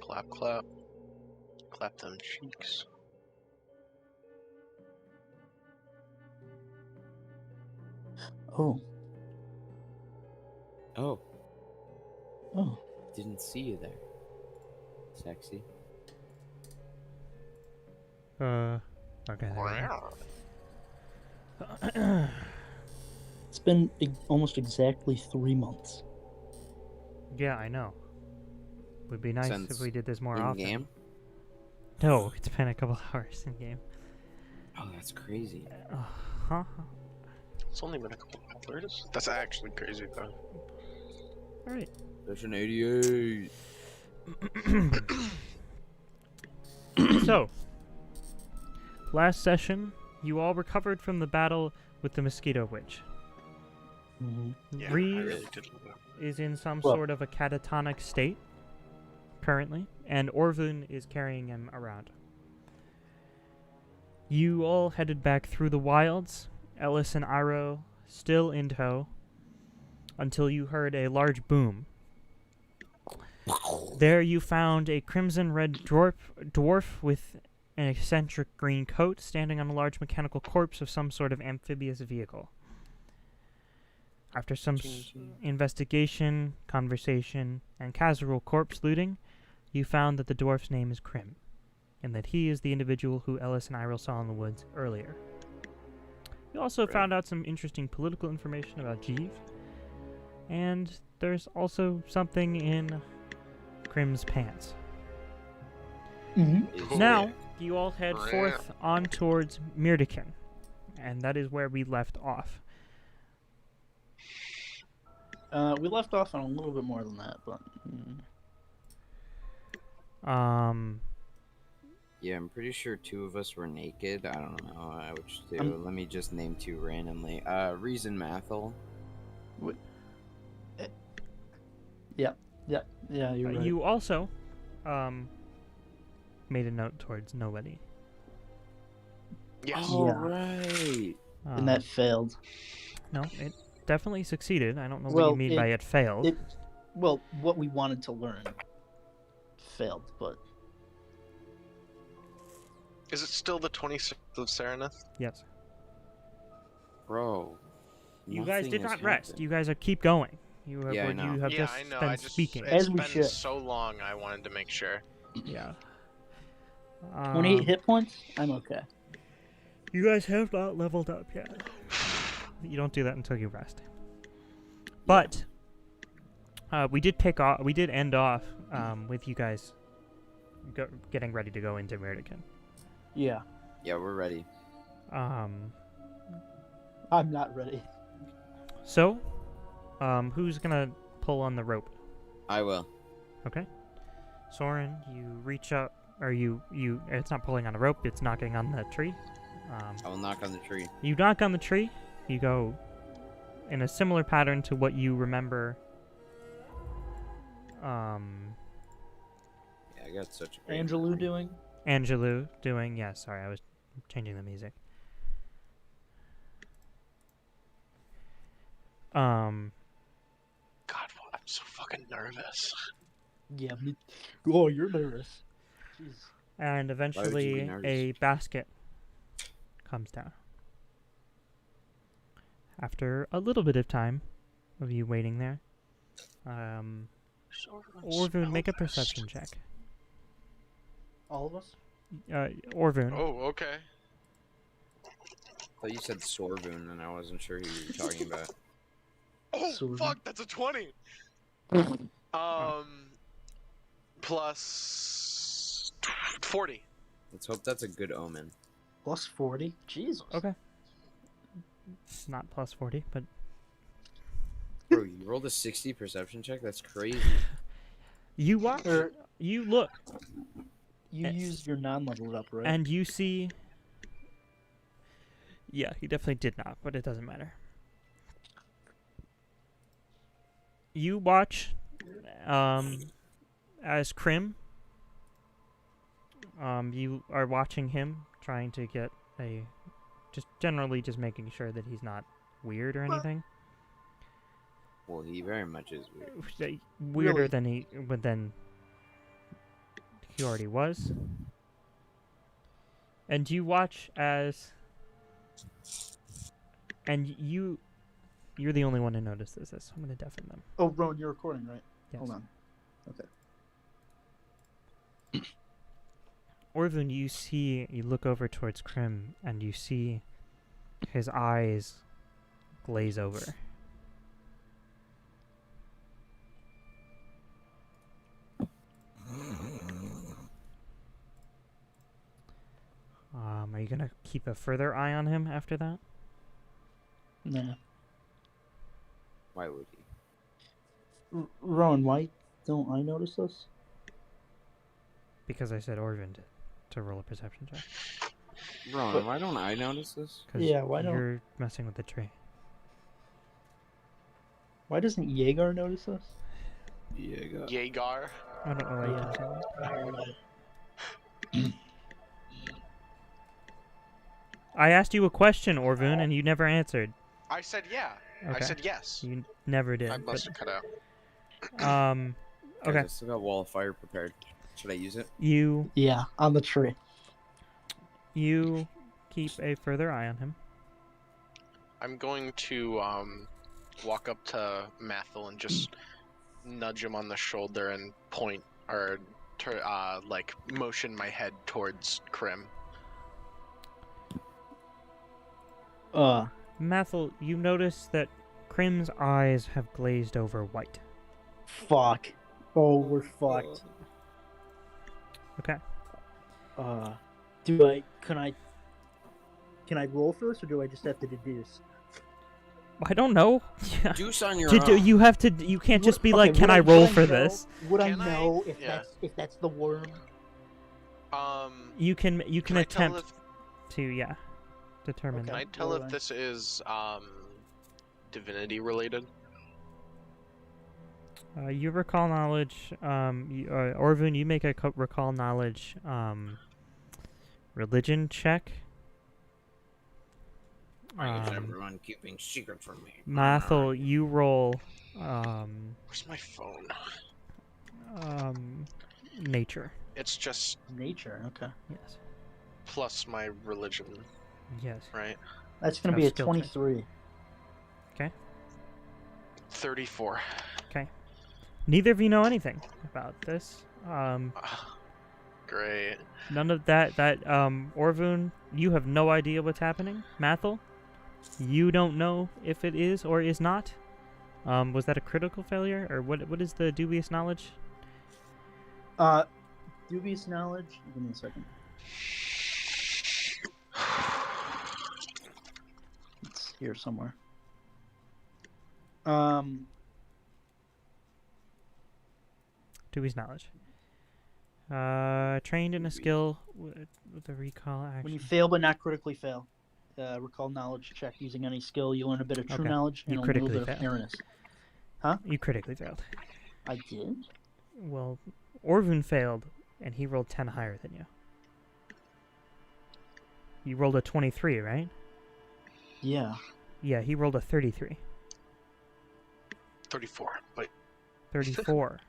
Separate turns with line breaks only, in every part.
Clap, clap. Clap them cheeks.
Oh.
Oh,
Oh.
didn't see you there. Sexy.
Okay. There we go.
It's been almost exactly 3 months.
Yeah, I know. Would be nice
Since
if we did this more
in
often.
game?
No, it's been a couple hours in game.
Oh, that's crazy.
Huh?
It's only been a couple hours. That's actually crazy, though.
Alright.
Version 88.
So, last session, you all recovered from the battle with the Mosquito Witch.
Mm-hmm.
Yeah, I
Reeve
really did love that.
is in some
Well-
sort of a catatonic state currently, and Orvun is carrying him around. You all headed back through the wilds, Ellis and Iro still in tow, until you heard a large boom. There you found a crimson-red dwarf with an eccentric green coat standing on a large mechanical corpse of some sort of amphibious vehicle. After some investigation, conversation, and casual corpse looting, you found that the dwarf's name is Krim, and that he is the individual who Ellis and Iril saw in the woods earlier. You also found out some interesting political information about Jeeve, and there's also something in Krim's pants.
Mm-hmm.
Is
Now,
it-
you all head forth on towards Mirdikin, and that is where we left off.
We left off on a little bit more than that, but
Yeah, I'm pretty sure 2 of us were naked. I don't know which 2. Let me just name 2 randomly. Reason Mathel.
yeah, you're right.
You also made a note towards nobody.
Yes.
Oh,
Yeah.
right.
And that failed.
No, it definitely succeeded. I don't know what
Well,
you mean by it failed.
Well, what we wanted to learn failed, but
Is it still the 26th of Serenith?
Yes.
Bro.
You guys
nothing
did
has
not rest.
happened.
You guys keep going. You have,
Yeah, I know.
you have
Yeah,
just
I know.
been
I just
speaking.
it's
As we
been
should.
so long. I wanted to make sure.
Yeah.
28 hit points? I'm okay.
You guys have not leveled up yet. You don't do that until you rest. But we did end off with you guys getting ready to go into Mirdikin.
Yeah,
Yeah, we're ready.
I'm not ready.
So, who's gonna pull on the rope?
I will.
Okay. Soren, you reach up, or you it's not pulling on a rope, it's knocking on the tree.
I will knock on the tree.
You knock on the tree, you go in a similar pattern to what you remember.
Yeah, I got such a great
Angelou
memory.
doing?
Angelou doing, yeah, sorry, I was changing the music.
God, I'm so fucking nervous.
Yeah, me. Oh, you're nervous. Jeez.
And
be
eventually
nervous?
a basket comes down. After a little bit of time of you waiting there, Orvun, make a perception check.
All of us?
Orvun.
Oh, okay.
I thought you said Sorvun, and I wasn't sure who you were talking about.
Oh,
So-
fuck, that's a 20. Plus 40.
Let's hope that's a good omen.
Plus 40? Jesus.
Okay. Not plus 40, but
Bro, you rolled a 60 perception check? That's crazy.
you watch,
Er,
you look,
You used your non-leveled up, right?
and you see. Yeah, he definitely did not, but it doesn't matter. You watch, as Krim. You are watching him, trying to get just making sure that he's not weird or anything.
Well, he very much is weird.
Weirder
Really?
than he, but then He already was. And you watch as... And you're the only one who notices this. I'm going to deafen them.
Oh, Rowan, you're recording, right?
Yes.
Hold on. Okay.
Orvin, you look over towards Krim, and you see his eyes glaze over. Are you gonna keep a further eye on him after that?
Nah.
Why would he?
Rowan, why don't I notice this?
Because I said Orvin to roll a perception check.
Ron, why don't I notice this?
'Cause
Yeah, why don't-
you're messing with the tree.
Why doesn't Jaeger notice this?
Yagar.
I don't know why you
Yeah.
can say that. I asked you a question, Orvin, and you never answered.
I said yeah. I
Okay.
said yes.
You never did.
I must have cut out.
Guys,
Okay.
I still got Wall of Fire prepared. Should I use it?
You
Yeah, on the tree.
keep a further eye on him.
I'm going to walk up to Mathel and just nudge him on the shoulder and point or like motion my head towards Krim.
Mathel, you notice that Krim's eyes have glazed over white.
Fuck. Oh, we're fucked.
Okay.
Can I roll for this, or do I just have to deduce?
I don't know.
Deuce on your
You
own.
you have to. You can't just be like,
Okay,
"Can
would
I roll
would
for
know-
this?"
Would I
Can I-
know
yeah.
if that's the worm?
You can
Can I tell
attempt
if,
to determine
can
Okay.
I tell
roll
if
then.
this is divinity related?
that. You recall knowledge. Orvin, you make a recall knowledge. Religion check.
Why is everyone keeping secret from me?
Mathel, you roll.
Where's my phone?
Nature.
It's just
Nature. Okay.
Yes.
plus my religion,
Yes.
right?
That's gonna
Have
be a
skill check.
23.
34.
Neither of you know anything about this.
Great.
None of that. Orvun, you have no idea what's happening. Mathel, you don't know if it is or is not. Was that a critical failure, or what is the dubious knowledge?
Dubious knowledge. Give me a second. It's here somewhere.
Dubious knowledge. Trained in a skill with a recall action.
When you fail but not critically fail, recall knowledge check using any skill. You learn a bit of true
Okay.
knowledge
You
and a little
critically
bit of
failed.
awareness.
You critically failed.
I did.
Well, Orvun failed, and he rolled 10 higher than you. You rolled a 23, right?
Yeah.
Yeah, he rolled a 33.
34. Wait.
34.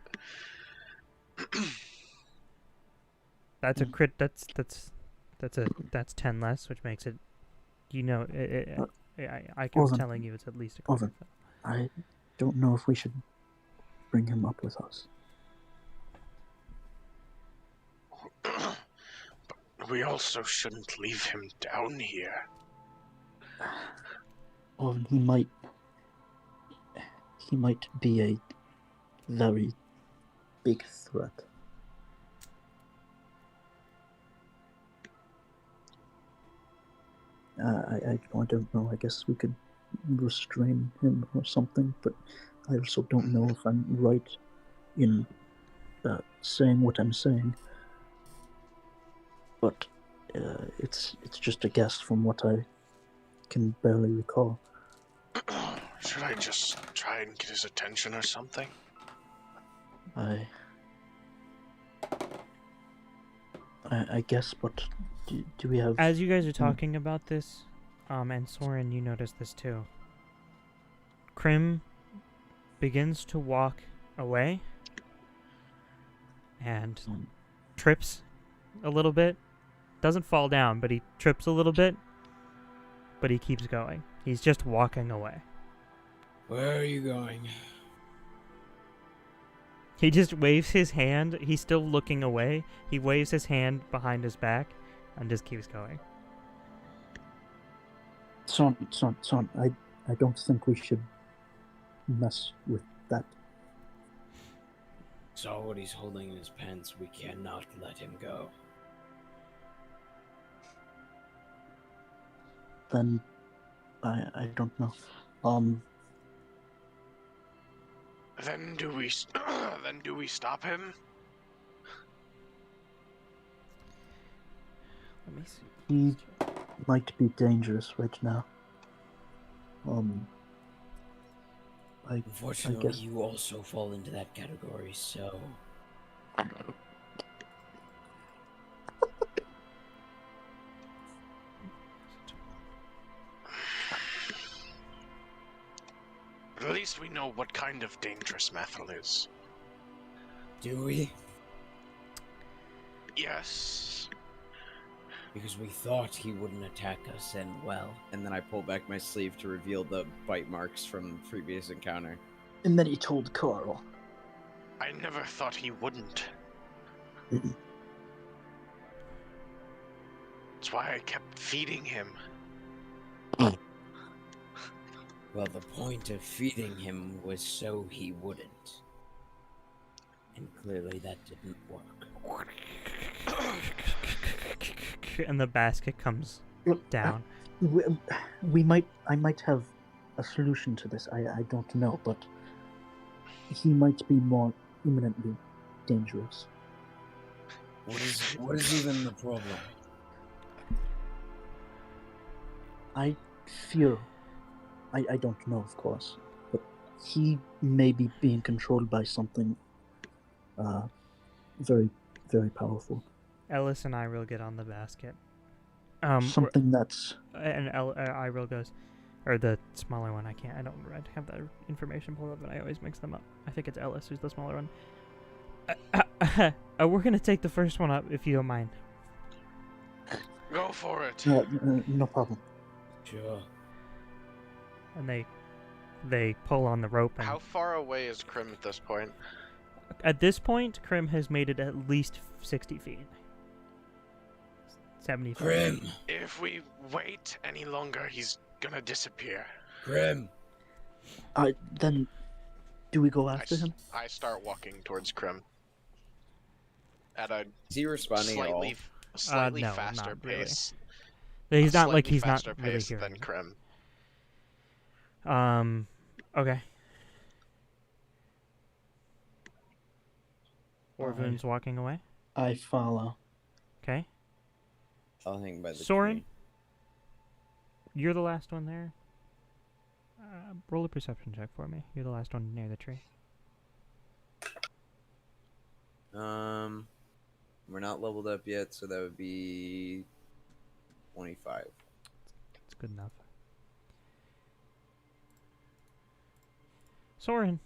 That's a crit. That's 10 less, which makes it. I kept
Orvin.
telling you it's at least a crit.
Orvin. I don't know if we should bring him up with us.
But we also shouldn't leave him down here.
Orvin, he might be a very big threat. I don't know. I guess we could restrain him or something, but I also don't know if I'm right in saying what I'm saying. But it's just a guess from what I can barely recall.
Should I just try and get his attention or something?
I guess, but do we have...
As you guys are talking about this, and Soren, you notice this too. Krim begins to walk away and trips a little bit. Doesn't fall down, but he trips a little bit. But he keeps going. He's just walking away.
Where are you going?
He just waves his hand. He's still looking away. He waves his hand behind his back and just keeps going.
Son, I don't think we should mess with that.
Saw what he's holding in his pants. We cannot let him go.
Then I don't know.
Then do we stop him?
Let me see.
He might be dangerous right now.
Unfortunately,
guess-
you also fall into that category, so...
At least we know what kind of dangerous Mathil is.
Do we?
Yes.
Because we thought he wouldn't attack us, and well... And then I pull back my sleeve to reveal the bite marks from the previous encounter.
And then he told Carl.
I never thought he wouldn't.
Mhm.
That's why I kept feeding him.
Well, the point of feeding him was so he wouldn't. And clearly that didn't work.
And the basket comes down.
I might have a solution to this. I don't know, but he might be more imminently dangerous.
What is even the problem?
I fear. I don't know, of course, but he may be being controlled by something very, very powerful.
Ellis and Iril get on the basket.
Something that's...
And Iril goes, or the smaller one. I don't have that information pulled up, but I always mix them up. I think it's Ellis who's the smaller one. We're gonna take the first one up if you don't mind.
Go for it.
No problem.
Sure.
And they pull on the rope. And
How far away is Krim at this point?
at this point, Krim has made it at least 60 feet. 75.
Grim!
If we wait any longer, he's gonna disappear.
Grim!
Then, do we go after him?
I start walking towards Krim. At a
Is he responding at all?
slightly
No,
faster
not really.
pace.
He's not like
Slightly
he's not
faster
really
pace
hearing.
than
it.
Krim.
Okay. Orvun's walking away.
I follow.
Okay.
I'll hang by the
Soren?
tree.
You're the last one there. Roll a perception check for me. You're the last one near the tree.
We're not leveled up yet, so that would be 25.
It's good enough. Soren.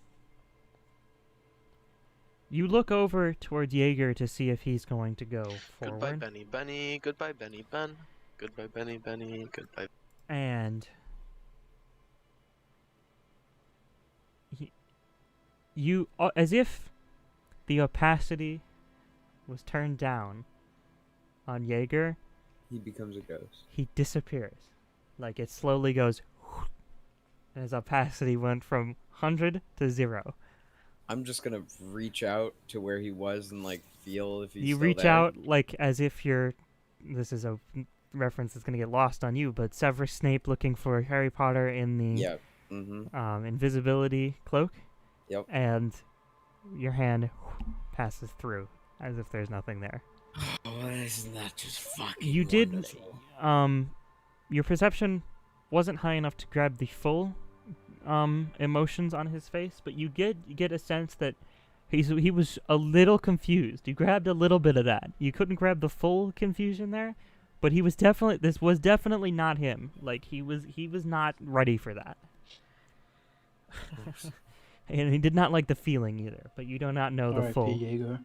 You look over towards Jaeger to see if he's going to go forward.
Goodbye, Benny Benny. Goodbye, Benny Ben. Goodbye, Benny Benny. Goodbye.
And you, as if the opacity was turned down on Jaeger,
He becomes a ghost.
he disappears. Like it slowly goes, and his opacity went from 100 to 0.
I'm just gonna reach out to where he was and like feel if he's
You
still
reach
there.
out like as if you're. This is a reference that's gonna get lost on you, but Severus Snape looking for Harry Potter in the
Yeah. Mm-hmm.
Invisibility cloak.
Yep.
And your hand passes through as if there's nothing there.
Oh, isn't that just fucking
You did.
wonderful?
Your perception wasn't high enough to grab the full emotions on his face, but you get a sense that he was a little confused. You grabbed a little bit of that. You couldn't grab the full confusion there, but this was definitely not him. Like he was not ready for that. And he did not like the feeling either, but you do not know the
R.I.P.
full
Jaeger.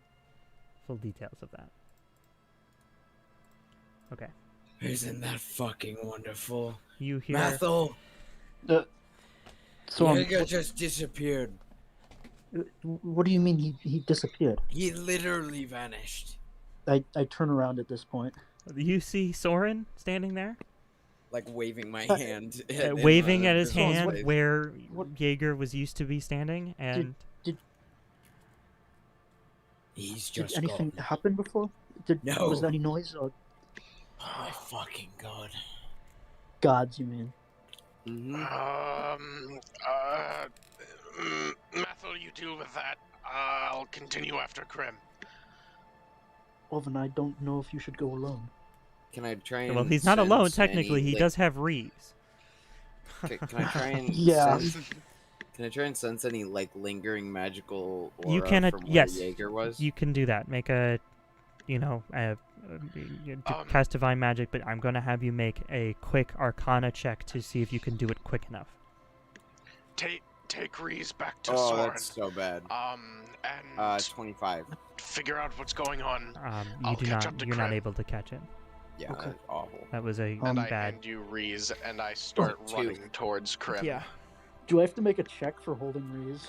details of that. Okay.
Isn't that fucking wonderful?
You hear.
Mathel,
So
Jaeger just disappeared.
what do you mean he disappeared?
He literally vanished.
I turn around at this point.
You see Soren standing there,
Like waving my hand.
waving at his
Soren,
hand
what-
where
what-
Jaeger was used to be standing, and
He's
Did
just
anything
gone.
happen before?
No.
Was there any noise or
Oh my fucking god.
gods? You mean?
Mathel, you deal with that. I'll continue after Krim.
Oven, I don't know if you should go alone.
Can I try and
well, he's not alone
sense
technically.
any,
He
like-
does have Reese.
Can I try and
Yeah.
Can I try and sense any like lingering magical aura
You can,
from where
yes.
Jaeger was?
You can do that. Make a, cast divine magic, but I'm gonna have you make a quick Arcana check to see if you can do it quick enough.
Take Reese back to
Oh,
Soren.
that's so bad.
And
25.
figure out what's going on.
You
I'll
do
catch
not.
up to
You're not
Krim.
able to catch it.
Yeah,
Okay.
that's awful.
That was a
And I
bad.
hand you Reese, and I start
two.
running towards Krim.
Yeah.
Do I have to make a check for holding Reese?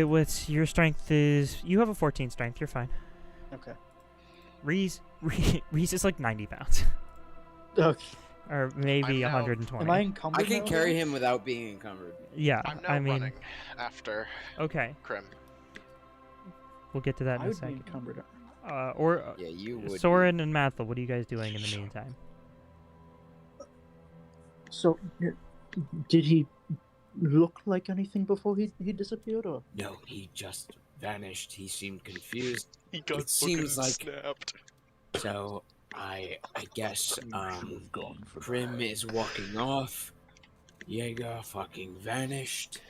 What's your strength is? You have a 14 strength. You're fine.
Okay.
Reese is like 90 pounds,
Okay.
or maybe
I'm now-
120.
Am I encumbered?
I can
now,
carry
though?
him without being encumbered.
Yeah.
I'm now
I mean,
running after
okay.
Krim.
We'll get to that in
I
a
would be
second.
encumbered.
Yeah, you would. be.
Soren and Mathel, what are you guys doing in the meantime?
So, did he look like anything before he disappeared, or?
No, he just vanished. He seemed confused.
He got
It seems
fucking
like-
snapped.
So I guess Prim is walking off. Jaeger fucking vanished.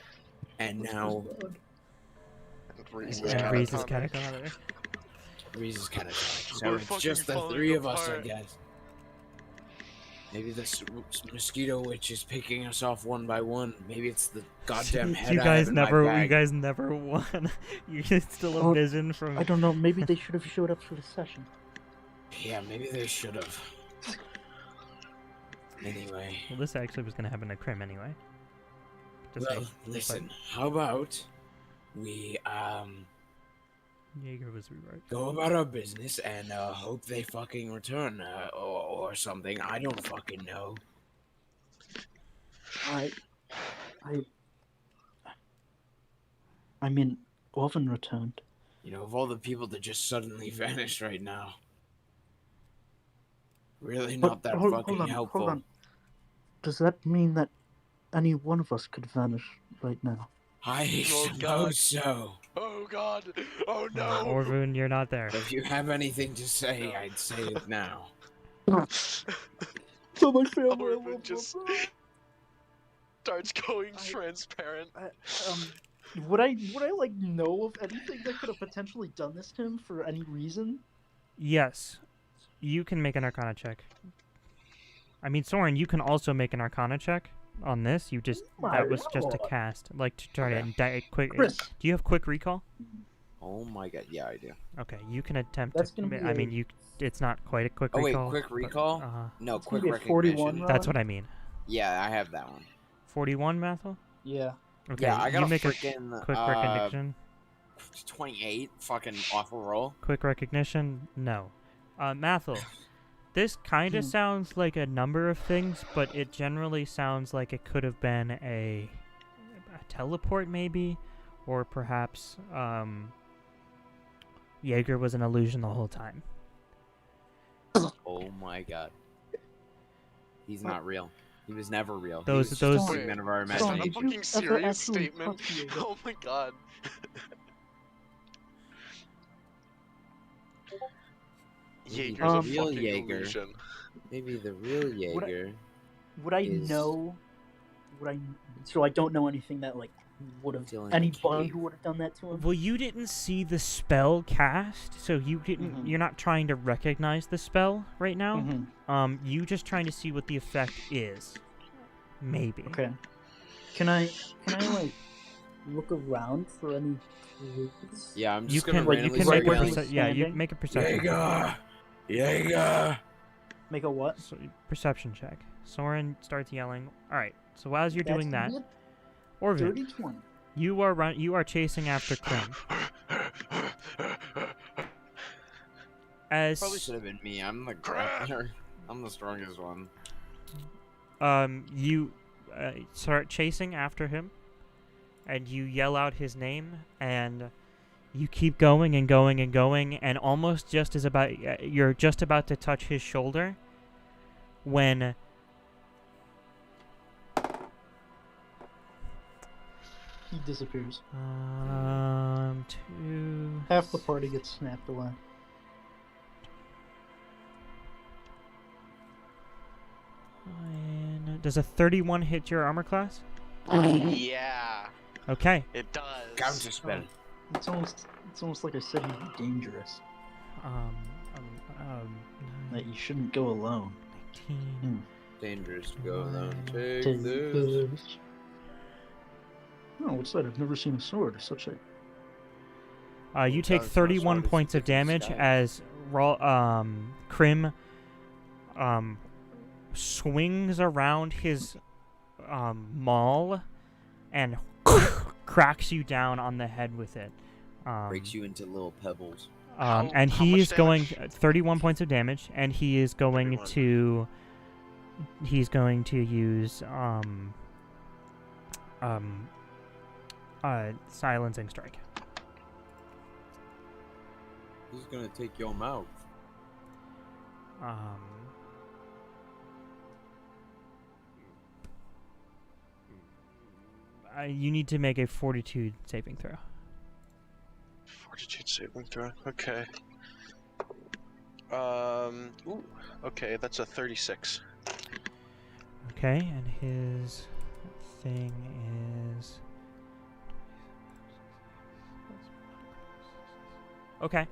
And now
And Reese
And
is
And Reese is
catatonic.
catatonic.
Reese is kind of so
We're
it's
fucking
just the
falling
three of us, I
apart.
guess. Maybe this mosquito witch is picking us off one by one. Maybe it's the goddamn head
You
I have
guys
in my
never,
bag.
you guys never won. You can still
Oh,
envision from.
I don't know. Maybe they should have showed up for the session.
Yeah, maybe they should have. Anyway,
Well, this actually was gonna happen to Krim anyway. Just
well,
like-
listen. How about we
Jaeger was rewrote.
go about our business and hope they fucking return or something. I don't fucking know.
I mean, Oven returned.
You know, of all the people that just suddenly vanished right now. Really not that fucking helpful.
Hold on. Does that mean that any one of us could vanish right now?
I
Oh,
suppose
God.
so.
Oh god! Oh no!
Orvun, you're not there.
If you have anything to say, I'd say it now.
So my family.
Orvin just starts going transparent.
Would I like know of anything that could have potentially done this to him for any reason?
Yes, you can make an Arcana check. I mean, Soren, you can also make an Arcana check on this. You just
My
that was just a
lord.
cast, like to try
Okay.
to quick.
Chris.
Do you have quick recall?
Oh my god, yeah, I do.
Okay, you can attempt.
That's
to,
gonna be
I
a-
mean, you. It's not quite a quick
Oh wait,
recall.
quick
but,
recall? No,
It's gonna
quick
be a 41
recognition.
roll.
that's what I mean.
Yeah, I have that one.
41, Mathel.
Yeah.
Okay,
Yeah, I got
you
a
make a
freaking
quick recognition.
28 fucking awful roll.
Quick recognition? No. Mathel, this kind of
Hmm.
sounds like a number of things, but it generally sounds like it could have been a teleport, maybe, or perhaps Jaeger was an illusion the whole time.
Oh my god. He's not real. He was never real.
Those-
he was
those-
just a figment of our
Is that a
imagination.
fucking
ever
serious
actually
statement?
talk to you?
Oh my god.
Maybe
Jaeger's a
the real
fucking
Jaeger.
illusion.
Maybe the real
Would I-
Jaeger.
Would I
Is-
know? Would I? So I don't know anything that like would have
Still in the
anybody
cave.
who would have done that to him.
Well, you didn't see the spell cast, so you didn't.
Mhm.
You're not trying to recognize the spell right now.
Mhm.
You just trying to see what the effect is. Maybe.
Okay. Can I like look around for any clues?
Yeah, I'm
You
just
can
gonna
like,
you
randomly
can
start
make a
where
say
he's
perce- yeah, you
standing?
make a perception.
Jaeger! Jaeger!
Make a what?
So, perception check. Soren starts yelling. All right. So as you're doing that, Orvin,
Dirty 20.
you are chasing after Krim. As
Probably should have been me. I'm the grappler. I'm the strongest one.
you start chasing after him, and you yell out his name, and you keep going and going and going, and almost just as about you're just about to touch his shoulder, when
He disappears.
two.
Half the party gets snapped away.
Does a 31 hit your armor class?
Yeah,
Okay.
it does.
Counter spell.
It's almost like I said he'd be dangerous. That you shouldn't go alone.
19.
Dangerous to go alone. Take
Take
this.
this. Oh, what's that? I've never seen a sword. Such a
You take
God, it's not
31
sword, it's
points of
different
damage
sky.
as Krim swings around his maul and cracks you down on the head with it.
Breaks you into little pebbles.
And
How
he
much
is going
damage?
31 points of damage, and he is going
31.
to use silencing strike.
Who's gonna take your mouth?
You need to make a fortitude saving throw.
Fortitude saving throw. Okay. Ooh. Okay, that's a 36.
Okay, and his thing is. Okay.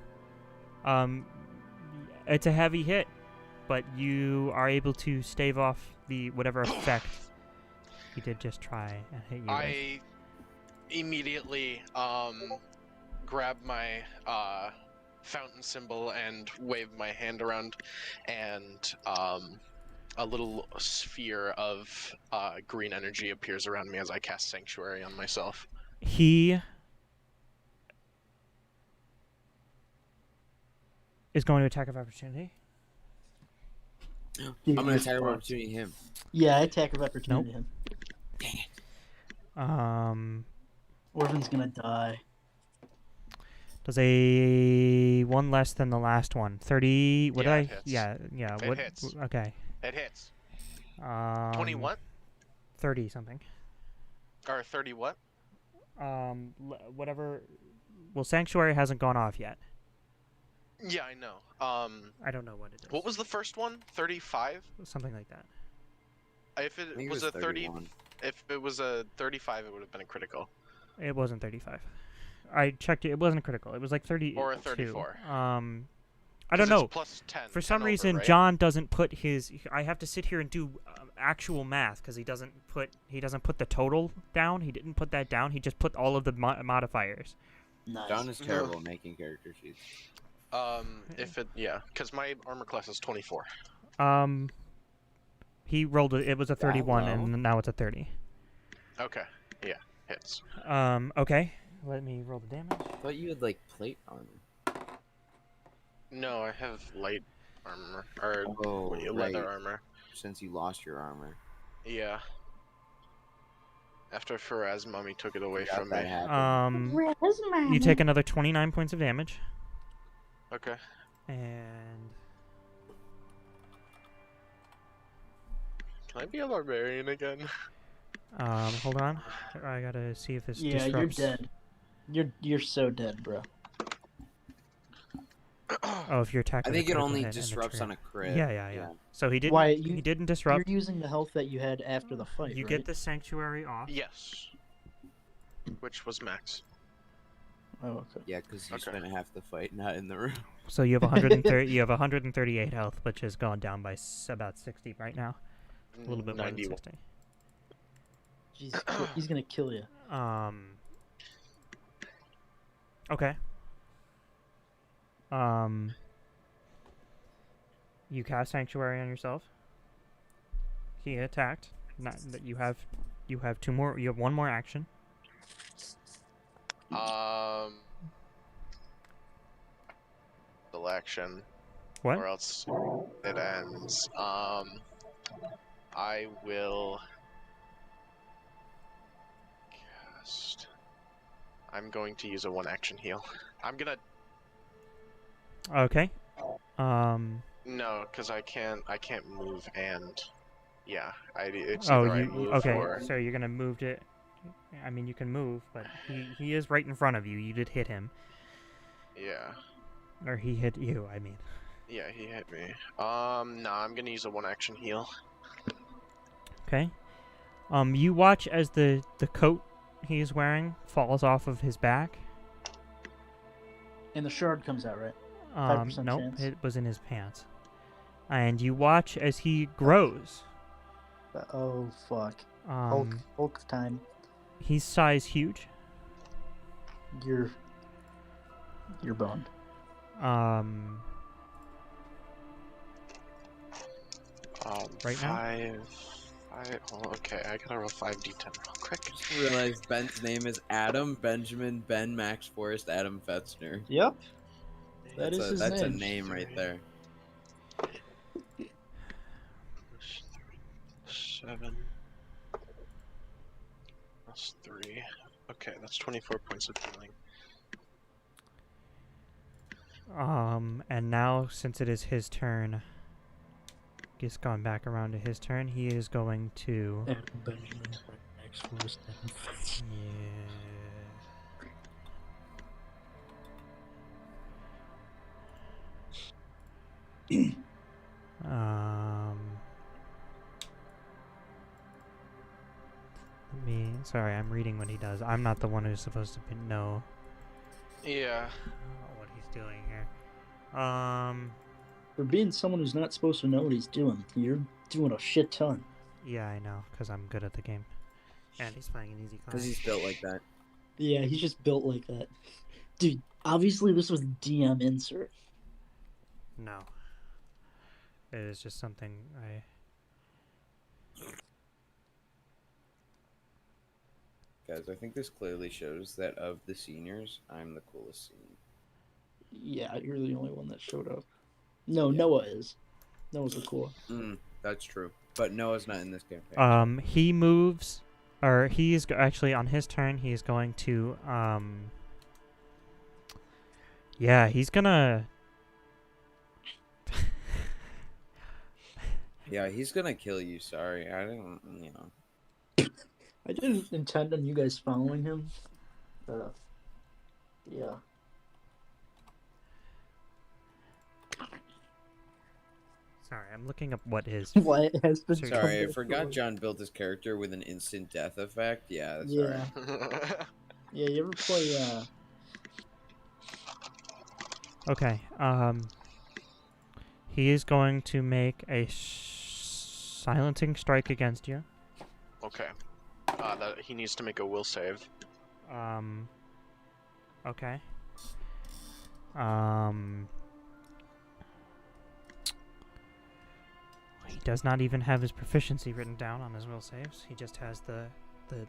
It's a heavy hit, but you are able to stave off the whatever effect he did just try and hit you with.
I immediately grab my fountain symbol and wave my hand around, and a little sphere of green energy appears around me as I cast Sanctuary on myself.
He is going to attack of opportunity.
I'm gonna attack of opportunity him.
Yeah, attack of opportunity. Him. Orvin's gonna die.
Does a one less than the last one. 30. What
Yeah,
did
it
I?
hits.
Yeah.
It
What?
hits.
Okay.
It hits.
20
what?
30 something.
Or 30 what?
Whatever. Well, Sanctuary hasn't gone off yet.
Yeah, I know.
I don't know what it is.
What was the first one? 35?
Something like that.
If
I
it
think
was
it was
a 30,
31.
if it was a 35, it would have been a critical.
It wasn't 35. I checked it. It wasn't critical. It was like 30.
Or a 34.
I don't
'Cause
know.
it's plus 10.
For
10
some
over,
reason,
right?
John doesn't put his. I have to sit here and do actual math because he doesn't put the total down. He didn't put that down. He just put all of the modifiers.
Nice.
John is terrible at making character sheets.
If it, yeah, because my armor class is 24.
He rolled it. It was a 31,
low?
and now it's a 30.
Okay, yeah, hits.
Okay. Let me roll the damage.
I thought you had like plate armor.
No, I have light armor, or
Oh,
leather
right.
armor.
Since you lost your armor.
Yeah. After Faraz Mummy took it away
Forgot
from
that
me.
happened.
You take another 29 points of damage,
Okay.
and
Can I be a barbarian again?
hold on. I gotta see if this
Yeah,
disrupts.
you're dead. You're so dead, bro.
Oh, if you're attacking.
I think it only disrupts on a crit.
Yeah. So he didn't.
Wyatt,
he didn't disrupt.
You're using the health that you had after the fight,
You
right?
get the sanctuary off.
Yes. Which was max.
Oh, okay.
Yeah, because you
Okay.
spent half the fight not in the room.
So you have 130. You have 138 health, which has gone down by about 60 right now. A little bit more than
91.
60.
Jeez, he's gonna kill you.
Okay. You cast Sanctuary on yourself. He attacked. Not that you have two more. You have one more action.
Full action.
What?
Or else it ends. I will cast. I'm going to use a 1-action heal. I'm gonna.
Okay.
No, because I can't move and. Yeah, it's
Oh,
either I
you
move
okay?
or.
So you're gonna move it. I mean, you can move, but he is right in front of you. You did hit him,
Yeah.
or he hit you. I mean.
Yeah, he hit me. No, I'm gonna use a 1-action heal.
Okay. You watch as the coat he's wearing falls off of his back.
And the shard comes out, right? 5%
Nope,
chance.
it was in his pants. And you watch as he grows.
Oh, fuck.
Um,
Hulk time.
he's size huge.
You're boned.
Right now?
Oh, okay, I gotta roll 5d10 real quick.
Just realized Ben's name is Adam Benjamin Ben Max Forrest Adam Fetzner.
Yep. That is his
That's
name.
a name right there.
7 plus 3. Okay, that's 24 points of healing.
And now, since it is his turn, he's gone back around to his turn. He is going to.
Adam Benjamin, Max Forrest, Adam Fetzner.
Yeah. Sorry, I'm reading what he does. I'm not the one who's supposed to know
Yeah.
what he's doing here.
For being someone who's not supposed to know what he's doing, you're doing a shit ton.
Yeah, I know, because I'm good at the game. And he's playing an easy
Because
class.
he's built like that.
Yeah, he's just built like that. Dude, obviously this was DM insert.
No. It is just something I...
Guys, I think this clearly shows that of the seniors, I'm the coolest senior.
Yeah, you're the only one that showed up. No,
Yeah.
Noah is. Noah's the cool.
That's true. But Noah's not in this campaign.
He moves... Or he's actually, on his turn, he's going to, yeah, he's gonna...
Yeah, he's gonna kill you, sorry. I didn't,
I didn't intend on you guys following him. Yeah.
Sorry, I'm looking up what his...
Why it has been
Sorry,
Sorry, I
covered
forgot
for-
John built his character with an instant death effect. Yeah, that's
Yeah.
alright.
Yeah, you ever play,
Okay, he is going to make a silencing strike against you.
Okay. He needs to make a will save.
Okay. He does not even have his proficiency written down on his will saves. He just has the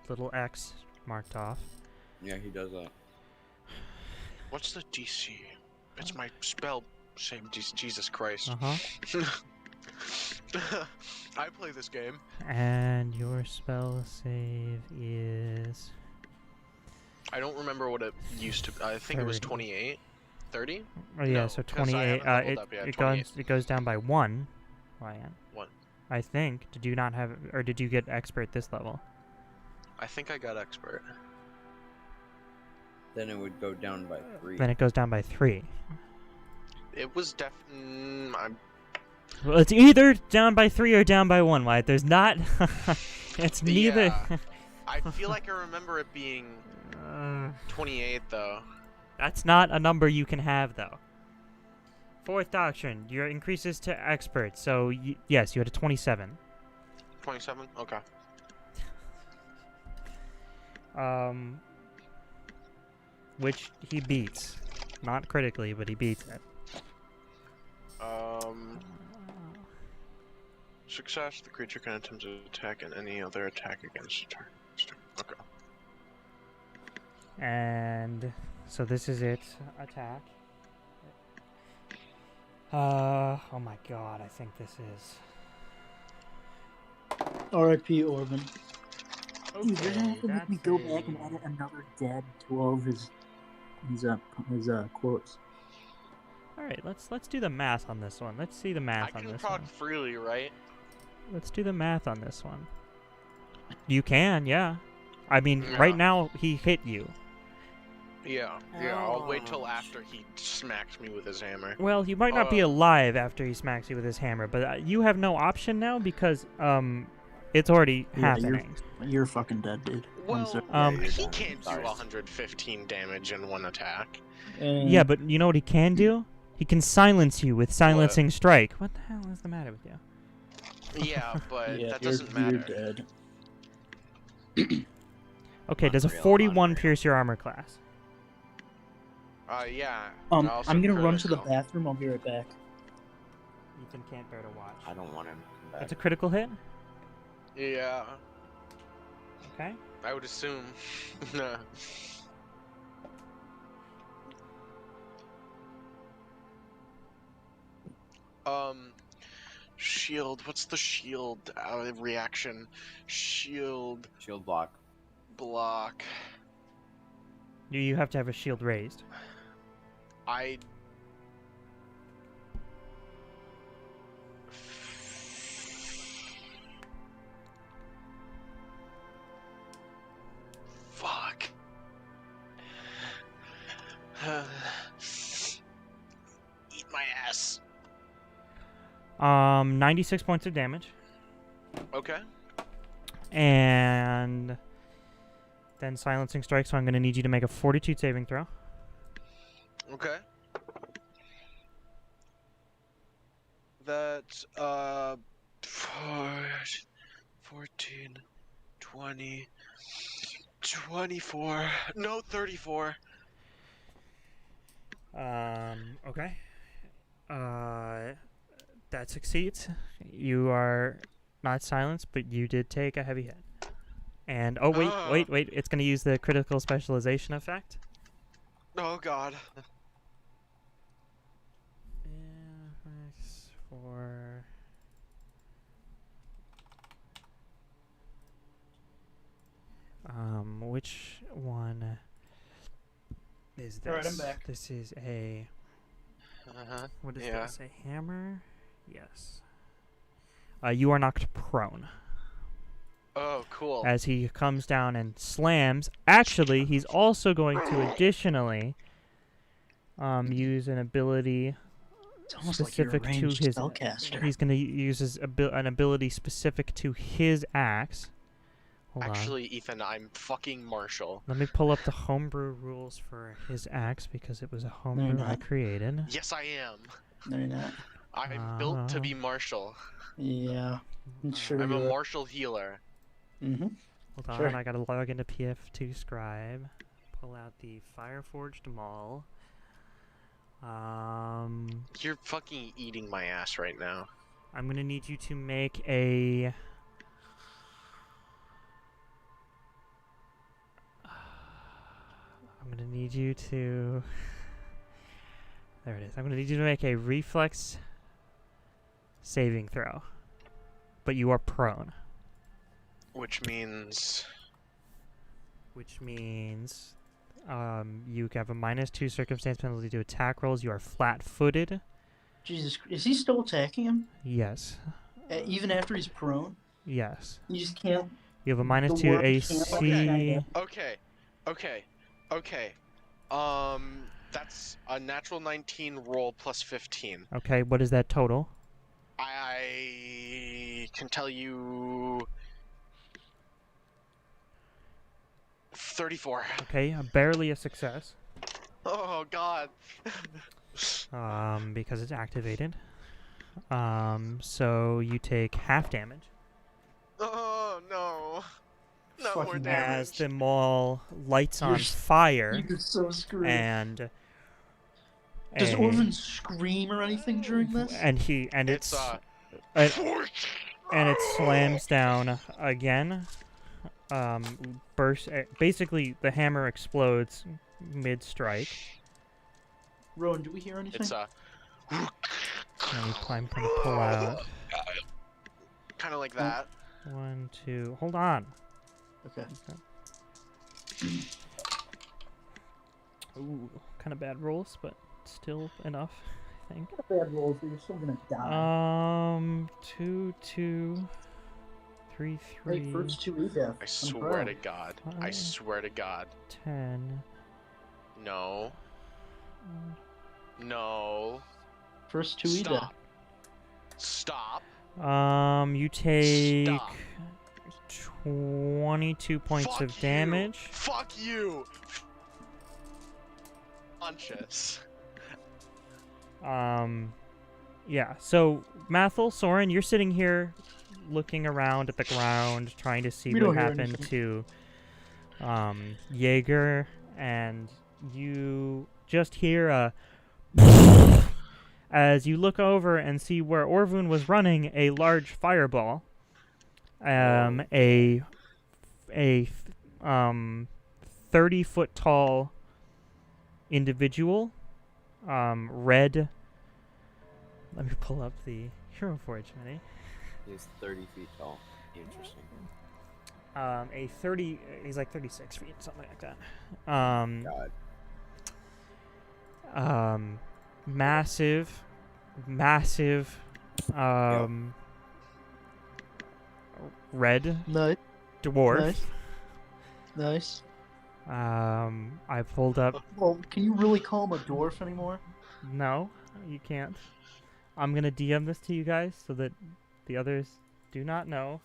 little X marked off.
Yeah, he does that.
What's the DC? It's my spell save. Jesus Christ.
Uh-huh.
I play this game.
And your spell save is...
I don't remember what it used to. I think it was
30.
28. 30?
Oh yeah,
No,
so
'cause I
28.
haven't leveled up yet,
It
28.
goes down by 1. Ryan.
1.
I think. Did you not have, or did you get expert this level?
I think I got expert.
Then it would go down by 3.
Then it goes down by 3.
It was
Well, it's either down by 3 or down by 1, Wyatt. There's not... it's neither...
Yeah. I feel like I remember it being 28 though.
That's not a number you can have, though. Fourth doctrine, your increases to expert. So, yes, you had a 27.
27? Okay.
Which he beats. Not critically, but he beats it.
Success, the creature can attempt to attack and any other attack against a target. Okay.
And so this is it. Attack. Oh my god, I think this is...
R.I.P. Orban. Dude,
Okay,
you're gonna have to make me
that's
go back and
a-
edit another dad to all of his quotes.
Alright, let's do the math on this one. Let's see the
I
math on
can
this
talk
one.
freely, right?
Let's do the math on this one. You can, yeah. I mean,
Yeah.
right now, he hit you.
Yeah. I'll wait till after he smacks me with his hammer.
Well, he might not be alive after he smacks you with his hammer, but you have no option now because, it's already
Yeah,
happening.
You're fucking dead, dude. I'm
Well,
sorry.
he can't do
Sorry.
115 damage in one attack.
Yeah, but you know what he can do? He can silence you with silencing strike. What the hell is the matter with you?
Yeah, but
yeah,
that
you're,
doesn't
you're
matter.
dead.
Okay, does a
Unreal,
41
unreal.
pierce your armor class?
Yeah.
I'm
also
gonna run to the
critical.
bathroom. I'll be right back.
Ethan can't bear to watch.
I don't want him to come back.
That's a critical hit?
Yeah,
Okay.
I would assume. Shield. What's the shield reaction? Shield
Shield block.
block.
You have to have a shield raised.
I. Fuck. Eat my ass.
96 points of damage.
Okay.
And then silencing strike, so I'm going to need you to make a fortitude saving throw.
Okay. That's 14, 20, 24. No, 34.
Okay. That succeeds. You are not silenced, but you did take a heavy hit. And oh wait, it's going to use the critical specialization effect.
Oh god.
For which one is this?
Alright, I'm back.
This is a
Uh-huh.
what is
Yeah.
this? A hammer? Yes. You are knocked prone
Oh, cool.
as he comes down and slams. Actually, he's also going to additionally use an ability
It's almost like you're a
specific to
ranged
his.
spellcaster.
He's going to use an ability specific to his axe. Hold on.
Actually, Ethan, I'm fucking Marshall.
Let me pull up the homebrew rules for his axe because it was a homebrew I
not.
created.
Yes, I am.
No, you're not.
I'm built to be Marshall.
Yeah. I'm sure
I'm a
you're.
Marshall healer.
Mm-hmm.
Hold on,
Sure.
I gotta log into PF2 Scribe. Pull out the Fireforged Maul.
You're fucking eating my ass right now.
I'm gonna need you to make a. I'm gonna need you to. There it is. I'm gonna need you to make a reflex saving throw. But you are prone.
Which means...
Which means you have a -2 circumstance penalty to attack rolls. You are flat-footed.
Jesus, is he still attacking him?
Yes.
Even after he's prone?
Yes.
You just can't.
You have a
The
-2
worm
AC.
can't-
Okay. That's a natural 19 roll plus 15.
Okay, what is that total?
I can tell you... 34.
Okay, barely a success.
Oh god.
Because it's activated. So you take half damage
Oh no. No more
Fucking
damage.
as the maul lights on
You're
fire
You're so screwed.
and.
Does
a-
Orvin scream or anything during this?
And it's
It's
and- and it slams down again. Burst. Basically, the hammer explodes mid-strike.
Rowan, do we hear anything?
It's
And I'm gonna pull out
kind of like that.
1, 2. Hold on.
Okay.
Ooh, kind of bad rolls, but still enough, I think.
Not bad rolls, but you're still gonna die.
2, 2, 3, 3.
Hey, first 2 death.
I swear to God. I swear to God.
10.
No. No.
First 2 death.
Stop.
You take
Stop.
22 points
Fuck
of
you.
damage.
Fuck you. Conscious.
Yeah. So Mathel, Soren, you're sitting here looking around at the ground, trying to see
We
what
don't hear
happened to Jaeger, and you just hear a as you look over and see where Orvun was running a large fireball. A 30-foot tall individual, red. Let me pull up the Hero Forge mini.
He's 30 feet tall. Interesting.
He's like 36 feet, something like that.
God.
Massive, red
Nice.
dwarf.
Nice.
I pulled up.
Well, can you really call him a dwarf anymore?
No, you can't. I'm gonna DM this to you guys so that the others do not know.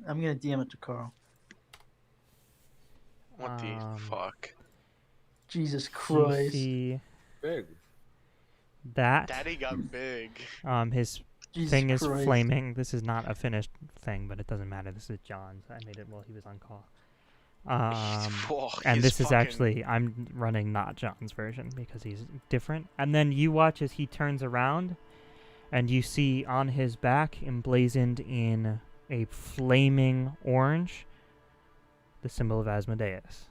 I'm gonna DM it to Carl.
What the fuck?
Jesus
You
Christ.
see
Big.
that?
Daddy got big.
His
Jesus
thing is
Christ.
flaming. This is not a finished thing, but it doesn't matter. This is John's. I made it while he was on call. And this is actually, I'm running not John's version because he's different. And then you watch as he turns around, and you see on his back, emblazoned in a flaming orange, the symbol of Asmodeus,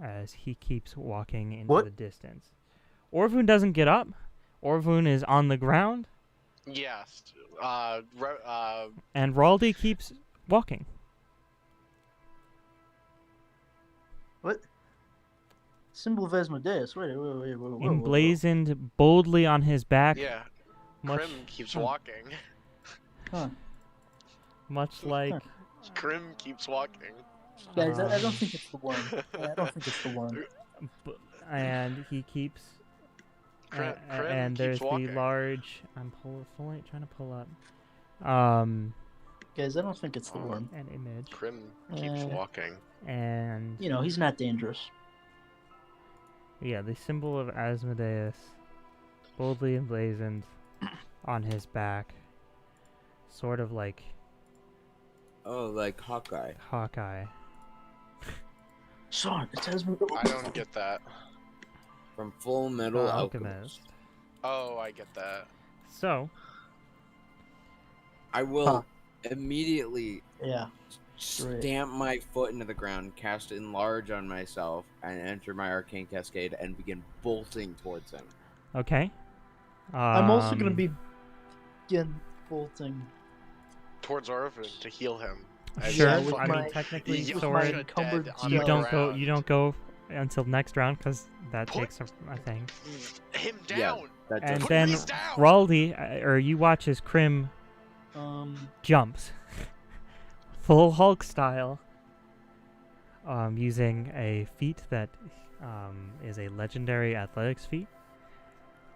as he keeps walking into
What?
the distance. Orvun doesn't get up. Orvun is on the ground,
Yes.
and Raldi keeps walking.
What? Symbol of Asmodeus. Wait. Whoa.
Emblazoned boldly on his back,
Yeah.
much,
Krim keeps walking.
Huh.
much like
Krim keeps walking.
Guys, I don't think it's the one. I don't think it's the one.
and he keeps
Krim
and
keeps
there's
walking.
the large fully trying to pull up
Guys, I don't think it's the one.
an image,
Krim keeps walking.
and
You know, he's not dangerous.
yeah, the symbol of Asmodeus boldly emblazoned on his back, sort of like
Oh, like Hawkeye.
Hawkeye.
Son, it's Asmodeus.
I don't get that.
From Full Metal
Alchemist.
Alchemist.
Oh, I get that.
So
I will
Huh.
immediately
Yeah.
stamp my foot into the ground, cast Enlarge on myself, and enter my Arcane Cascade and begin bolting towards him.
okay,
I'm also gonna be again bolting.
Towards Orvin to heal him. As
sure.
you
I
fucking-
mean, technically,
you
with
Soren,
my
should
encumbered
dead on
you
the
don't go.
ground.
You don't go until next round because that
Put-
takes a thing.
Him
Yeah.
down.
That
And
does-
Put
then
Reese down.
Raldi, or you watch as Krim jumps, full Hulk style, using a feat that is a legendary athletics feat,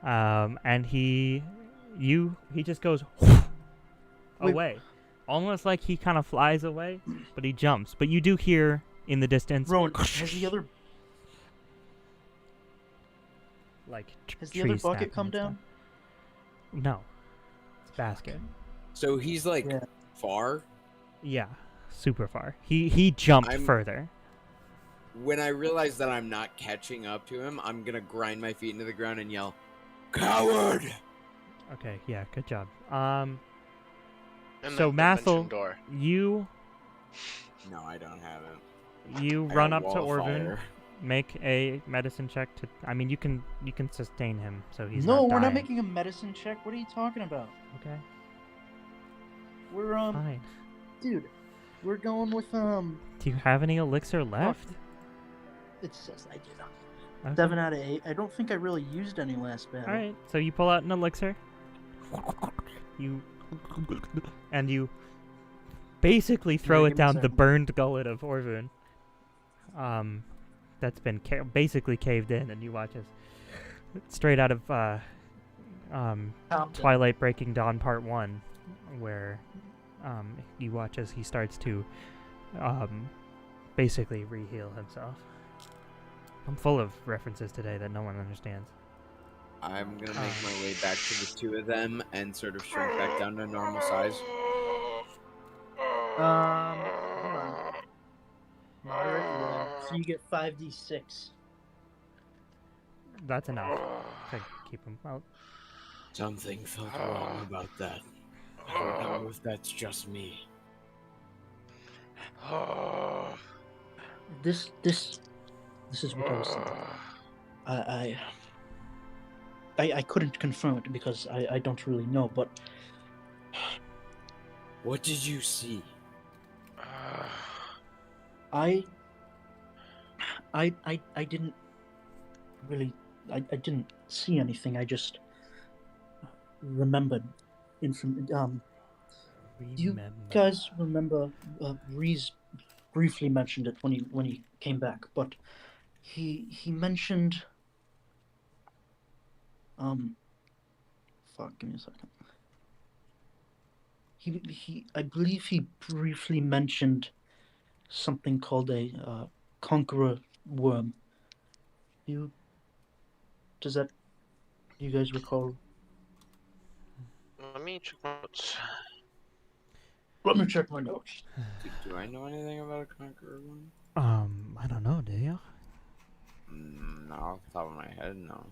and he just goes away, almost like he kind of flies away, but he jumps. But you do hear in the distance,
Rowan, has the other
like
has the other
trees
bucket
snapping
come
and stuff.
down?
No, it's basket.
So he's like
Yeah.
far.
Yeah, super far. He jumped
I'm-
further.
When I realize that I'm not catching up to him, I'm gonna grind my feet into the ground and yell, "Coward!"
Okay, yeah, good job.
And
So
the
Mathel,
dimension door.
you
No, I don't have it.
you
I
run
got
up to
wall of
Orvin.
fire.
Make a medicine check to. I mean, you can sustain him, so he's
No,
not
we're not
dying.
making a medicine check. What are you talking about?
Okay,
We're
fine.
dude, we're going with
Do you have any elixir left?
It says I do not.
Okay.
7 out of 8. I don't think I really used any last battle.
All right, so you pull out an elixir. You and you basically throw
Yeah,
it
give me a
down the
second.
burned gullet of Orvin. That's been basically caved in, and you watch as straight out of
Compton.
Twilight Breaking Dawn Part 1, where you watch as he starts to basically re-heal himself. I'm full of references today that no one understands.
I'm gonna make my way back to the two of them and sort of shrink back down to normal size.
Hold on. Moderate roll. So you get 5d6.
That's enough to keep him out.
Something felt wrong about that. I don't know if that's just me.
This is what I was thinking. I couldn't confirm it because I don't really know, but
What did you see?
I didn't really I didn't see anything. I just remembered do you guys remember Reese briefly mentioned it when he came back, but he mentioned fuck, give me a second. He I believe he briefly mentioned something called a conqueror worm. Do you guys recall?
Let me check my notes.
Let me check my notes.
Do I know anything about a conqueror one?
I don't know, do you?
No, off the top of my head, no.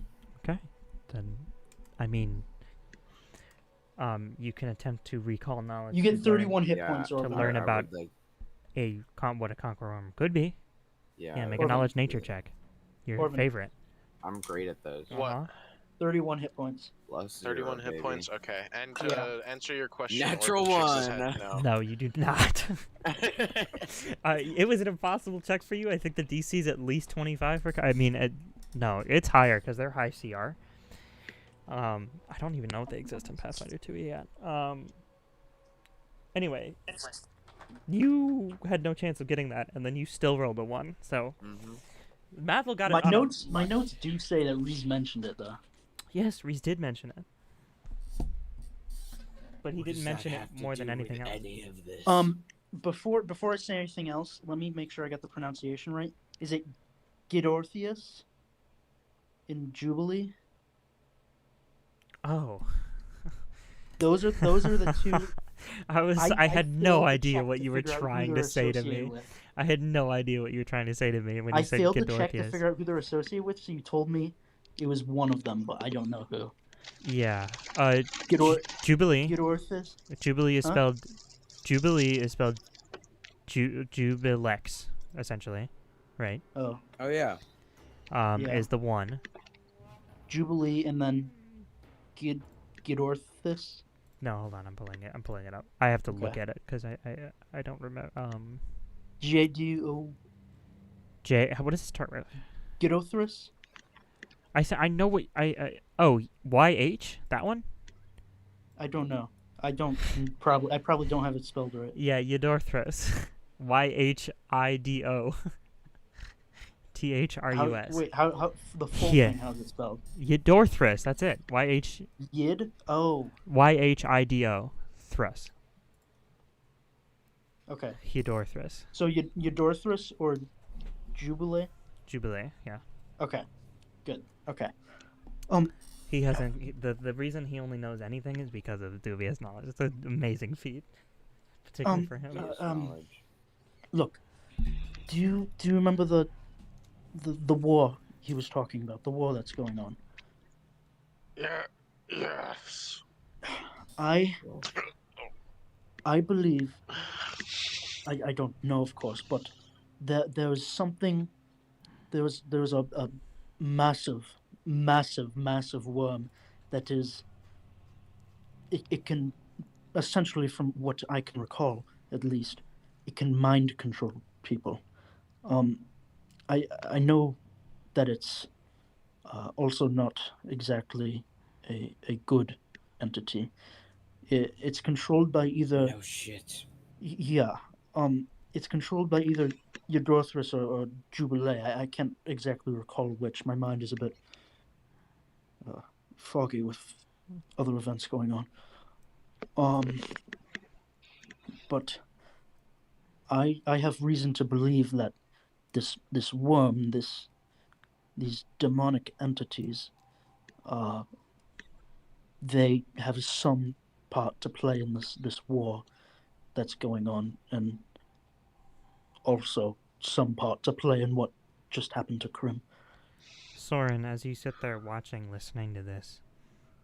Okay. Then, I mean, you can attempt to recall knowledge.
You
to
get
learn
31 hit
Yeah,
points
to
or
learn
I
about
would like,
what a conqueror worm could be.
yeah,
Yeah, make
Or
a knowledge
like
nature
to-
check. Your
Orvin.
favorite.
I'm great at those.
What?
Uh-huh.
31 hit points.
Plus 0,
31 hit
baby.
points? Okay. And to
Yeah.
answer your question,
Natural
Orvin shakes his
one.
head no.
No, you do not. It was an impossible check for you. I think the DC is at least 25 for. I mean, no, it's higher because they're high CR. I don't even know if they exist in Pathfinder 2 yet. Anyway, you had no chance of getting that, and then you still rolled a 1. So Mathel got it.
My notes do say that Reese mentioned it though.
Yes, Reese did mention it, but he
What
didn't
does
mention
that
it
have to
more than
do
anything
with
else.
Any of this?
Before I say anything else, let me make sure I got the pronunciation right. Is it Gidortheus in Jubilee?
Oh.
Those are the two.
I had no
failed the
idea
check
what
to
you were
figure out who
trying
they're
to say to
associated
me.
with.
I had no idea what you were trying to say to me when you
I
said
failed the check to
Gidortheus.
figure out who they're associated with, so you told me it was one of them, but I don't know who.
Yeah. Jubilee.
Gidortheus?
Jubilee is
Huh?
spelled. Jubilee is spelled. Jubilex, essentially, right?
Oh,
Oh yeah.
Yeah.
Is the one.
Jubilee and then Gidortheus?
No, hold on. I'm pulling it up. I have to look
Okay.
at it because I don't remember.
G-A-D-O...
J. What does it start with?
Gidothrus?
I said I know what oh, YH, that one?
I don't know. I probably don't have it spelled right.
Yeah, Yidorthros. YHIDO. THRUS.
Wait, how the full
Yeah.
thing? How's it spelled?
Yidorthros, that's it.
Yid? Oh,
YHIDO. Thrus.
okay.
Yidorthros.
So Yidorthrus or Jubilee?
Jubilee, yeah.
Okay, good. Okay.
He hasn't. The reason he only knows anything is because of dubious knowledge. It's an amazing feat, particularly for him.
Yes,
Um,
knowledge.
Look, do you remember the war he was talking about? The war that's going on.
Yes.
I believe, I don't know, of course, but there was something. There was a massive, massive worm that is. It can essentially, from what I can recall, at least, it can mind control people. Um, I know that it's also not exactly a good entity. It's controlled by either
No shit.
yeah, it's controlled by either Yudorthris or Jubilee. I can't exactly recall which. My mind is a bit uh, foggy with other events going on. But I have reason to believe that this worm, these demonic entities, uh, they have some part to play in this war that's going on, and also some part to play in what just happened to Krim.
Soren, as you sit there watching, listening to this,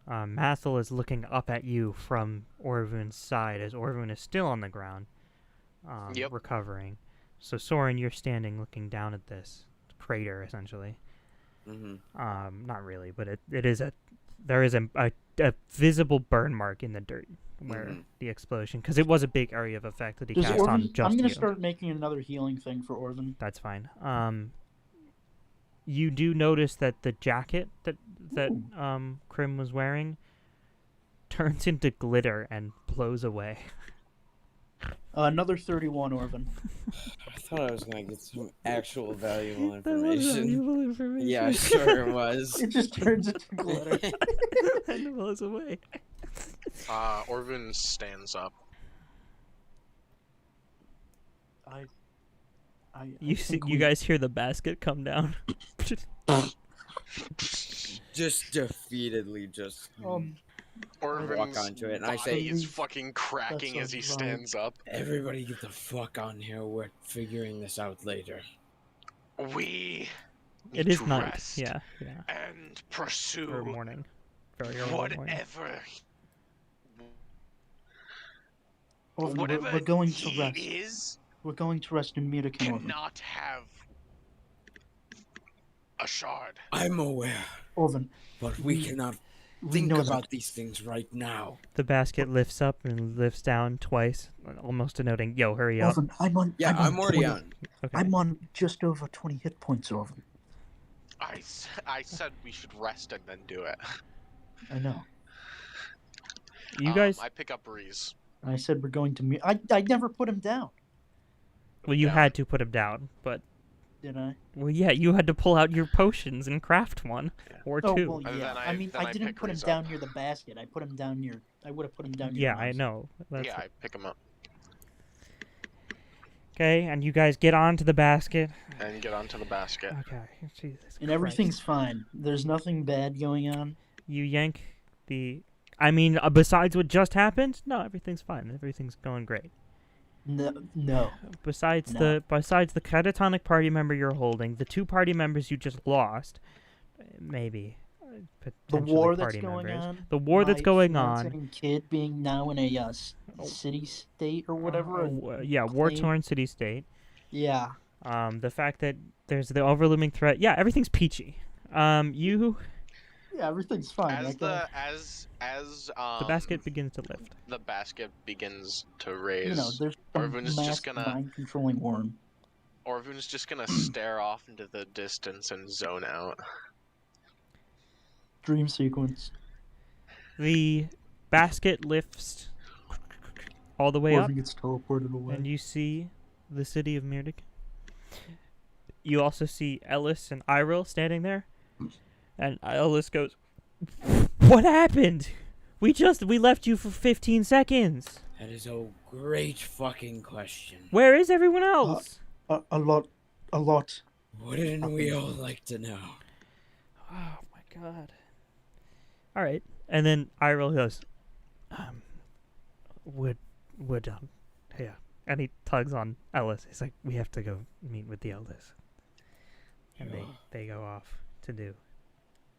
Mathil is looking up at you from Orvun's side as Orvun is still on the ground,
Yep.
recovering. So Soren, you're standing looking down at this crater, essentially.
Mm-hmm.
Not really, but there is a visible burn mark in the dirt where the explosion, because it was a big area of effect that he
Does
cast on
Orvin?
just
I'm gonna
you.
start making another healing thing for Orvin.
That's fine. You do notice that the jacket that Krim was wearing turns into glitter and blows away.
Another 31, Orvin.
I thought I was gonna get some actual valuable
That was
information.
valuable information.
Yeah, sure it was.
It just turns into glitter.
And it blows away.
Orvin stands up.
You guys hear the basket come down.
Just defeatedly just
Orvin's
walk onto it, and I
body
say,
is fucking cracking
That's
as he
a
stands up.
everybody get the fuck on here. We're figuring this out later.
We
It
need
is
to
night.
rest
Yeah.
and pursue
Or morning. Very early morning.
whatever
Orvin,
whatever
we're going to
he
rest.
is
We're going to rest in Mirakin, Orvin.
cannot have a shard.
I'm aware,
Orvin,
but we cannot
we
think
know
about
that.
these things right now.
The basket lifts up and lifts down twice, almost denoting, "Yo, hurry up."
Orvin, I'm
I'm already
20
on.
Okay.
I'm on just over 20 hit points, Orvin.
I said we should rest and then do it.
I know.
You guys.
I pick up Breeze.
I said we're going to. I never put him down,
Well, you
down.
had to put him down, but
did I?
well, yeah, you had to pull out your potions and craft one or
Oh
two.
well,
And
yeah.
then
I mean,
then
I
I
didn't
pick
put him
Breeze
down
up.
near the basket. I put him down near. I would have put him down near.
Yeah,
the
I
mouse.
know. That's
Yeah, I pick him up
okay, and you guys get onto the basket.
and get onto the basket.
Okay, Jesus
And
Christ.
everything's fine. There's nothing bad going on.
You yank the. I mean, besides what just happened, no, everything's fine. Everything's going great.
No.
Besides
No.
the catatonic party member you're holding, the two party members you just lost, maybe.
The
Potentially
war that's
party
going
members.
on.
The war that's
my
going on.
fiancé kid being now in a city state or whatever.
Yeah, war-torn city state.
Yeah.
The fact that there's the overlooming threat. Yeah, everything's peachy. You.
Yeah, everything's fine.
As
like,
the
The basket begins to lift.
the basket begins to raise.
you know, there's some
Orvun's just
mass
gonna
mind controlling worm.
Orvun's just gonna stare off into the distance and zone out.
Dream sequence.
The basket lifts all the way up,
Orvin gets teleported away.
and you see the city of Myrdik. You also see Ellis and Iril standing there, and Ellis goes, "What happened? We left you for 15 seconds.
That is a great fucking question.
Where is everyone else?"
A lot.
Wouldn't we all like to know?
Oh my god. All right, and then Iril goes, yeah, and he tugs on Ellis. He's like, "We have to go meet with the eldest," and they go off to do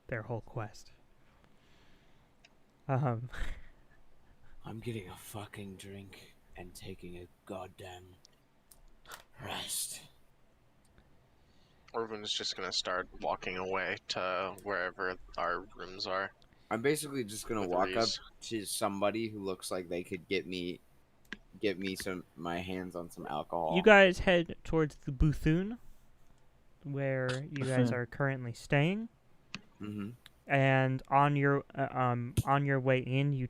their whole quest. Um,
I'm getting a fucking drink and taking a goddamn rest.
Orvin's just gonna start walking away to wherever our rooms are.
I'm basically just gonna
With
walk up
Reese.
to somebody who looks like they could get me my hands on some alcohol.
you guys head towards the Bethune, where you guys
Bethune.
are currently staying.
Mm-hmm.
And on your way in,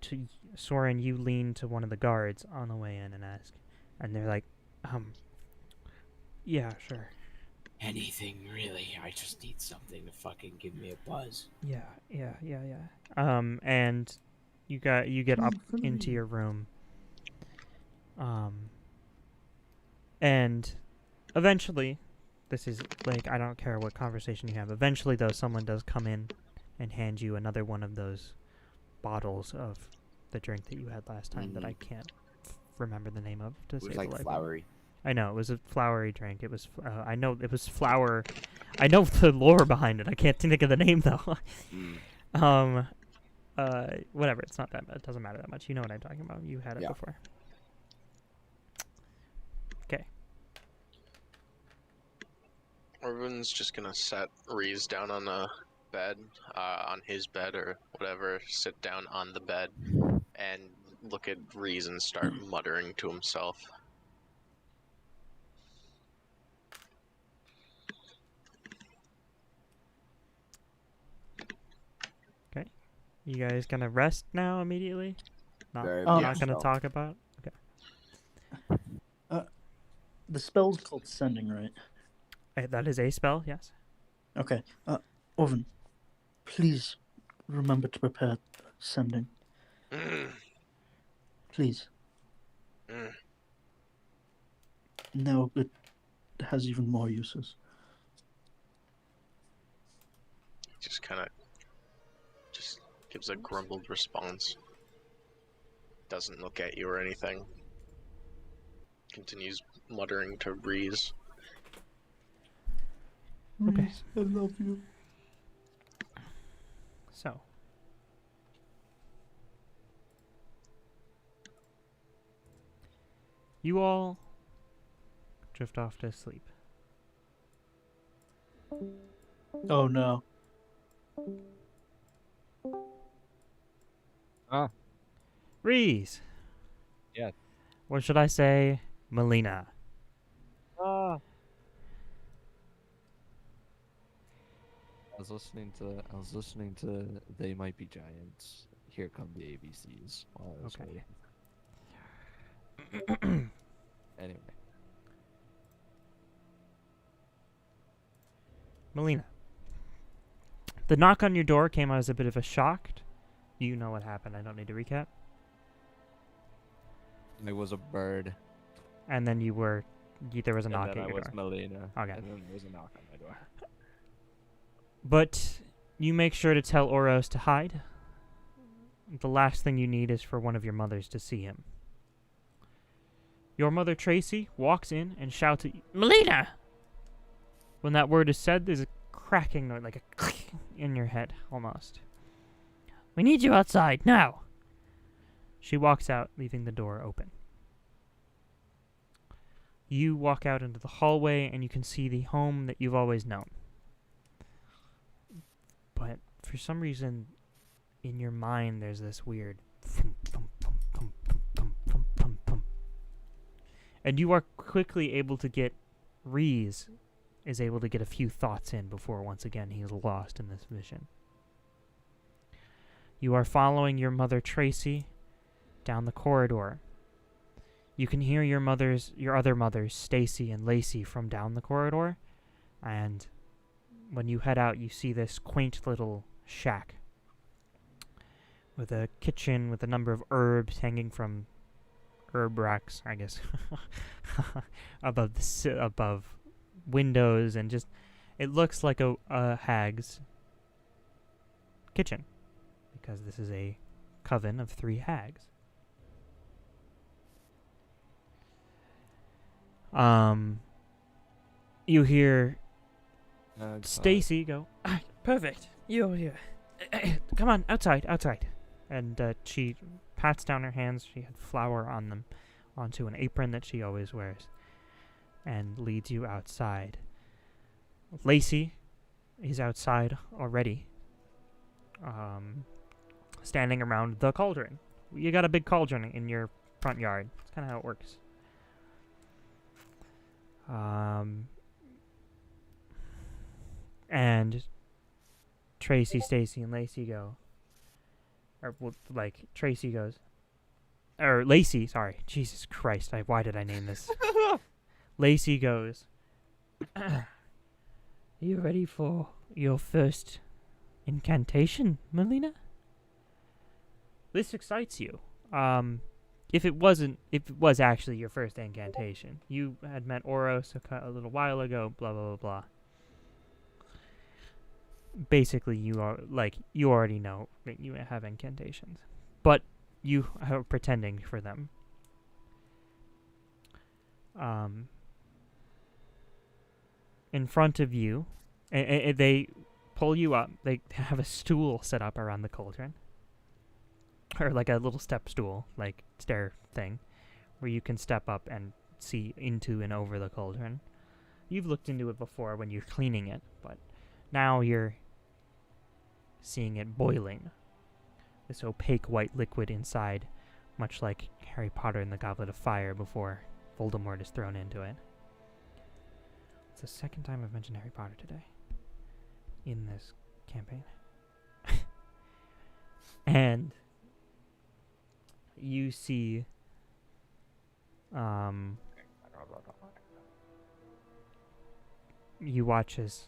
Soren, you lean to one of the guards on the way in and ask, and they're like, yeah, sure.
Anything really. I just need something to fucking give me a buzz.
Yeah. And you get up into your room. And eventually, this is like, I don't care what conversation you have. Eventually, though, someone does come in and hand you another one of those bottles of the drink that you had last time that I can't remember the name of.
It was like flowery.
I know, it was a flowery drink. It was, I know it was flower. I know the lore behind it. I can't think of the name, though. Whatever, it's not that, it doesn't matter that much. You know what I'm talking about. You had it before. Okay.
Orvin's just gonna set Reese down on a bed, on his bed or whatever, sit down on the bed, and look at Reese and start muttering to himself.
You guys gonna rest now immediately? Not gonna talk about? Okay.
The spell's called Sending, right?
That is a spell, yes.
Okay. Orvin, please remember to prepare Sending. Please. No, it has even more uses.
Just kind of gives a grumbled response. Doesn't look at you or anything. Continues muttering to Reese.
Okay.
Reese, I love you.
So. You all drift off to sleep.
Oh no.
Reese!
Yes.
Or should I say, Melina?
I was listening to They Might Be Giants. Here Come the ABCs while I was waiting. Anyway.
Melina. The knock on your door came as a bit of a shock. You know what happened. I don't need to recap.
I was a bird.
And then there was a knock at your door.
And then I was Melina.
Okay.
And then there was a knock on my door.
But you make sure to tell Oros to hide. The last thing you need is for one of your mothers to see him. Your mother, Tracy, walks in and shouts at you, Melina! When that word is said, there's a cracking noise, like a click in your head, almost. We need you outside, now! She walks out, leaving the door open. You walk out into the hallway, and you can see the home that you've always known. But for some reason, in your mind, there's this weird thump, thump, thump, thump, thump, thump, thump, thump, thump. And you are quickly able to get, Reese is able to get a few thoughts in before once again he is lost in this vision. You are following your mother Tracy down the corridor. You can hear your other mothers, Stacy and Lacey, from down the corridor, and when you head out, you see this quaint little shack with a kitchen with a number of herbs hanging from herb racks, I guess, above windows, and just it looks like a hag's kitchen because this is a coven of 3 hags. You hear Stacy go, perfect, you over here. Come on, outside. And she pats down her hands. She had flour on them, onto an apron that she always wears, and leads you outside. Lacey is outside already, standing around the cauldron. You got a big cauldron in your front yard. That's kind of how it works. And Tracy, Stacy, and Lacey go. Or, well, like, Tracy goes. Or, Lacey, sorry. Jesus Christ, why did I name this? Lacey goes. You ready for your first incantation, Melina? This excites you. If it was actually your first incantation. You had met Oros a little while ago, blah, blah, blah, blah. Basically, you already know that you have incantations. But you are pretending for them. In front of you, they pull you up. They have a stool set up around the cauldron. Or like a little step stool, like stair thing, where you can step up and see into and over the cauldron. You've looked into it before when you're cleaning it, but now you're seeing it boiling. This opaque white liquid inside, much like Harry Potter and the Goblet of Fire before Voldemort is thrown into it. It's the second time I've mentioned Harry Potter today in this campaign. And you see you watch as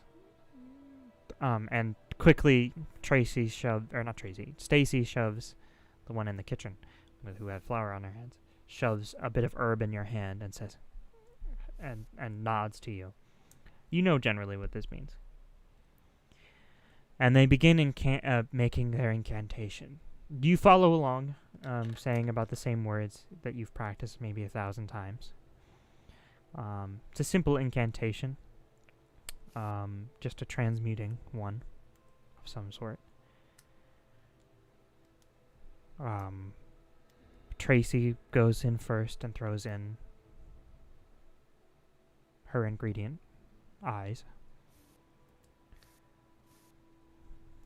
and quickly Stacy shoves the one in the kitchen who had flour on her hands, shoves a bit of herb in your hand and says and nods to you. You know generally what this means. And they begin making their incantation. You follow along, saying about the same words that you've practiced maybe 1,000 times. It's a simple incantation. Just a transmuting one of some sort. Tracy goes in first and throws in her ingredient, eyes.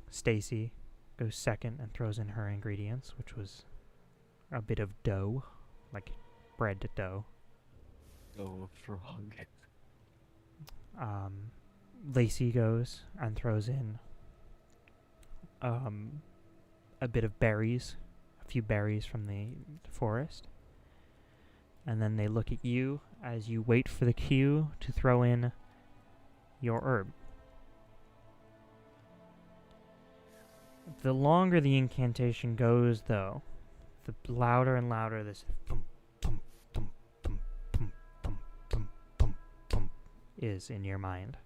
Stacy goes second and throws in her ingredients, which was a bit of dough, like bread dough.
Oh, frog.
Lacey goes and throws in a bit of berries, a few berries from the forest. And then they look at you as you wait for the cue to throw in your herb. The longer the incantation goes, though, the louder and louder this thump, thump, thump, thump, thump, thump, thump, thump, thump is in your mind.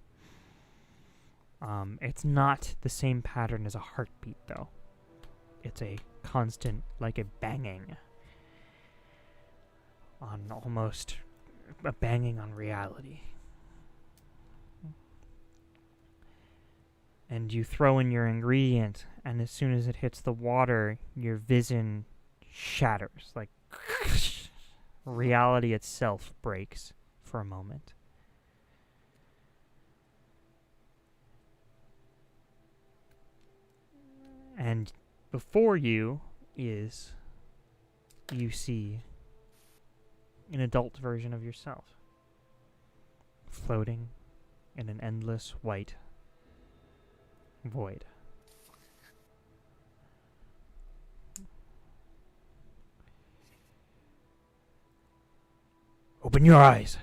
It's not the same pattern as a heartbeat, though. It's a constant, like a banging on almost a banging on reality. And you throw in your ingredient, and as soon as it hits the water, your vision shatters. Like, reality itself breaks for a moment. And before you is, you see an adult version of yourself, floating in an endless white void. Open your eyes.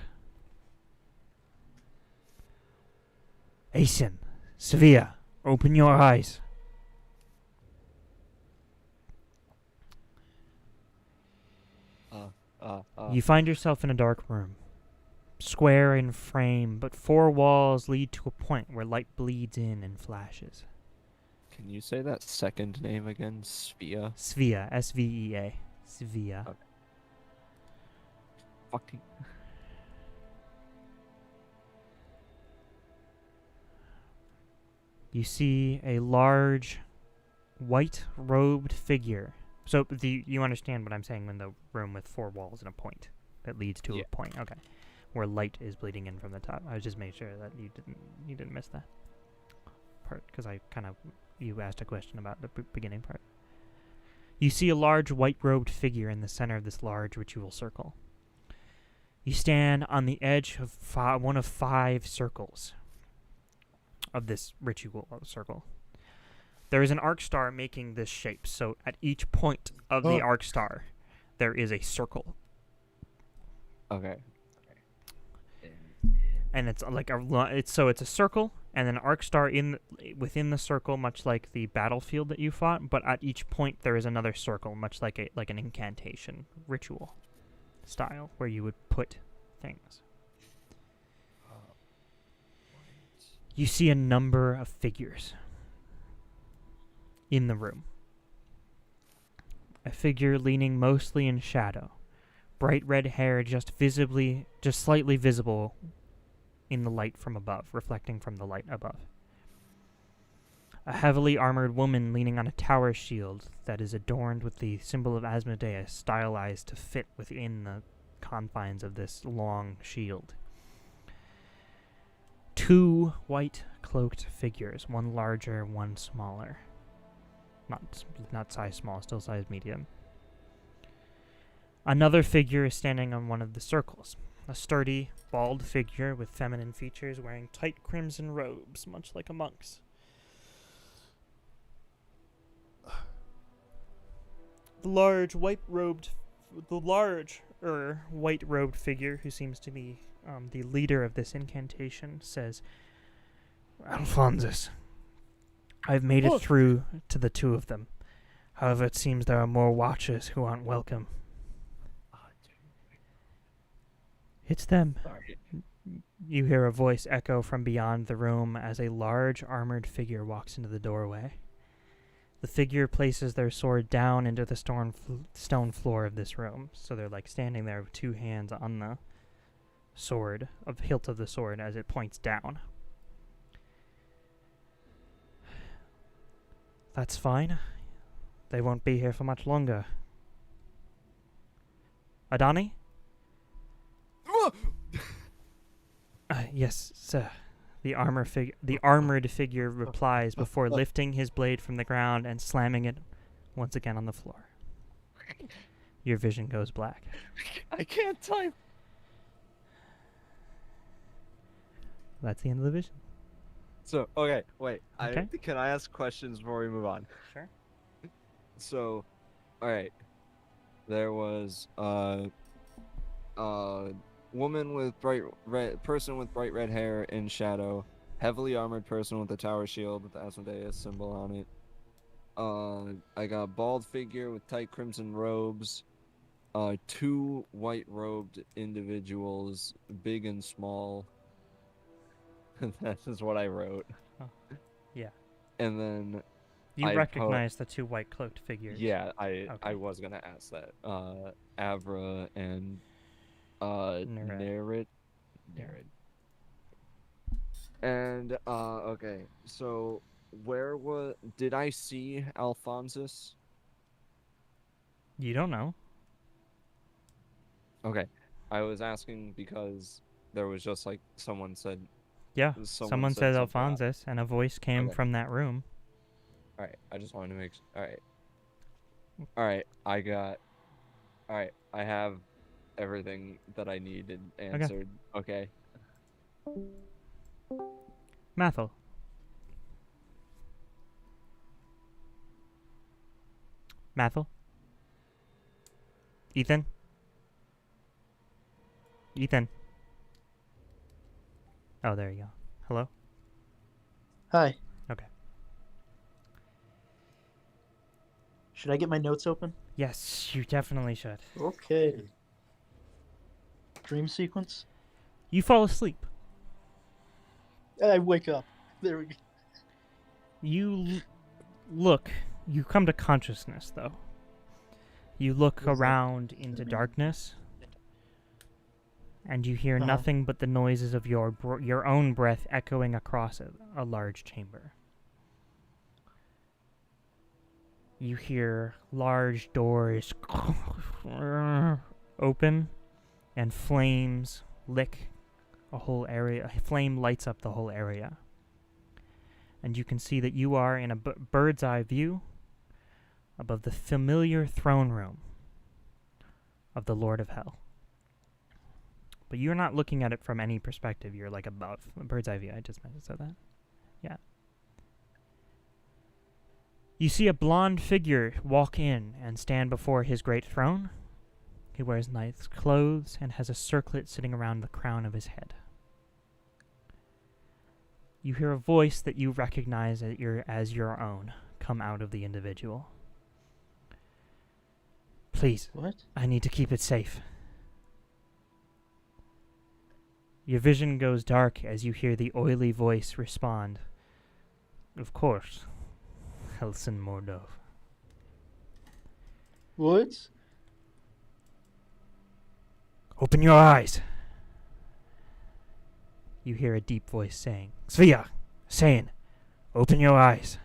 Asen, Sevilla, open your eyes. You find yourself in a dark room. Square in frame, but 4 walls lead to a point where light bleeds in and flashes.
Can you say that second name again? Svea?
Svea, S-V-E-A. Svea.
Okay. Fucking...
You see a large white-robed figure. So you understand what I'm saying when the room with 4 walls and a point that leads to
Yeah.
a point. Okay. Where light is bleeding in from the top. I was just making sure that you didn't miss that part because you asked a question about the beginning part. You see a large white-robed figure in the center of this large ritual circle. You stand on the edge of one of 5 circles of this ritual circle. There is an arc star making this shape, so at each point of the arc star, there is a circle.
Okay.
And it's like it's a circle and an arc star within the circle, much like the battlefield that you fought. But at each point, there is another circle, much like an incantation ritual style, where you would put things. You see a number of figures in the room. A figure leaning mostly in shadow, bright red hair just slightly visible in the light from above, reflecting from the light above. A heavily armored woman leaning on a tower shield that is adorned with the symbol of Asmodeus, stylized to fit within the confines of this long shield. 2 white-cloaked figures, one larger, one smaller. Not size small, still size medium. Another figure is standing on one of the circles. A sturdy, bald figure with feminine features wearing tight crimson robes, much like a monk's. The larger white-robed figure, who seems to be the leader of this incantation, says, "Alphonsus, I've made it through to the 2 of them. However, it seems there are more watchers who aren't welcome." "It's them."
Sorry.
You hear a voice echo from beyond the room as a large armored figure walks into the doorway. The figure places their sword down into the stone floor of this room. So they're like standing there with 2 hands on the hilt of the sword as it points down. "That's fine. They won't be here for much longer." "Adani?" "Yes, sir." The armored figure replies before lifting his blade from the ground and slamming it once again on the floor. Your vision goes black.
I can't type.
That's the end of the vision.
So, okay, wait.
Okay.
Can I ask questions before we move on?
Sure.
So, alright. There was a woman with person with bright red hair in shadow, heavily armored person with a tower shield with the Asmodeus symbol on it. I got a bald figure with tight crimson robes. 2 white-robed individuals, big and small. That is what I wrote.
Oh, yeah.
And then
You recognize the 2 white-cloaked figures.
yeah, I
Okay.
was gonna ask that. Avra and
Nerid.
Nerid. And okay, so did I see Alphonsus?
You don't know.
Okay, I was asking because there was just like someone said.
Yeah.
Someone
Someone said
something about-
Alphonsus, and a voice came
Okay.
from that room.
All right, I just wanted to make. All right. All right, All right, I have everything that I needed answered. Okay.
Mathel. Mathel? Ethan? Ethan? Oh, there you go. Hello?
Hi.
Okay.
Should I get my notes open?
Yes, you definitely should.
Okay. Dream sequence?
You fall asleep.
I wake up. There we go.
You look. You come to consciousness, though. You look
What's that?
around into darkness, and you hear
Uh-huh.
nothing but the noises of your own breath echoing across a large chamber. You hear large doors open and flames lick a whole area. A flame lights up the whole area. And you can see that you are in a bird's eye view above the familiar throne room of the Lord of Hell. But you're not looking at it from any perspective. You're like above a bird's eye view. I just meant to say that. Yeah. You see a blonde figure walk in and stand before his great throne. He wears nice clothes and has a circlet sitting around the crown of his head. You hear a voice that you recognize as your own come out of the individual. Please,
What?
I need to keep it safe. Your vision goes dark as you hear the oily voice respond. Of course, Helson Mordov.
What?
Open your eyes. You hear a deep voice saying, Svea, saying, open your eyes.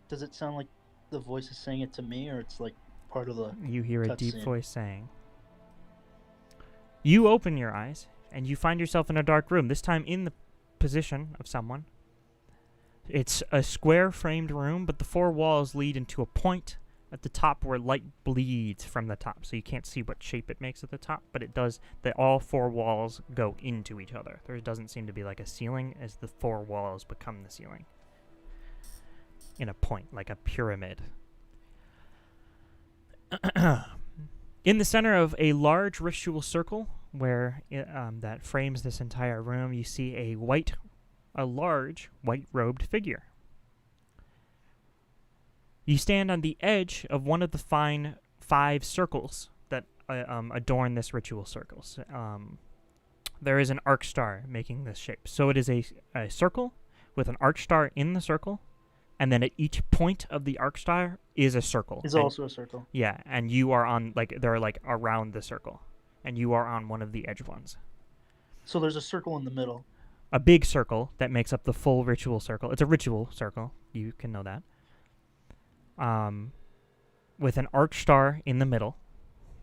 Does it sound like the voice is saying it to me, or it's like part of the...
You hear a deep
Cutscene.
voice saying. You open your eyes, and you find yourself in a dark room, this time in the position of someone. It's a square-framed room, but the four walls lead into a point at the top where light bleeds from the top, so you can't see what shape it makes at the top, but it does, that all four walls go into each other. There doesn't seem to be like a ceiling as the four walls become the ceiling. In a point, like a pyramid. In the center of a large ritual circle, where that frames this entire room, you see a large white-robed figure. You stand on the edge of one of the 5 circles that adorn this ritual circle. There is an arc star making this shape. So it is a circle with an arc star in the circle, and then at each point of the arc star is a circle.
Is also a circle.
Yeah, and you are on, they're around the circle, and you are on one of the edge ones.
So there's a circle in the middle.
A big circle that makes up the full ritual circle. It's a ritual circle. You can know that. With an arc star in the middle,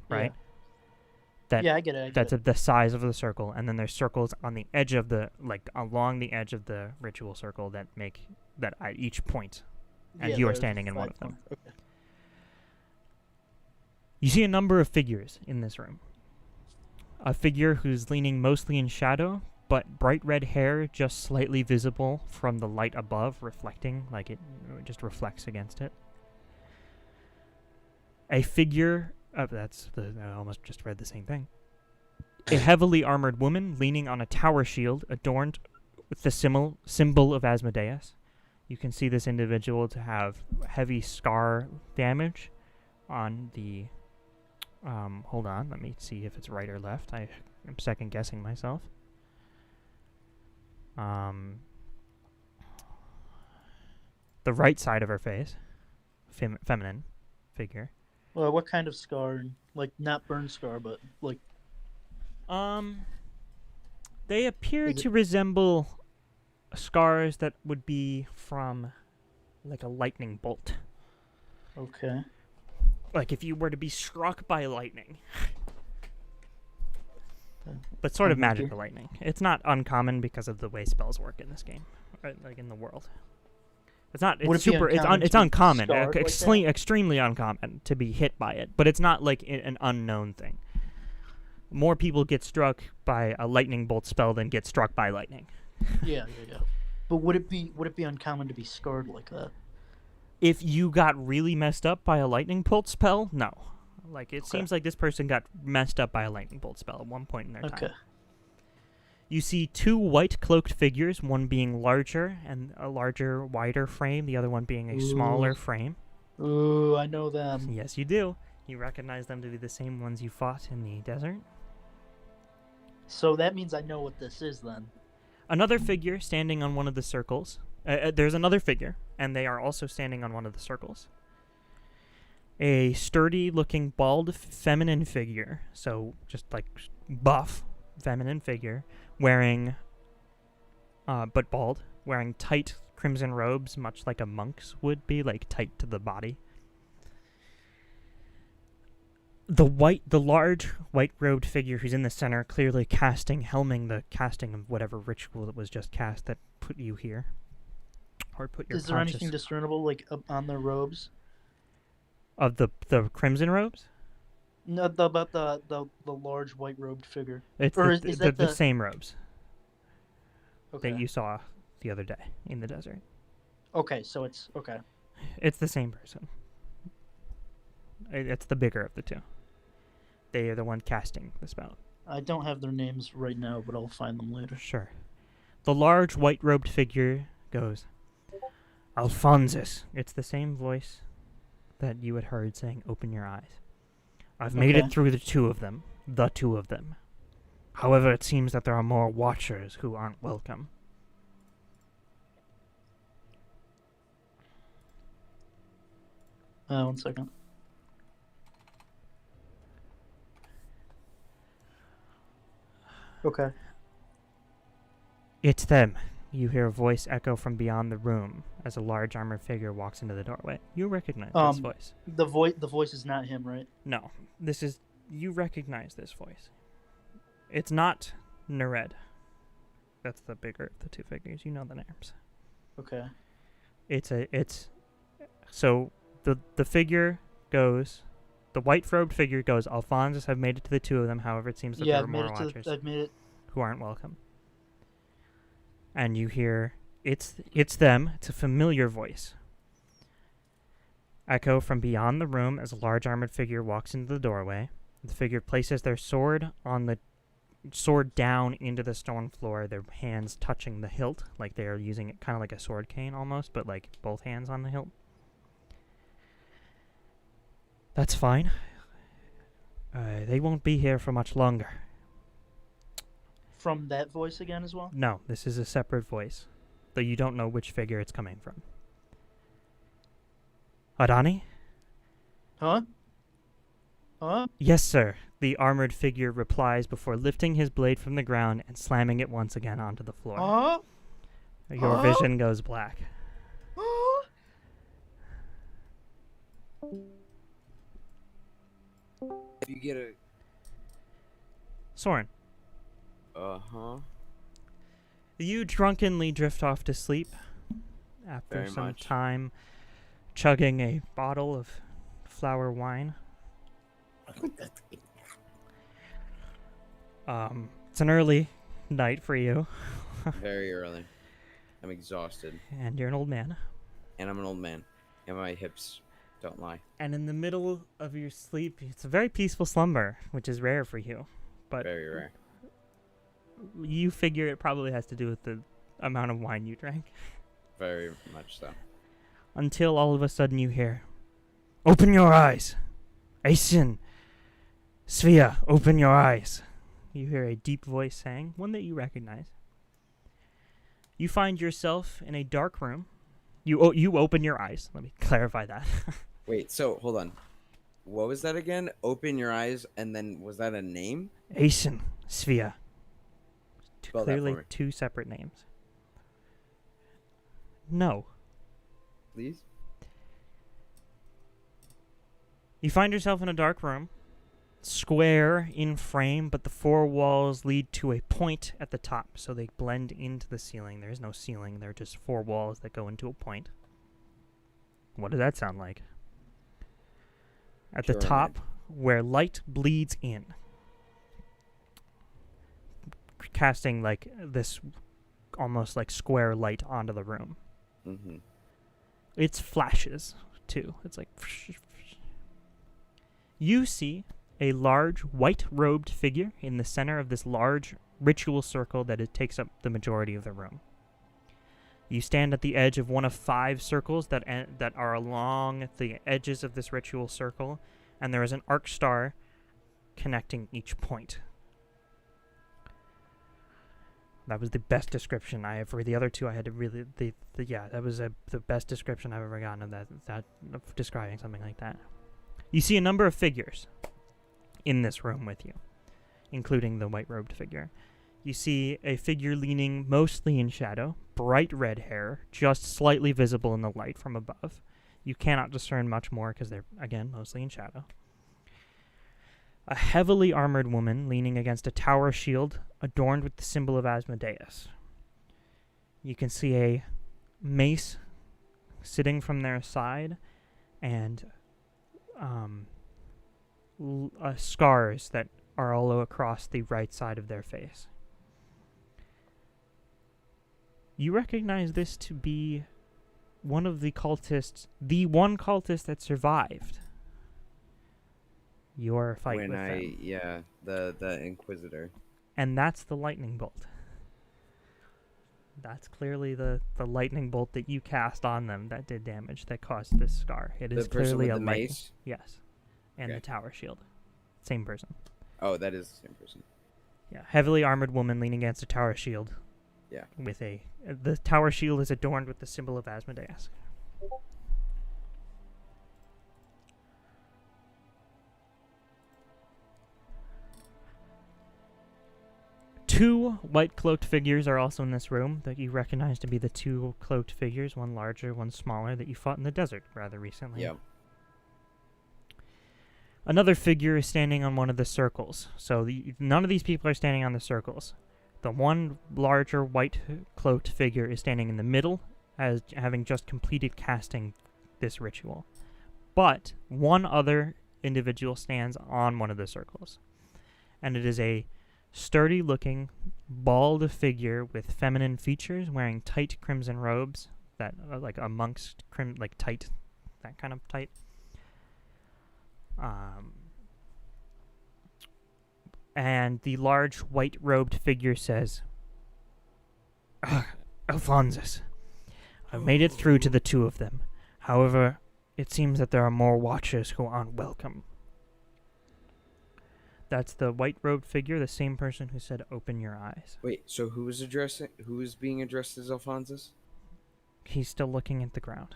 right?
Yeah, I get it.
That's the size of the circle, and then there's circles on the edge of along the edge of the ritual circle that make that at each point, and you are standing in one of them.
Okay.
You see a number of figures in this room. A figure who's leaning mostly in shadow, but bright red hair just slightly visible from the light above, reflecting, like it just reflects against it. A figure, I almost just read the same thing. A heavily armored woman leaning on a tower shield adorned with the symbol of Asmodeus. You can see this individual to have heavy scar damage on the... hold on, let me see if it's right or left. I am second guessing myself. The right side of her face. Feminine figure.
Well, what kind of scar? Like, not burn scar, but, like...
They appear to resemble scars that would be from, like, a lightning bolt.
Okay.
Like, if you were to be struck by lightning. But sort of magical lightning. It's not uncommon because of the way spells work in this game. Right? Like, in the world. It's not. It's super. It's uncommon. Extremely uncommon to be hit by it. But it's not like an unknown thing. More people get struck by a lightning bolt spell than get struck by lightning.
Yeah. But would it be uncommon to be scarred like that?
If you got really messed up by a lightning bolt spell, no. Like it seems like this person got messed up by a lightning bolt spell at one point in their time. You see 2 white cloaked figures, one being larger and a larger, wider frame, the other one being a smaller frame.
Ooh, I know them.
Yes, you do. You recognize them to be the same ones you fought in the desert.
So that means I know what this is then.
Another figure standing on one of the circles. There's another figure, and they are also standing on one of the circles. A sturdy-looking, bald, feminine figure, so just like buff, feminine figure, wearing, but bald, wearing tight, crimson robes, much like a monk's would be, like tight to the body. The large white-robed figure who's in the center, clearly helming the casting of whatever ritual that was just cast that put you here, or put your
Is there anything discernible, like, on their robes?
Of the crimson robes?
No, about the large white-robed figure.
It's
Or
the,
is
the,
that
the
the-
same robes
Okay.
that you saw the other day in the desert.
Okay, so it's okay.
It's the same person. It's the bigger of the two. They are the one casting the spell.
I don't have their names right now, but I'll find them later.
Sure. The large white-robed figure goes, Alphonsus. It's the same voice that you had heard saying, open your eyes. I've made
Okay.
it through the two of them. However, it seems that there are more watchers who aren't welcome.
One second. Okay.
It's them. You hear a voice echo from beyond the room as a large armored figure walks into the doorway. You recognize this voice.
The voice is not him, right?
No, you recognize this voice. It's not Nered. That's the bigger of the two figures. You know the names.
Okay.
So the figure goes, the white-robed figure goes, Alphonsus have made it to the two of them, however it seems that there are more watchers
I've made it.
who aren't welcome. And you hear, it's them, it's a familiar voice. Echo from beyond the room as a large armored figure walks into the doorway. The figure places their sword down into the stone floor, their hands touching the hilt, like they are using it kind of like a sword cane almost, but like both hands on the hilt. That's fine. They won't be here for much longer.
From that voice again as well?
No, this is a separate voice, though you don't know which figure it's coming from. Adani?
Huh? Huh?
Yes, sir, the armored figure replies before lifting his blade from the ground and slamming it once again onto the floor.
Huh?
Your vision goes black.
Huh?
If you get a...
Soren,
Uh-huh.
you drunkenly drift off to sleep after
Very
some
much.
time chugging a bottle of flower wine. It's an early night for you,
Very early. I'm exhausted.
and you're an old man.
And I'm an old man. And my hips don't lie.
And in the middle of your sleep, it's a very peaceful slumber, which is rare for you. But
Very rare.
you figure it probably has to do with the amount of wine you drank.
Very much so.
Until all of a sudden you hear, open your eyes! Aisin! Svea, open your eyes! You hear a deep voice saying, one that you recognize. You find yourself in a dark room. You open your eyes. Let me clarify that.
Wait, so, hold on. What was that again? Open your eyes, and then, was that a name?
Aisin, Svea.
Spell that for
Clearly
me.
two separate names. No.
Please?
You find yourself in a dark room, square in frame, but the four walls lead to a point at the top, so they blend into the ceiling. There is no ceiling, they're just four walls that go into a point. What does that sound like? At the
Pyramid.
top, where light bleeds in, casting like this almost like square light onto the room.
Mm-hmm.
It's flashes, too. It's like... You see a large white-robed figure in the center of this large ritual circle that it takes up the majority of the room. You stand at the edge of one of 5 circles that are along the edges of this ritual circle, and there is an arc star connecting each point. That was the best description I have. For the other two, I had to really... that was the best description I've ever gotten of that of describing something like that. You see a number of figures in this room with you, including the white-robed figure. You see a figure leaning mostly in shadow, bright red hair, just slightly visible in the light from above. You cannot discern much more because they're, again, mostly in shadow. A heavily armored woman leaning against a tower shield adorned with the symbol of Asmodeus. You can see a mace sitting from their side and scars that are all across the right side of their face. You recognize this to be one of the cultists, the one cultist that survived your fight with them.
Yeah, the Inquisitor.
And that's the lightning bolt. That's clearly the lightning bolt that you cast on them that did damage, that caused this scar. It is
The person
clearly
with
a
the
lightning.
mace?
Yes. And
Okay.
the tower shield. Same person.
Oh, that is the same person.
Yeah, heavily armored woman leaning against a tower shield.
Yeah.
With the tower shield is adorned with the symbol of Asmodeus. Two white-cloaked figures are also in this room that you recognize to be the two cloaked figures, one larger, one smaller, that you fought in the desert rather recently.
Yeah.
Another figure is standing on one of the circles. So none of these people are standing on the circles. The one larger white-cloaked figure is standing in the middle, as having just completed casting this ritual. But one other individual stands on one of the circles. And it is a sturdy-looking, bald figure with feminine features, wearing tight crimson robes that are like a monk's tight, that kind of tight. And the large white-robed figure says, Alphonsus, I've made it through to the two of them. However, it seems that there are more watchers who aren't welcome. That's the white-robed figure, the same person who said, open your eyes.
Wait, so who is being addressed as Alphonsus?
He's still looking at the ground.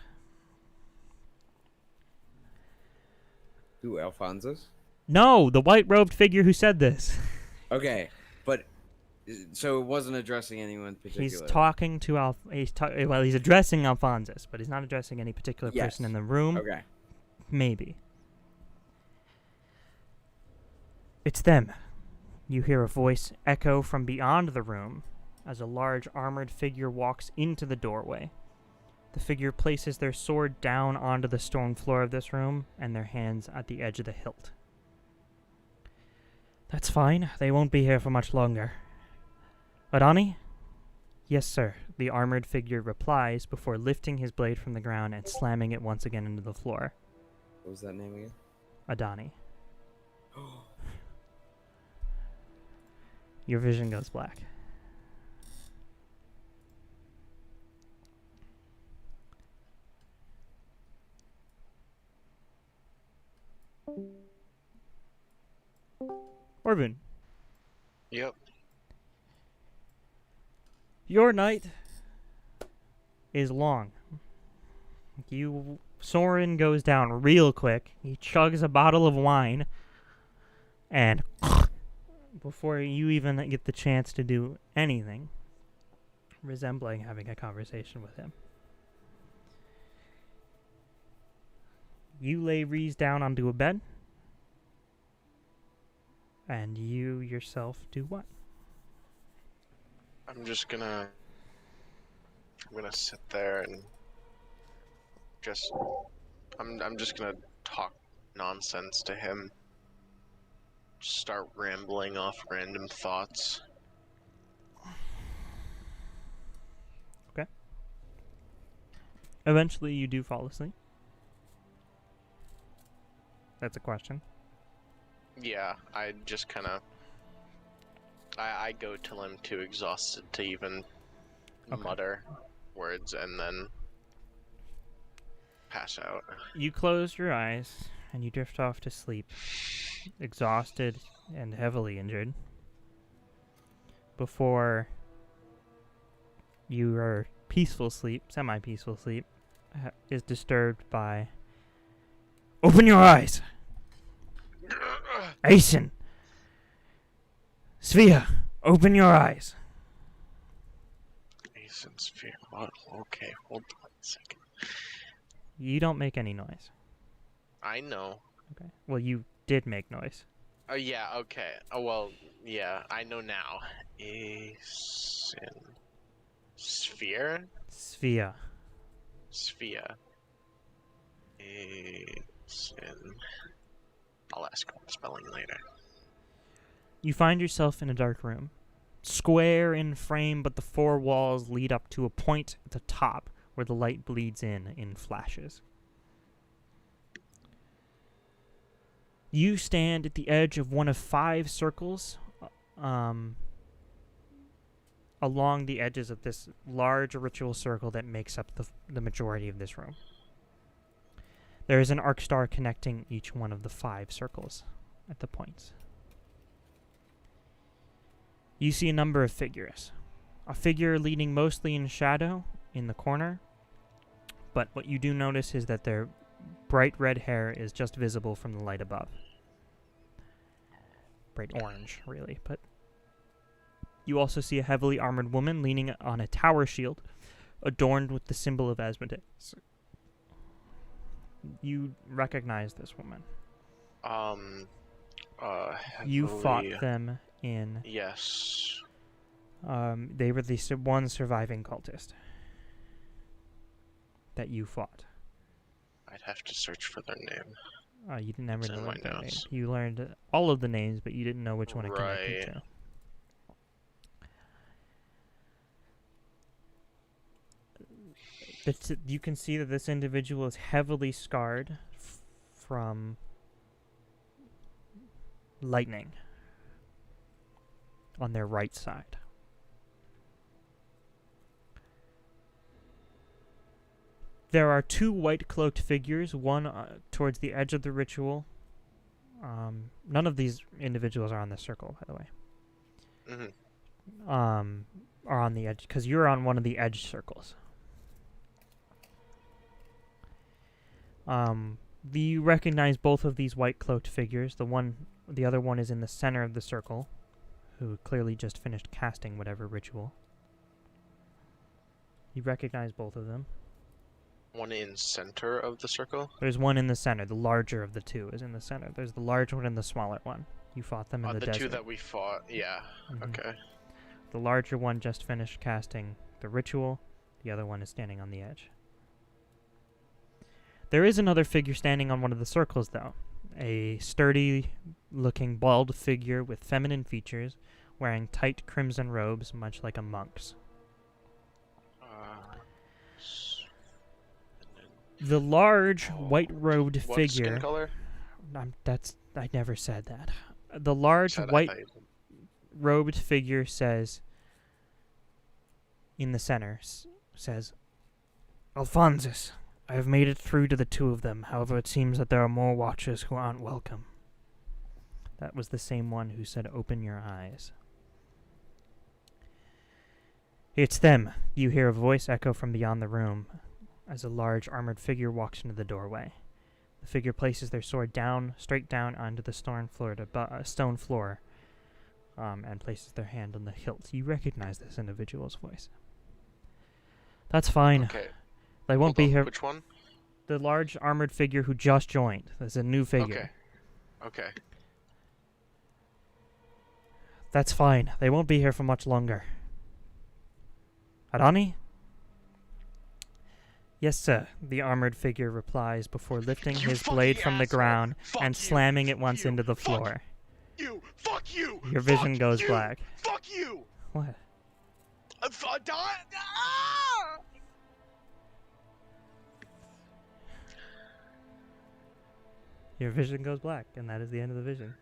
Who, Alphonsus?
No, the white-robed figure who said this.
Okay, but so it wasn't addressing anyone particular.
He's talking to he's addressing Alphonsus, but he's not addressing any particular
Yes.
person in the room.
Okay.
Maybe. It's them. You hear a voice echo from beyond the room as a large armored figure walks into the doorway. The figure places their sword down onto the stone floor of this room and their hands at the edge of the hilt. That's fine. They won't be here for much longer. Adani? Yes, sir, the armored figure replies before lifting his blade from the ground and slamming it once again into the floor.
What was that name again?
Adani. Your vision goes black. Orvin,
Yep.
your night is long. Soren goes down real quick. He chugs a bottle of wine, and before you even get the chance to do anything resembling having a conversation with him, you lay Reese down onto a bed, and you yourself do what?
I'm gonna sit there and I'm just gonna talk nonsense to him. Just start rambling off random thoughts.
Okay. Eventually you do fall asleep. That's a question.
Yeah, I just kinda I go till I'm too exhausted to even
Okay.
mutter words and then pass out.
You close your eyes and you drift off to sleep, exhausted and heavily injured, before your peaceful sleep, semi-peaceful sleep, is disturbed by, open your eyes! Aeson! Svea, Open your eyes.
Mason sphere. What? Okay, hold on a second.
You don't make any noise.
I know.
Okay. Well, you did make noise.
Oh yeah. Okay. Oh well. Yeah. I know now. Mason sphere.
Sphere.
Sphere. Mason. I'll ask him spelling later.
You find yourself in a dark room. Square in frame, but the four walls lead up to a point at the top where the light bleeds in flashes. You stand at the edge of one of 5 circles along the edges of this large ritual circle that makes up the majority of this room. There is an arc star connecting each one of the 5 circles at the points. You see a number of figures. A figure leading mostly in shadow in the corner, but what you do notice is that their bright red hair is just visible from the light above. Bright orange, really, but you also see a heavily armored woman leaning on a tower shield adorned with the symbol of Asmodeus. You recognize this woman. You fought them in...
Yes.
They were the one surviving cultist that you fought.
I'd have to search for their name.
You didn't ever
It's in
know
my
their name.
notes.
You learned all of the names, but you didn't know which one it connected
Right.
to. You can see that this individual is heavily scarred from lightning on their right side. There are 2 white-cloaked figures, one towards the edge of the ritual. None of these individuals are on the circle, by the way.
Mm-hmm.
Are on the edge, because you're on one of the edge circles. You recognize both of these white-cloaked figures. The other one is in the center of the circle, who clearly just finished casting whatever ritual. You recognize both of them.
One in center of the circle.
There's one in the center. The larger of the 2 is in the center. There's the large one and the smaller one. You fought them in the
The
desert.
2 that we fought. Yeah.
Mhm.
Okay.
The larger one just finished casting the ritual. The other one is standing on the edge. There is another figure standing on one of the circles, though. A sturdy-looking bald figure with feminine features, wearing tight crimson robes, much like a monk's. The large, white-robed
What
figure...
skin color?
I never said that. The large,
Said I
white...
thought you-
robed figure says, in the center, says, Alphonsus, I have made it through to the 2 of them. However, it seems that there are more watchers who aren't welcome. That was the same one who said, open your eyes. It's them. You hear a voice echo from beyond the room as a large armored figure walks into the doorway. The figure places their sword straight down onto the stone floor, and places their hand on the hilt. You recognize this individual's voice. That's fine.
Okay.
They won't
Hold
be
on,
here.
Which one?
The large armored figure who just joined. There's a new figure.
Okay.
That's fine. They won't be here for much longer. Arani? Yes, sir, the armored figure replies before lifting
You
his
fucking
blade from the
asshole.
ground
Fuck
and
you.
slamming it
Fuck
once
you.
into the
Fuck
floor.
You! Fuck you!
Your vision
Fuck
goes
you.
black.
Fuck you!
What? Your vision goes black, and that is the end of the vision.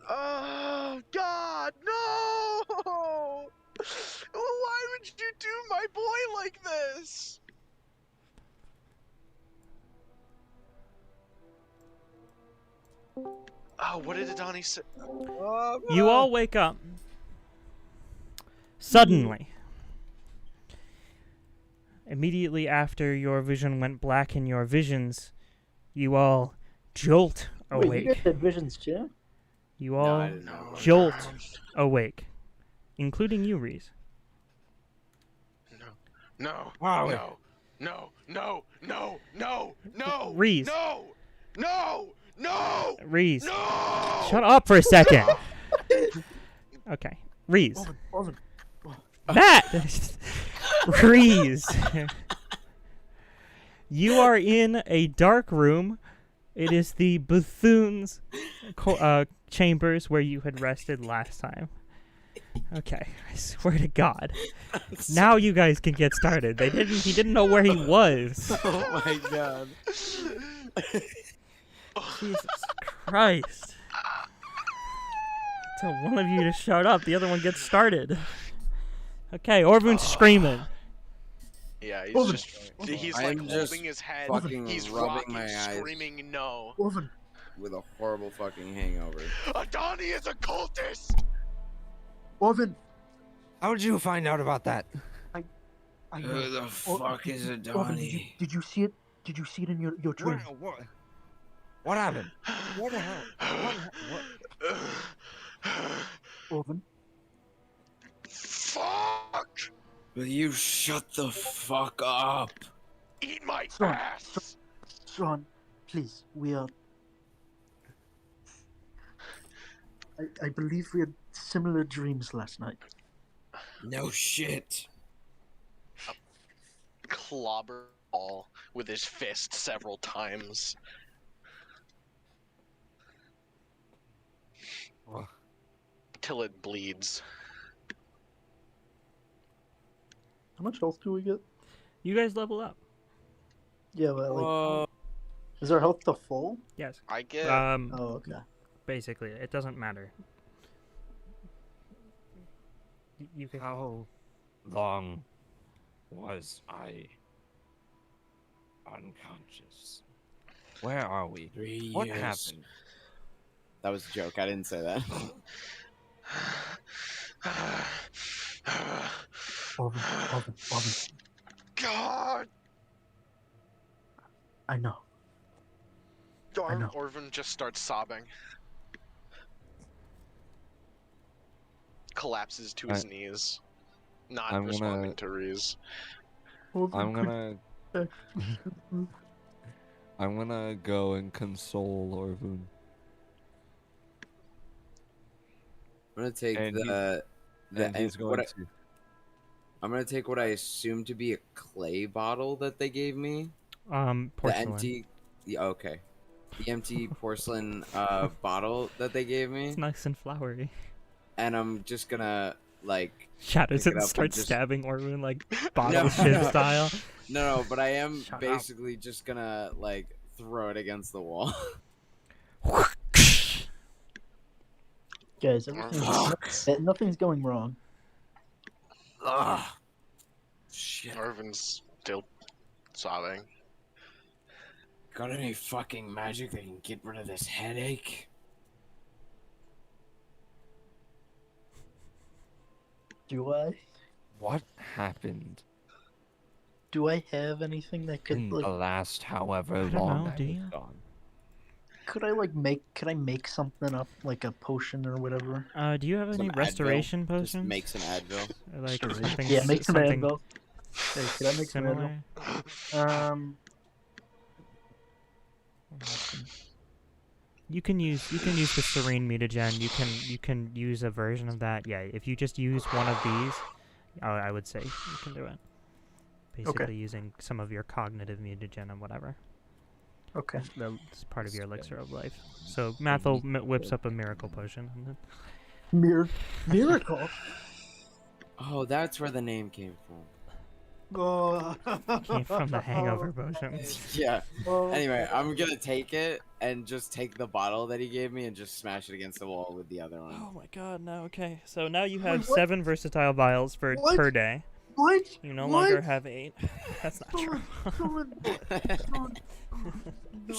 Oh God, no! Why would you do my boy like this? Oh, what did Adani say?
You all wake up. Suddenly. Immediately after your vision went black in your visions, you all jolt
Wait, you
awake.
guys had visions too?
You all
I didn't know.
jolt awake. including you, Reese.
No.
Wow.
No. No. No. No. No. No.
Reese.
No. No. No.
Reese.
No.
Shut up for a second. Okay. Reese.
Orvin.
Matt! Reese. You are in a dark room. It is the Bethune's chambers where you had rested last time. Okay, I swear to God. Now you guys can get started. He didn't know where he was.
Oh my god.
Jesus Christ. Tell one of you to shut up, the other one gets started. Okay, Orvun's screaming.
Yeah, he's
Orvin.
he's
I'm
like
just
holding his head.
fucking
He's
rubbing
rocking,
my eyes.
screaming no.
Orvin.
With a horrible fucking hangover.
Adani is a cultist!
Orvin.
How did you find out about that?
I
Who
know.
the fuck is
Orvin,
Adani?
did you see it? Did you see it in your dream?
What happened? What the hell? What?
Orvin.
Fuck!
Will you shut the fuck up?
Eat my
Son,
ass!
Son, please, we are. I believe we had similar dreams last night.
No shit.
Clobber ball with his fist several times.
Ugh.
Till it bleeds.
How much health do we get?
You guys level up.
Yeah, but like,
Whoa.
is our health to full?
Yes.
I get
Oh, okay.
Basically, it doesn't matter. You can.
How long was I unconscious? Where are we?
3
What
years.
happened?
That was a joke. I didn't say that.
Orvin.
God!
I know. I know.
Orvin just starts sobbing. Collapses to his knees. Not
I'm
responding
gonna-
to Reese.
Orvin,
I'm gonna go and console Orvun.
I'm gonna take
And
the
he's
what
going
I-
to.
I'm gonna take what I assume to be a clay bottle that they gave me.
Porcelain.
The empty. Yeah, okay. The empty porcelain bottle that they gave me,
It's nice and flowery.
and I'm just gonna like
Shadows
Pick it
and
up
start
and just-
stabbing Orvun like bottle
No,
shiv
no.
style.
no, but I am
Shut up.
basically just gonna like throw it against the wall.
guys,
Fuck.
nothing's going wrong.
Ugh. Shit.
Orvin's still sobbing.
Got any fucking magic that can get rid of this headache?
Do I?
What happened
Do I have anything that could
in
like?
the last however
I don't
long
know,
I
do
was
you?
gone?
Could I like make? Could I make something up like a potion or whatever?
Do you have
Some
any
Advil.
restoration
Just
potions?
make some Advil.
Or, like
Sure.
something.
Yeah, make some
something
Advil. Hey, could I make some
similar.
Advil?
You can use the serene mutagen. You can use a version of that. Yeah, if you just use one of these, I would say you can do it. Basically, using some of your cognitive mutagen and whatever.
Okay.
That's part of your elixir of life. So Mathel whips up a miracle potion. And then
Miracle.
Oh, that's where the name came from.
Oh.
came from the hangover potion.
Yeah.
Oh.
Anyway, I'm gonna take it and just take the bottle that he gave me and just smash it against the wall with the other one.
Oh my god, no, okay. So now you have
what?
7 versatile vials per
What?
day.
What?
You no
What?
longer have 8. That's not true.
No.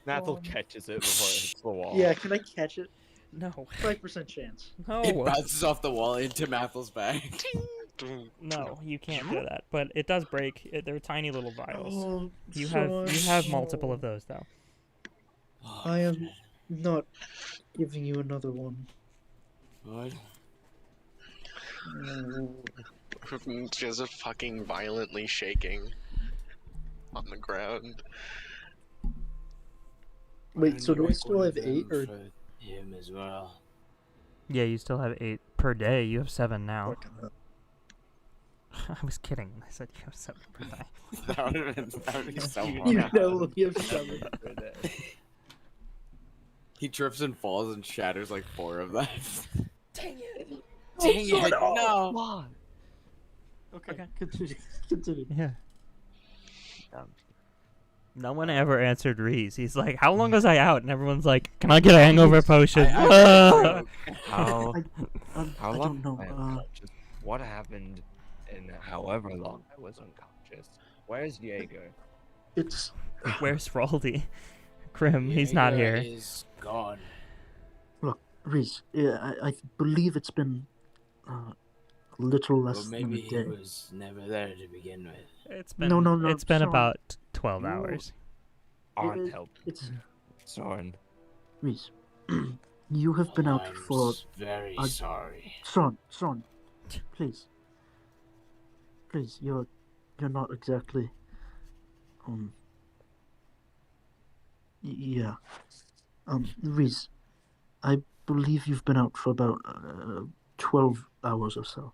Nathal catches it before it hits the wall.
Yeah, can I catch it?
No.
5% chance.
It
No.
bounces off the wall into Mathel's bag.
No, you can't do that. But it does break. They're tiny little vials.
Oh,
You have multiple of those though.
I am not giving you another one.
What?
Just fucking violently shaking on the ground.
Wait, so do I still have
One of
8
them
or?
for him as well?
Yeah, you still have 8 per day. You have 7 now.
Fucking hell.
I was kidding. I said you have 7 per day.
That would be so
You
funny.
know you have 7.
He trips and falls and shatters like 4 of them.
Dang it!
Dang
Oh,
it!
son,
No.
Okay, continue. Continue.
Yeah. No one ever answered Reese. He's like, "How long was I out?" And everyone's like, "Can I get a hangover potion?"
How
How
how
I
long
don't know.
I am unconscious? What happened in however long I was unconscious? Where's Jaeger?
It's
Where's Raldi? Krim, he's not
Jaeger
here.
is gone.
Reese. Yeah, I believe it's been a little less
Well,
than
maybe
a
he
day.
was never there to begin with.
It's been
No,
It's been
Soren.
about 12
You-
hours.
Aren't help.
It's
Soren.
Reese. You have been out
I'm
for
very
a-
sorry.
Son, please, you're not exactly, yeah, Reese, I believe you've been out for about 12 hours or so.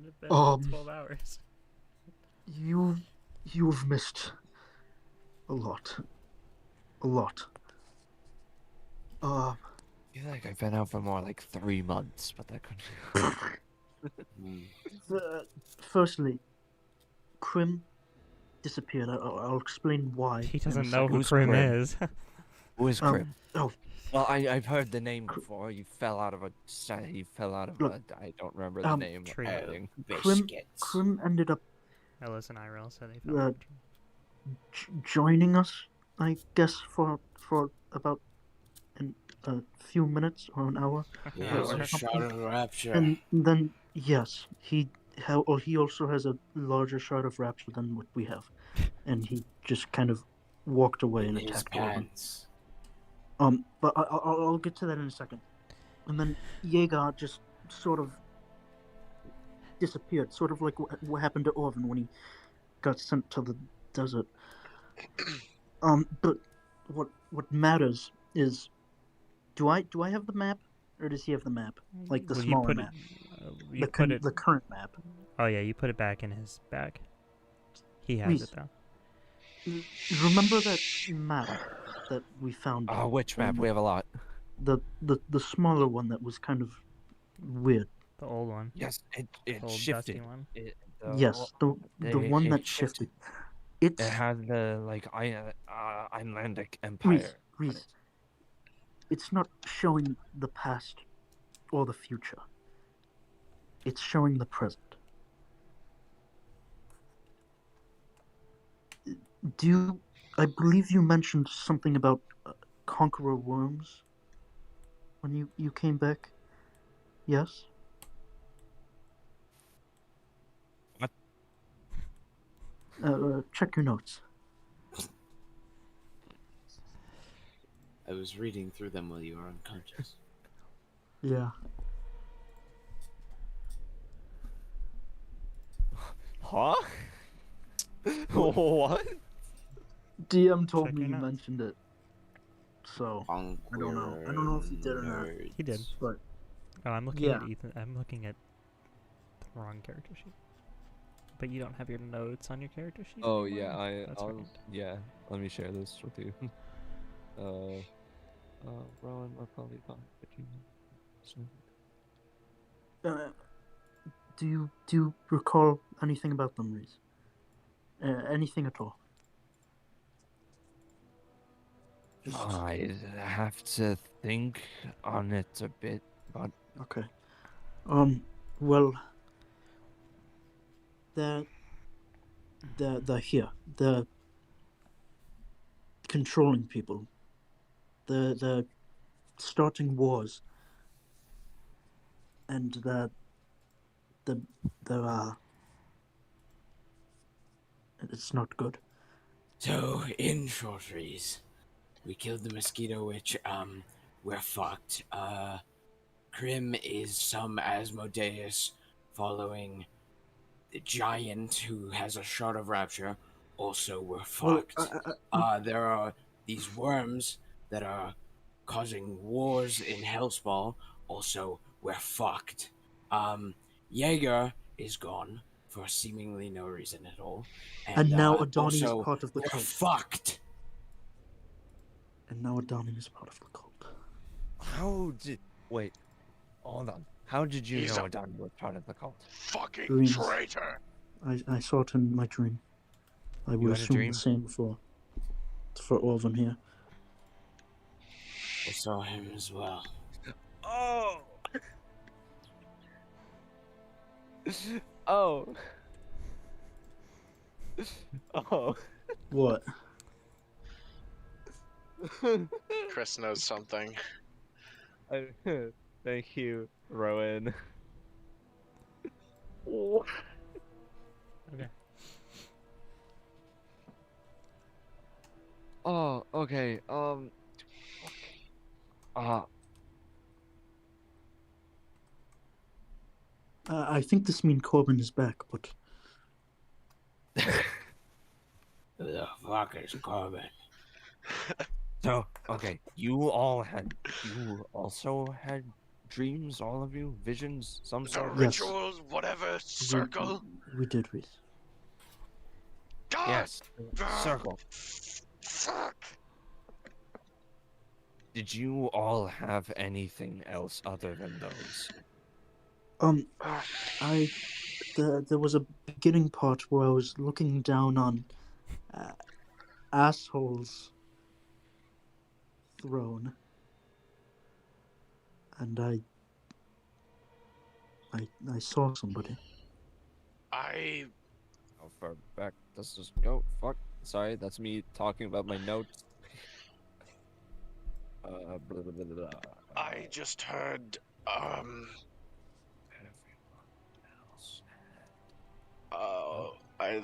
It's been
Um,
12 hours.
You've missed a lot.
I feel like I've been out for more like 3 months, but that could.
Firstly, Krim disappeared. I'll explain why.
He
in a
doesn't know who
Who's
Krim
Krim?
is.
Who is
Um,
Krim?
oh.
Well, I've heard the name before. You fell out of a. You fell out of
Look,
a. I don't remember the
um,
name.
tree.
Of the thing.
Biscuits.
Krim ended up
Ellis and Irel said they felt
joining us, I guess, for about a few minutes or an hour,
He
Yeah,
has
or
a shot
something.
of rapture.
And then yes, he also has a larger shard of rapture than what we have, and he just kind of walked away
in
and
his
attacked Orban.
pants.
But I'll get to that in a second. And then Jaeger just sort of disappeared, sort of like what happened to Orvan when he got sent to the desert. But what matters is, do I have the map, or does he have the map? Like the
Well,
smaller
you
map,
put it.
the current map.
Oh yeah, you put it back in his bag. He has
Reese.
it though.
Remember that map that we found?
Oh, which map? We have a lot.
The smaller one that was kind of weird.
The old one.
Yes, it
The old
shifted.
dusty one.
Yes, the one
it
that
shifted.
shifted. It's
It had the like Icelandic Empire.
Reese. It's not showing the past or the future. It's showing the present. I believe you mentioned something about conqueror worms when you came back? Yes?
What?
Check your notes.
I was reading through them while you were unconscious.
Yeah.
Huh? What?
DM told
Check
me
your
you
notes.
mentioned it. So,
I
don't know. I don't know if you did or not.
He did.
but
Oh, I'm looking
Yeah.
at Ethan. I'm looking at the wrong character sheet. But you don't have your notes on your character sheet.
Oh
anymore?
yeah,
That's
I'll
weird.
yeah. Let me share this with you. Rowan, Macaulay,
do you recall anything about them, Reese? Anything at all?
I have to think on it a bit, but
Okay. Well, they're here. They're controlling people. They're starting wars. And they're it's not good.
So, in shortries, we killed the mosquito witch. We're fucked. Krim is some Asmodeus following the giant who has a shard of rapture. Also, we're fucked. There are these worms that are causing wars in Hellspawn. Also, we're fucked. Jaeger is gone for seemingly no reason at all.
And now Adani
also,
is part of the
we're
cult.
fucked.
And now Adani is part of the cult.
Wait, hold on. How did you
He's
know
a-
Adani was part of the cult?
Fucking
Dreams.
traitor!
I saw it in my dream. I would
had a
assume
dream?
the same for all of them here.
I saw him as well.
Oh! Oh! Oh!
What?
Chris knows something.
Thank you, Rowan.
Okay.
Oh, okay.
I think this means Corbin is back, but
Who the fuck is Corbin?
So, okay, you also had dreams, all of you? Visions, some
The
sort?
Yes.
rituals, whatever, circle.
we did read.
God!
Yes, circle.
Fuck!
Did you all have anything else other than those?
There was a beginning part where I was looking down on assholes throne, and I saw somebody.
I
How far back does this go? Fuck. Sorry, that's me talking about my notes. Blah, blah, blah, blah.
I just heard
Everyone else.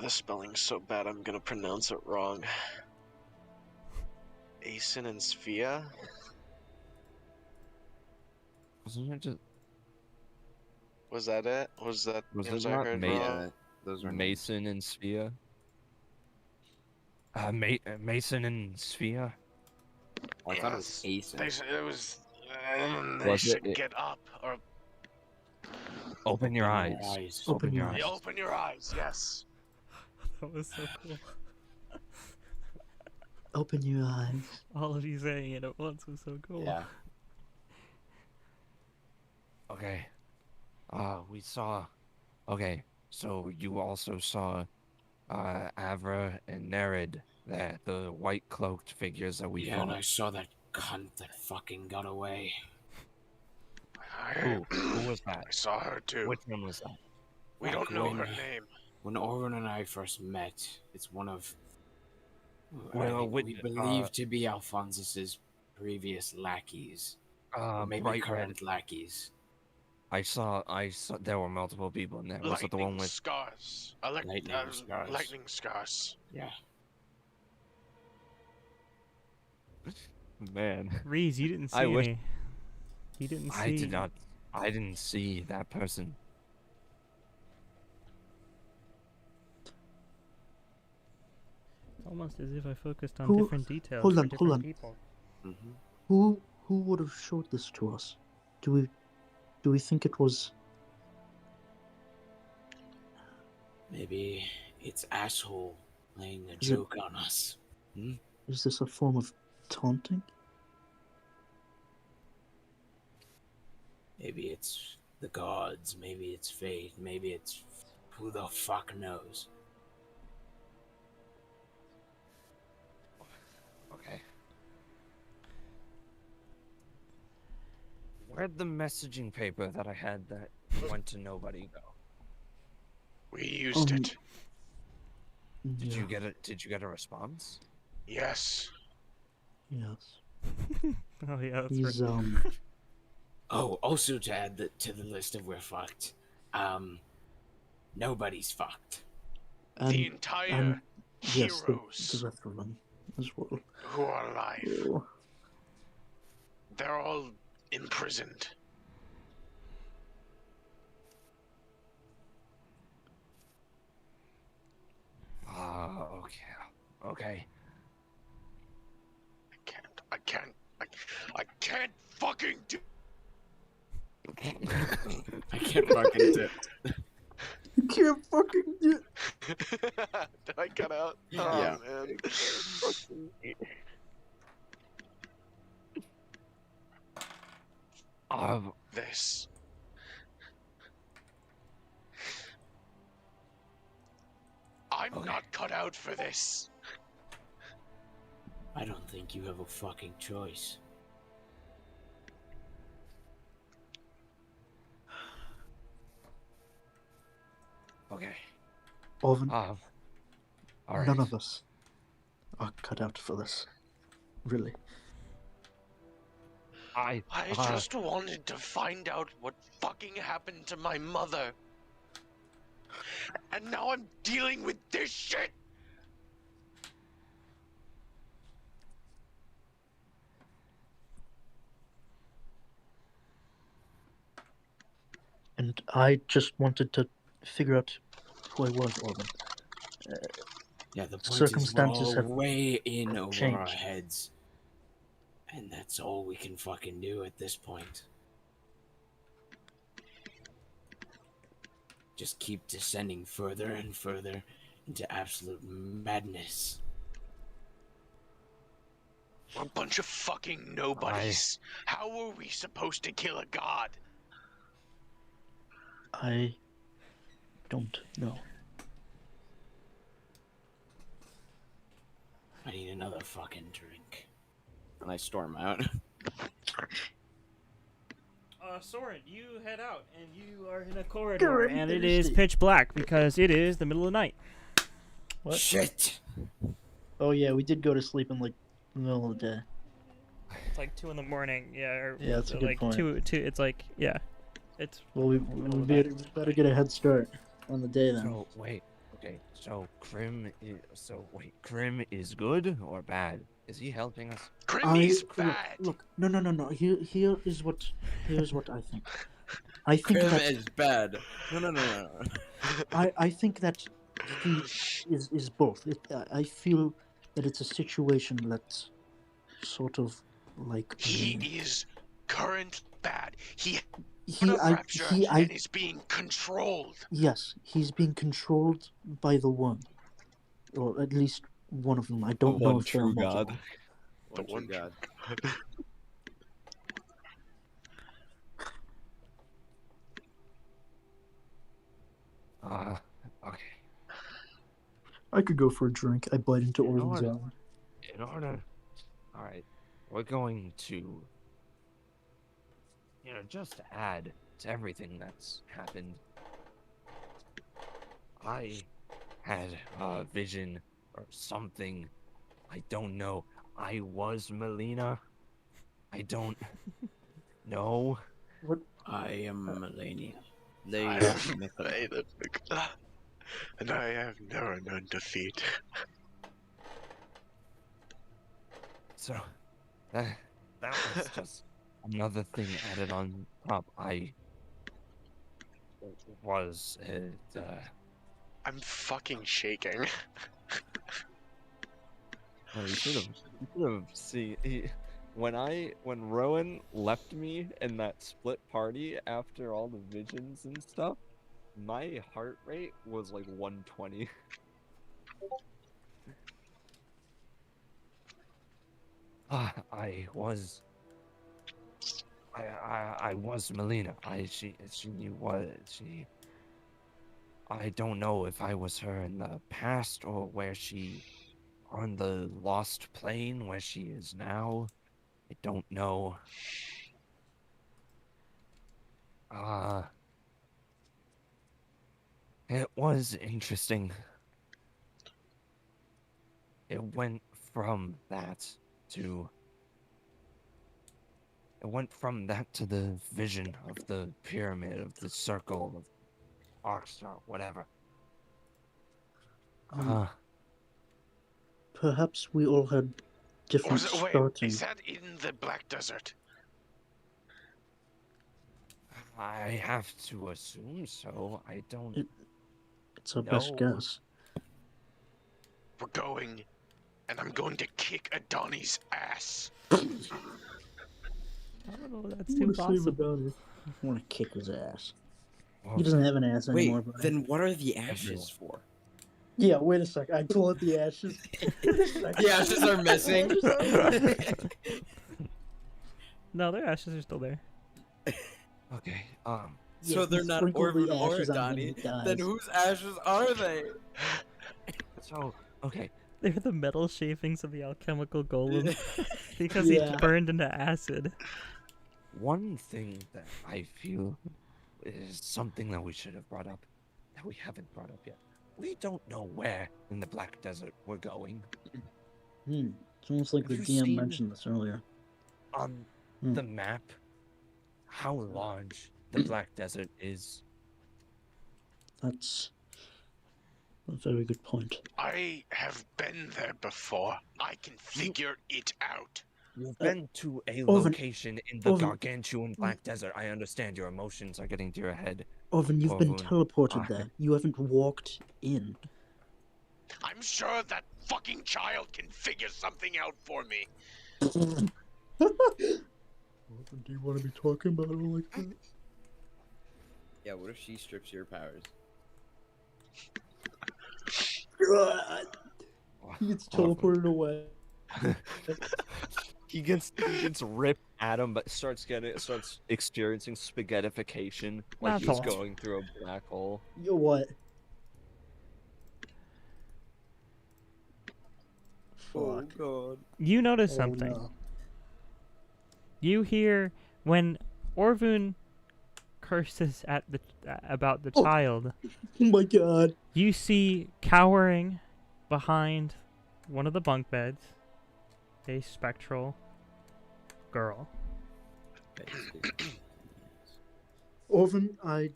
the spelling's so bad I'm gonna pronounce it wrong. Aeson and Sphia?
Wasn't it just
Was that it? Was that
Was
names
it
I
not
heard
May-
wrong?
Those are
Mason and Svea? Mason and Svea?
I thought it was
Yes.
Aeson.
They said it was. They
Was
should
it-
get up or
Open your eyes.
Open your
yeah,
eyes.
open your eyes. Yes.
That was so cool.
Open your eyes.
All of you saying it at once was so cool.
Yeah.
Okay. We saw. Okay, so you also saw Avra and Nerid, the white cloaked figures that we
Yeah, and I
fought.
saw that cunt that fucking got away.
Who was that?
I saw her too.
Which one was that?
We don't know her name.
When Orvin and I first met, it's one of
Well,
we believe to be Alphonsus's previous lackeys, or maybe
Bright
current
Red.
lackeys.
I saw. There were multiple people in there. Was it the one
Lightning
with?
scars.
Lightning scars.
Lightning scars.
Yeah.
Man. Reese, you didn't see
I wish-
any. You didn't see.
I did not. I didn't see that person.
Almost as if I focused on
Who-
different details
hold
for
on, hold
different
on.
people.
Mm-hmm.
Who would have showed this to us? Do we think it was?
Maybe it's asshole playing a
Is it-
joke on us.
Is this a form of taunting?
Maybe it's the gods. Maybe it's fate. Maybe it's who the fuck knows.
Okay. Where'd the messaging paper that I had that went to nobody go?
We used it.
Did
Yeah.
you get it? Did you get a response?
Yes.
Yes.
Oh yeah, that's
He's
right.
Oh, also to add to the list of we're fucked, nobody's fucked.
The
And
entire
yes,
heroes
the rest of them as well.
who are alive.
Oh,
They're all imprisoned.
Okay.
I can't fucking do.
I can't fucking do.
You can't fucking do.
Did I cut out?
Yeah.
Oh, man. This. I'm
Okay.
not cut out for this.
I don't think you have a fucking choice.
Okay.
Orvin,
All right.
none of us are cut out for this. Really.
I
just wanted to find out what fucking happened to my mother. And now I'm dealing with this shit.
And I just wanted to figure out who I was, Orvin.
Yeah, the point
Circumstances
is we're
have
all way in over our
changed.
heads. And that's all we can fucking do at this point. Just keep descending further and further into absolute madness.
We're a bunch of fucking nobodies. How were we supposed to kill a god?
I don't know.
I need another fucking drink. And I storm out.
Soren, you head out, and you are in a corridor,
Grim
and it is
Thursday.
pitch black because it is the middle of the night.
What?
Shit!
Oh yeah, we did go to sleep in like the middle of the day.
It's like 2 in the morning, yeah. Or,
Yeah, that's a good
like
point.
Two. It's like, yeah. It's
Well, we better get a head start on the day then.
So wait. Okay. So Grim is good or bad? Is he helping us?
Grimmy's bad.
Look, no. Here's what I think. I think
Grim
that
is bad. No.
I think that he is both. I feel that it's a situation that's sort of like
He is current bad. He
I
and is being controlled.
yes, he's being controlled by the one, or at least one of them. I don't know if there are multiple.
The one
God. Okay.
I could go for a drink. I bite into
You know
Orvin's
what?
arm.
In order. All right. We're going to, just to add to everything that's happened. I had a vision or something. I don't know. I was Melina. I don't know.
I am Melania.
I am Vader, and I have never known defeat.
So, that was just another thing added on top. I was,
I'm fucking shaking.
well, you should have seen, when Rowan left me in that split party after all the visions and stuff, my heart rate was like 120. I was Melina. She I don't know if I was her in the past or where she on the lost plane where she is now. I don't know. It was interesting. It went from that to the vision of the pyramid, of the circle, of Arkstar, whatever.
Perhaps we all had different starting.
Is that in the Black Desert?
I have to assume so. I don't
It's our
know.
best guess.
We're going and I'm going to kick Adani's ass.
I don't know. That's too possible.
I want to kick his ass.
Well,
He doesn't have an ass
Wait,
anymore. Brian.
then what are the ashes for?
Yeah, wait a sec. I pull out the ashes.
The ashes are missing.
No, their ashes are still there.
Okay.
So they're
he
not
sprinkled the
Orvin or
ashes on him
Donnie.
and he dies.
Then whose ashes are they?
So okay.
They're the metal shavings of the alchemical golem because
Yeah.
he burned into acid.
One thing that I feel is something that we should have brought up that we haven't brought up yet. We don't know where in the Black Desert we're going.
It's almost like the
Have you
DM
seen-
mentioned this earlier.
On
Hmm.
the map, how large the Black Desert is.
That's a very good point.
I have been there before. I can figure it out.
You've been to a
Orvin-
location in the
Orvin-
gargantuan Black Desert. I understand your emotions are getting to your head.
Orvin, you've been
Orvin,
teleported
I-
there. You haven't walked in.
I'm sure that fucking child can figure something out for me.
Orvin, do you want to be talking about it like that?
Yeah, what if she strips your powers?
He gets teleported away.
He gets ripped at him, but starts experiencing spaghettification like he's
That's all.
going through a black hole.
Yo, what?
Oh
Fuck.
god.
You notice
Oh,
something.
no.
You hear when Orvun curses at the about the
Oh.
child.
Oh my god.
You see cowering behind one of the bunk beds a spectral girl.
Orvin, I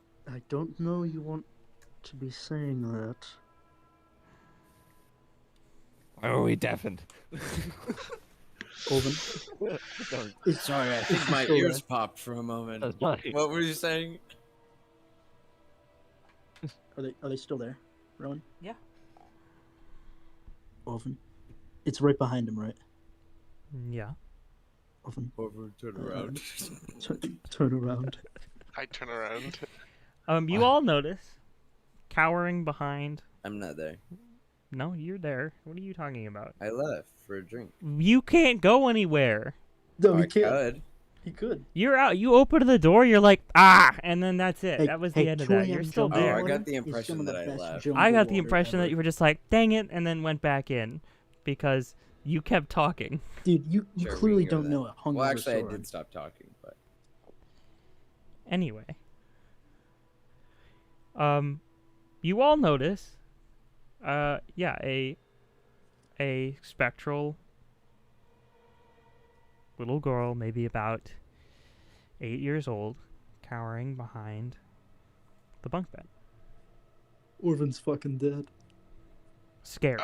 don't know you want to be saying that.
Why are we deafened?
Orvin, it's,
Sorry, I think my
Still
ears
there.
popped for a moment.
That's funny.
What were you saying?
Are they still there, Rowan?
Yeah.
Orvin, it's right behind him, right?
Yeah.
Orvin,
Over, turn around.
turn around.
I turn around.
You all notice cowering behind.
I'm not there.
No, you're there. What are you talking about?
I left for a drink.
You can't go anywhere.
No,
I
he can't.
could.
He could.
You're out. You open the door. You're like, ah, and then that's it.
Hey,
that was
hey,
the end of
2
that.
a.m.
You're still
jungle
Oh, I
there.
water
got the
is some
impression
of the
that I
best
left.
jungle
I got the
water
impression that
ever.
you were just like, dang it, and then went back in because you kept talking.
Dude, you
Sure, we
clearly
can go
don't
with
know
that.
a hunger
Well, actually, I
sword.
did stop talking, but
Anyway, you all notice, yeah, a spectral little girl, maybe about 8 years old, cowering behind the bunk bed,
Orvin's fucking dead.
scared.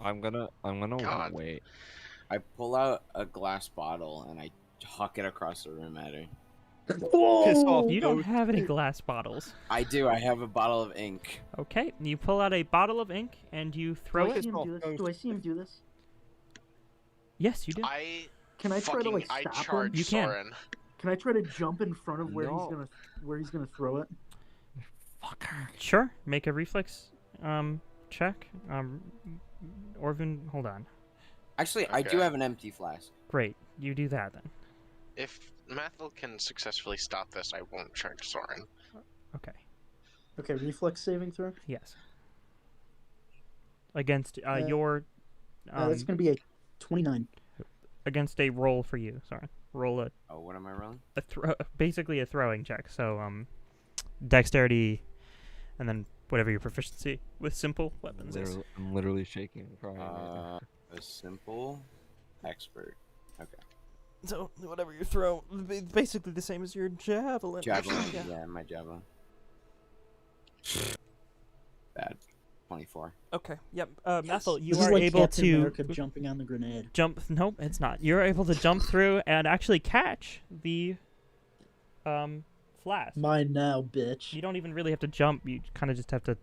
I'm gonna
God.
wait.
I pull out a glass bottle and I huck it across the room at her.
Piss off.
You don't have any glass bottles.
I do. I have a bottle of ink.
Okay, you pull out a bottle of ink and you throw
Do I
it.
see him do this? Do I see him do this?
Yes, you do.
Can I try to like
I
stop him?
charge
You can.
Soren.
Can I try to jump in front of where
No.
he's gonna throw it?
Fucker.
Sure, make a reflex check. Orvin, hold on.
Actually, I do
Okay.
have an empty flask.
Great, you do that then.
If Mathil can successfully stop this, I won't charge Soren.
Okay,
Okay, reflex saving throw.
yes. Against
Uh,
your,
That's gonna be a 29.
against a roll for you. Sorry, roll a
Oh, what am I rolling?
basically a throwing check. So dexterity, and then whatever your proficiency with simple weapons is.
I'm literally shaking and crying. right now.
A simple expert. Okay.
So whatever you throw, basically the same as your javelin.
Javelin.
Yeah.
Yeah, my javelin. Bad. 24.
Okay. Yep. Mathil, you
This is
are
like
able
Captain
to
America jumping on the grenade.
jump. Nope, it's not. You're able to jump through and actually catch the flask.
Mine now, bitch.
You don't even really have to jump. You kind of just have to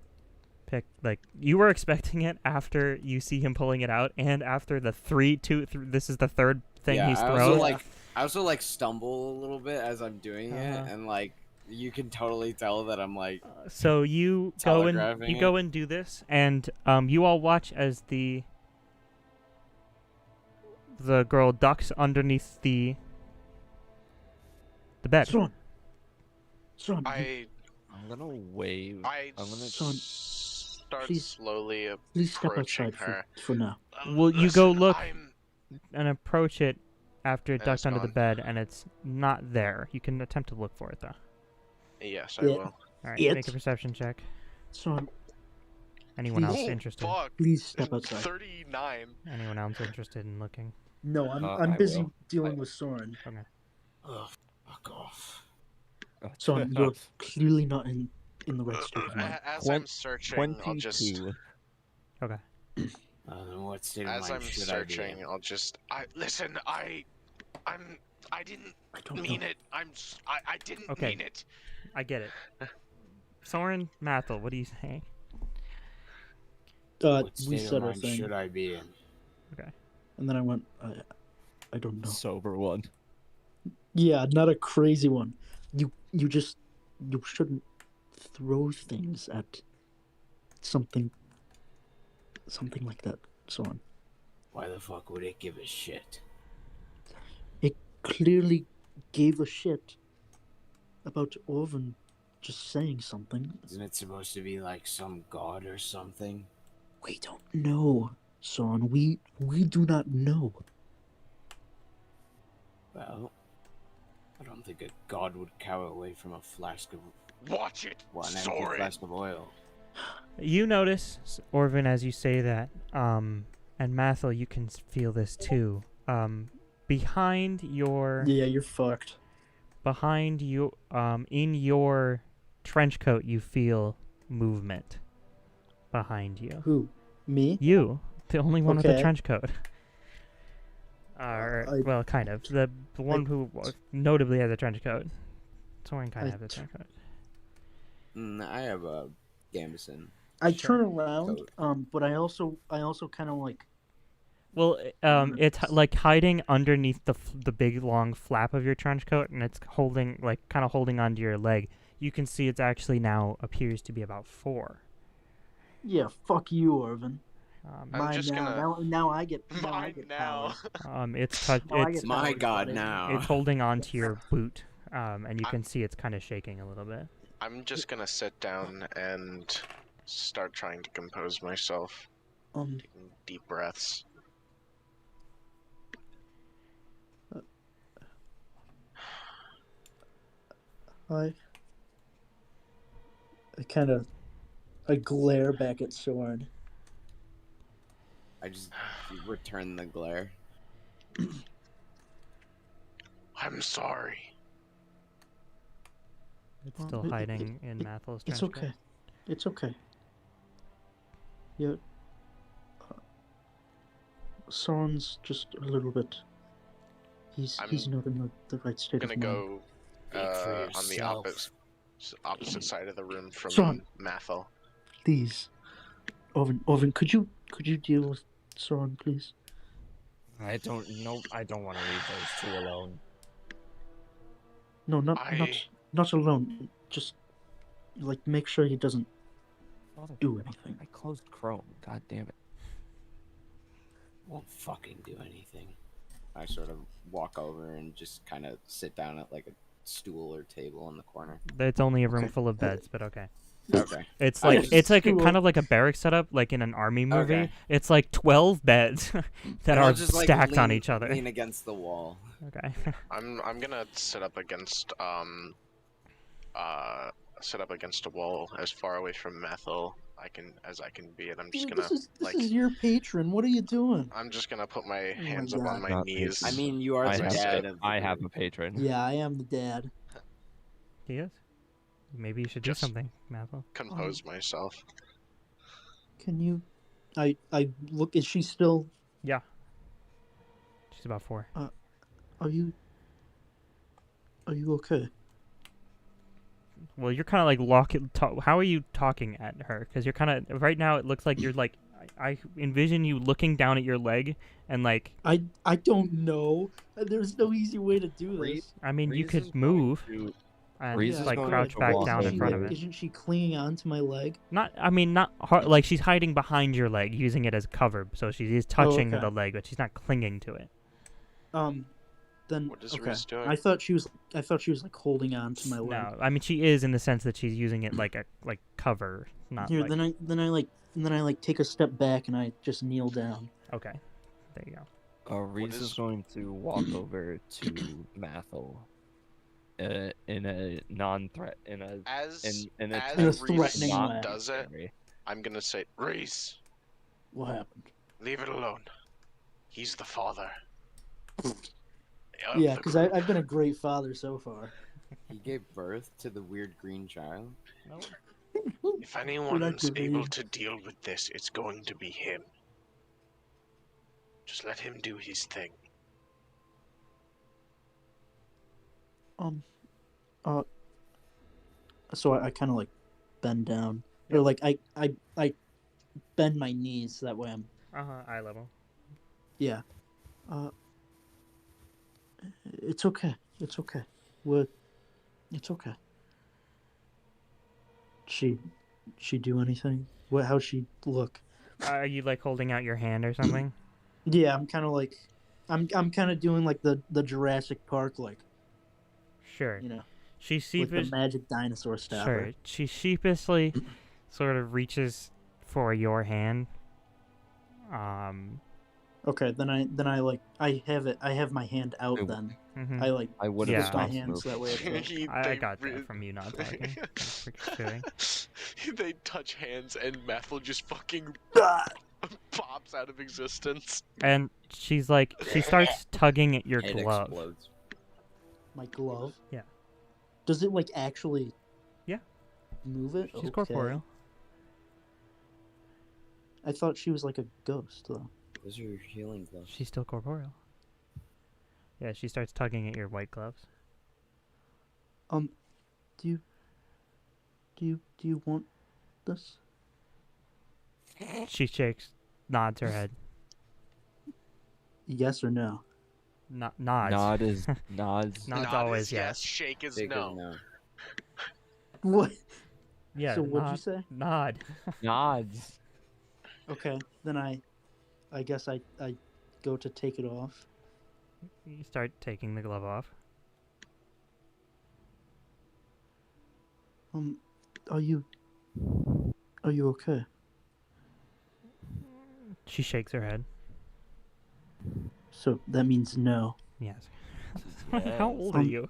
pick, like, you were expecting it after you see him pulling it out, and after the 3, 2, this is the third thing
Yeah,
he's
I
thrown.
also like stumble a little bit as I'm doing it, and like you can totally tell that I'm like.
So you go and do this, and you all watch as the girl ducks underneath the bed.
Son,
I'm gonna wave.
I
I'm gonna
Son,
start
please-
slowly
please step
approaching
outside
her.
for now.
Well, you go look
I'm...
and approach it after it
And
ducked
it's
under the
gone.
bed, and it's not there. You can attempt to look for it, though.
Yes, I
Yeah.
will.
All right,
It-
make a perception check.
Son,
Anyone else
Please.
interested?
Fuck.
please step outside.
39.
Anyone else interested in looking?
No, I'm
I
busy
will.
dealing with Soren.
Ugh, fuck off.
Son, you're clearly not in the right state of mind.
As I'm searching, I'll just...
22.
Okay.
What state of
As
mind
I'm
should I be
searching,
in?
I'll just... I didn't
I don't
mean
know.
it. I didn't
Okay.
mean it.
I get it. Soren, Mathel, what are you saying?
What
We
state of
said our
mind
thing,
should I be in?
and then I went. I don't know.
Sober one.
Yeah, not a crazy one. You shouldn't throw things at something like that, Soren.
Why the fuck would it give a shit?
It clearly gave a shit about Orvin just saying something.
Isn't it supposed to be like some god or something?
We don't know, Soren. We do not know.
Well, I don't think a god would cower away from a flask of
Watch it,
an empty
Soren.
flask of oil.
You notice, Orvin, as you say that, and Mathel, you can feel this too. Behind your...
Yeah, you're fucked.
Behind you, in your trench coat, you feel movement behind you.
Who? Me?
You, the only one with the
Okay.
trench coat. Well, kind of. The one who notably has a trench coat. Soren kind of has a trench coat.
I have a Gambison.
I
Sure.
turn around,
Coat.
but I also kind of like.
Well, it's like hiding underneath the big long flap of your trench coat, and it's holding kind of holding onto your leg. You can see it's actually now appears to be about 4.
Yeah, fuck you, Orvin.
I'm
Mine
just
now.
gonna-
Now I get. Now I
Mine
get
now.
power.
It's
Now I
it's
get
My
powers,
god,
buddy.
now.
it's holding onto your boot, and you can see it's kind of shaking a little bit.
I'm just gonna sit down and start trying to compose myself. Taking deep breaths.
I glare back at Soren.
I just return the glare.
I'm sorry.
It's
Well,
still hiding in Mathel's trench
It's
coat.
okay. It's okay. Yeah. Soren's just a little bit. He's not in the right state
I'm gonna
of mind.
go
Speak for
on the
yourself.
opposite side of the room from
Son.
Mathel.
Please, Orvin, could you deal with Soren, please?
I don't know. I don't want to leave those two alone.
No,
I-
not alone. Just like make sure he doesn't do anything.
I closed Chrome. God damn it.
Won't fucking do anything. I sort of walk over and just kind of sit down at like a stool or table in the corner.
It's only a room
Okay.
full of beds, but okay.
Okay.
It's
I
like
just-
it's like a, kind of like a barrack setup, like in an army movie.
Okay.
It's like 12 beds that
And I'll
are
just, like,
stacked on
lean-
each other.
Lean against the wall.
Okay.
I'm gonna sit up against a wall as far away from Mathel as I can be, and I'm just
Dude,
gonna
this
like
is your patron. What are you doing?
I'm just gonna put my
my
hands up
God.
on my
Not
knees.
I mean, you are
I
the
have,
dad of the
I have a
group.
patron.
Yeah, I am the dad.
He is. Maybe you should do
Just-
something, Mathel.
compose myself.
Can you? I look. Is she still?
Yeah. She's about 4.
Are you okay?
Well, you're kind of like how are you talking at her? Because you're kind of right now. It looks like you're like I envision you looking down at your leg and like.
I don't know. There's no easy way to do this.
I mean, you
Reese
could
is going
move
to-
and
Reese is
like
going
crouch
to
back
walk
down in
over.
front of it.
Isn't she clinging onto my leg?
Not, I mean, not hard, like she's hiding behind your leg, using it as cover, so she is touching
okay.
the leg, but she's not clinging to it.
Then
What is
okay.
Reese doing?
I thought she was like holding on to my leg.
No, I mean she is in the sense that she's using it like a cover, not
Here,
like.
then I take a step back and I just kneel down.
Okay, there you go.
Reese is going to walk over to Mathel. In a non-threat,
As
in a
as
In a
Reese
threatening way.
does it, I'm gonna say, Reese,
What happened?
leave it alone. He's the father.
Yeah, because I've been a great father so far.
He gave birth to the weird green child.
If anyone's
giving
able
you-
to deal with this, it's going to be him. Just let him do his thing.
So I kind of like bend down, or like I bend my knees so that way I'm
Eye level.
yeah. It's okay. It's okay. It's okay. She do anything? How'd she look?
Are you like holding out your hand or something?
Yeah, I'm kind of like, I'm kind of doing like the Jurassic Park, like,
Sure.
you know,
She
like the
sheepish.
magic dinosaur style.
Sure. She sheepishly sort of reaches for your hand.
Okay, then I like I have my hand out.
Wait,
Then
Mhm.
I like
I would
Yeah.
have
twist my
stopped
hand so that way it's like,
I got that from you not talking. Freaking kidding.
They touch hands and Methel just fucking pops out of existence.
And she starts tugging at your
Head
glove.
explodes.
my glove.
Yeah.
Does it like actually?
Yeah.
Move it.
She's
Okay.
corporeal.
I thought she was like a ghost though.
Those are your healing gloves.
She's still corporeal. Yeah, she starts tugging at your white gloves.
Do you want this?
She shakes, nods her head.
Yes or no?
Nods.
Nod is nods.
Nods
Nod
always
is yes,
yes.
shake is
Big as
no.
no.
What?
Yeah.
So what'd you say?
Nod.
Nods.
Okay, then I guess I go to take it off.
You start taking the glove off.
Are you okay?
She shakes her head.
So that means no.
Yes. How old are you?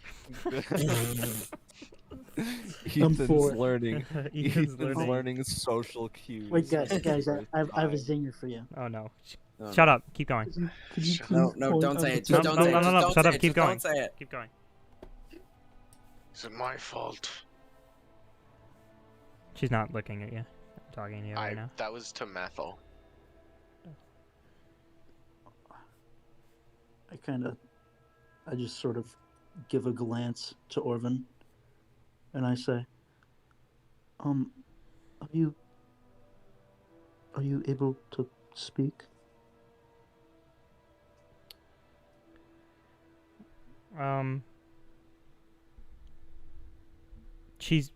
Ethan's
four.
learning.
Ethan's
Ethan's
learning.
learning social cues.
Wait, guys,
for
I have a
time.
zinger for you.
Oh no.
No.
Shut up. Keep going.
Could you
Shut
please
No, no,
point
don't
out
say
the
it. Just
No,
don't say
no,
it.
no,
Just
no,
don't
shut
say
up,
it.
keep
Just
going.
Don't say it.
Keep going.
Is it my fault?
She's not looking at you. I'm talking to you right now.
That was to Methel.
I just sort of give a glance to Orvin, and I say, are you able to speak?
She's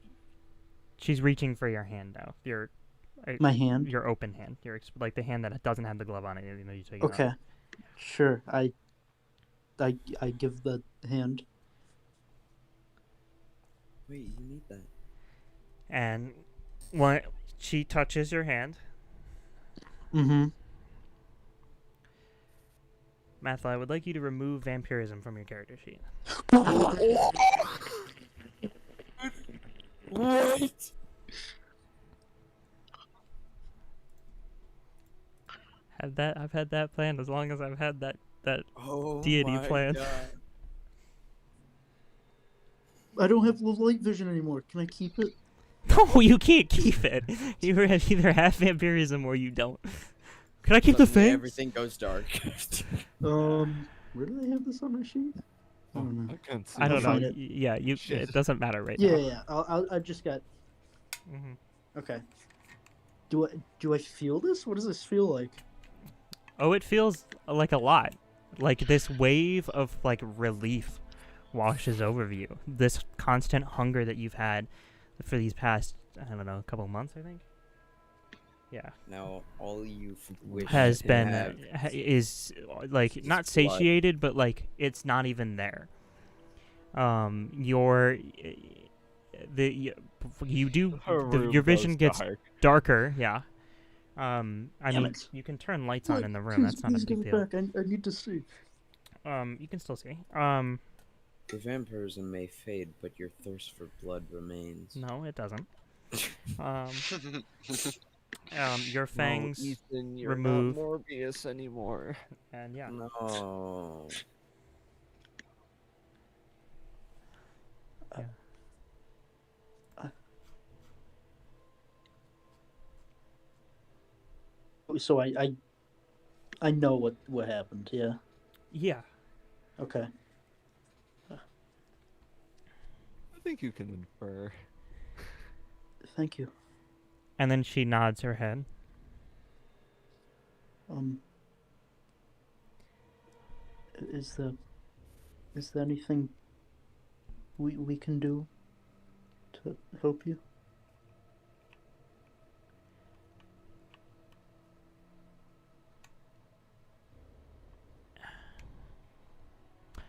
reaching for your hand now.
My hand?
Your open hand. Like the hand that doesn't have the glove on it. You know, you take it
Okay,
off.
sure. I give the hand.
Wait, you need that.
And when she touches your hand,
Mm-hmm.
Mathel, I would like you to remove vampirism from your character sheet.
What?
I've had that planned as long as I've had that
Oh
deity
my
plan.
God.
I don't have light vision anymore. Can I keep it?
No, you can't keep it. You either have vampirism or you don't. Can I keep the
Suddenly
thing?
Everything goes dark.
Where do they have this on my sheet? I don't know.
I can't see.
I don't know.
find it.
Yeah, you.
Shit.
It doesn't matter right
Yeah,
now.
yeah. I just got.
Hmm.
Okay. Do I feel this? What does this feel like?
Oh, it feels like a lot. Like this wave of like relief washes over you. This constant hunger that you've had for these past, I don't know, a couple months, I think. Yeah,
Now all you wish
has
to
been
have
is like
is
not
blood.
satiated, but like it's not even there. Your the you do
Her room
your vision
goes
gets
dark.
darker. Yeah. I
Damn
mean,
it.
you can turn lights on in the room.
Please,
That's not a
please
big
give it
deal.
back. I need to see.
You can still see.
the vampirism may fade, but your thirst for blood remains.
No, it doesn't. Your
No,
fangs
Ethan, you're
remove,
not Morbius anymore.
and yeah.
No.
So I know what happened. Yeah.
Yeah.
Okay.
I think you can infer.
Thank you.
And then she nods her head.
Is there anything we can do to help you?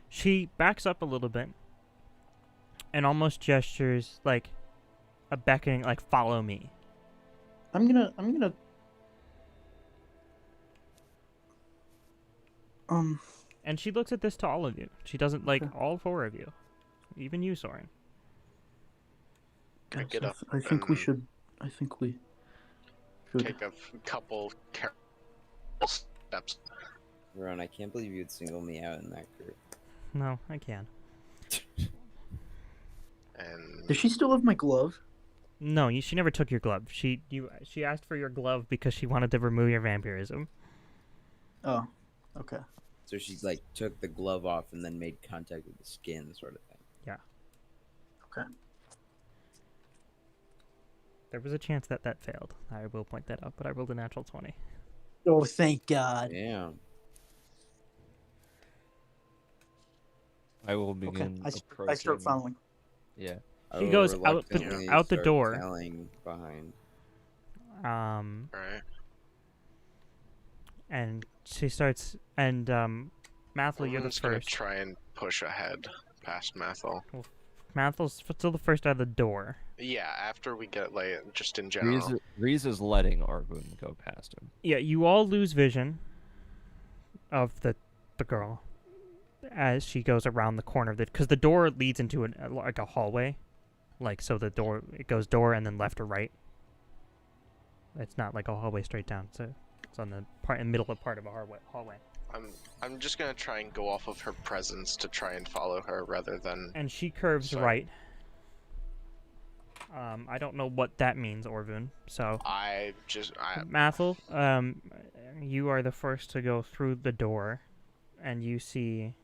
She backs up a little bit and almost gestures like a beckoning, like follow me.
I'm gonna
And she looks at this to all of you. She doesn't like
Okay.
all four of you, even you, Soren.
I
guys,
get up
I think we
and
should. I think we should.
take a couple careful steps.
Ron, I can't believe you'd single me out in that group.
No, I can.
And
Does she still have my glove?
No, she never took your glove. She asked for your glove because she wanted to remove your vampirism.
Oh, okay.
So she like took the glove off and then made contact with the skin, sort of thing.
Yeah.
Okay.
There was a chance that failed. I will point that out, but I rolled a natural 20.
Oh, thank God.
Yeah.
I will
Okay.
begin
I
approaching.
start following.
Yeah.
She
I
goes
will
out the-
reluctantly
out the
start
door.
Telling behind.
right.
And she starts, and Mathel, you're
I'm
the
just gonna
first.
try and push ahead past Mathel.
Mathel's still the first out of the door.
Yeah, after we get like just in general.
Reese is letting Arvun go past him.
Yeah, you all lose vision of the girl as she goes around the corner of because the door leads into like a hallway, like so the door it goes door and then left or right. It's not like a hallway straight down. So it's on the middle of part of a hallway.
I'm just gonna try and go off of her presence to try and follow her rather than.
And she curves
Sorry.
right. I don't know what that means, Orvun. So Mathel, you are the first to go through the door, and you see,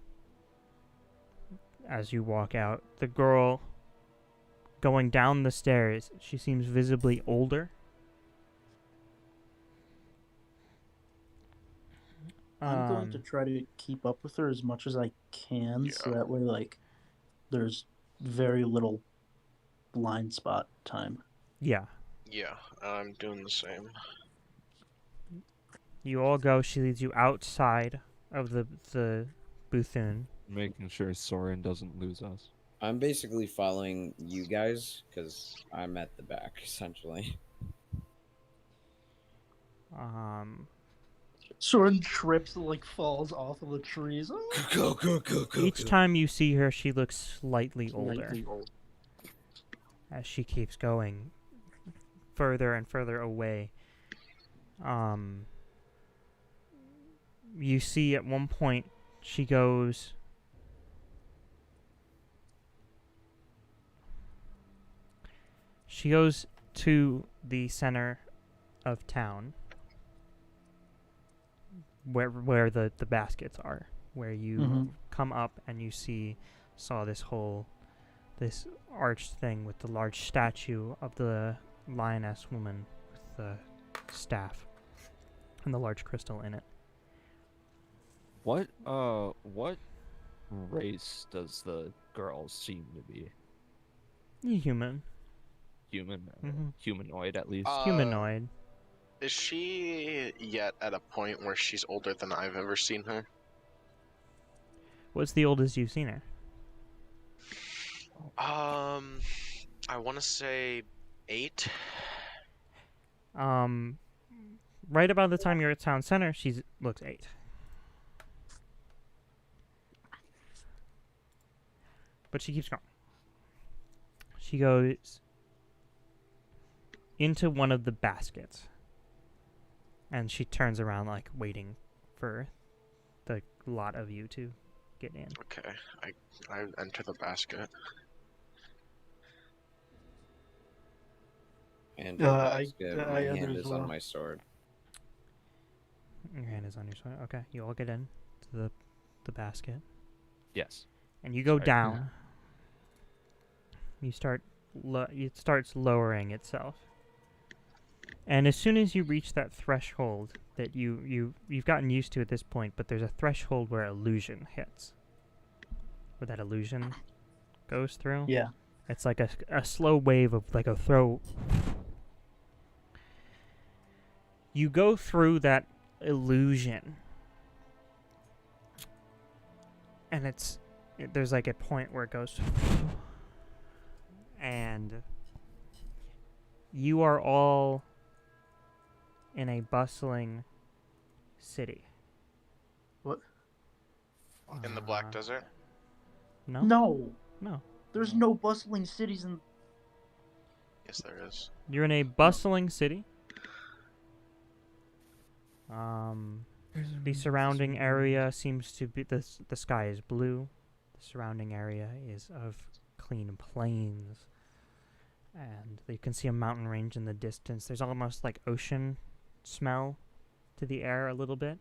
as you walk out, the girl going down the stairs. She seems visibly older.
I'm going to try to keep up with her as much as I can, so
Yeah.
that way, like, there's very little blind spot time.
Yeah.
Yeah, I'm doing the same.
You all go. She leads you outside of the Boothun.
Making sure Soren doesn't lose us.
I'm basically following you guys because I'm at the back, essentially.
Soren trips and, like, falls off of the trees. Oh.
Go.
Each time you see her, she looks slightly older. As she keeps going further and further away. You see at one point she goes to the center of town where the baskets are, where you come up and you saw this arched thing with the large statue of the lioness woman with the staff and the large crystal in it.
What race does the girl seem to be?
Human.
Human?
Mhm.
Humanoid, at least?
Humanoid.
Is she yet at a point where she's older than I've ever seen her?
What's the oldest you've seen her?
I want to say 8.
Right about the time you're at town center, she looks 8. But she keeps going. She goes into one of the baskets. And she turns around, like, waiting for the lot of you to get in.
Okay, I enter the basket.
And
I
my
enter
hand
as
is
well.
on my sword.
Your hand is on your sword. Okay, you all get in to the basket.
Yes.
And you go
Sorry.
down. You start... it starts lowering itself. And as soon as you reach that threshold that you've gotten used to at this point, but there's a threshold where illusion hits. Where that illusion goes through.
Yeah.
It's like a slow wave of like a throw. You go through that illusion. And there's like a point where it goes. And you are all in a bustling city.
What?
In the Black Desert?
No?
No. There's no bustling cities in.
Yes, there is.
You're in a bustling city. The surrounding area seems to be the sky is blue. The surrounding area is of clean plains, and you can see a mountain range in the distance. There's almost like ocean smell to the air a little bit.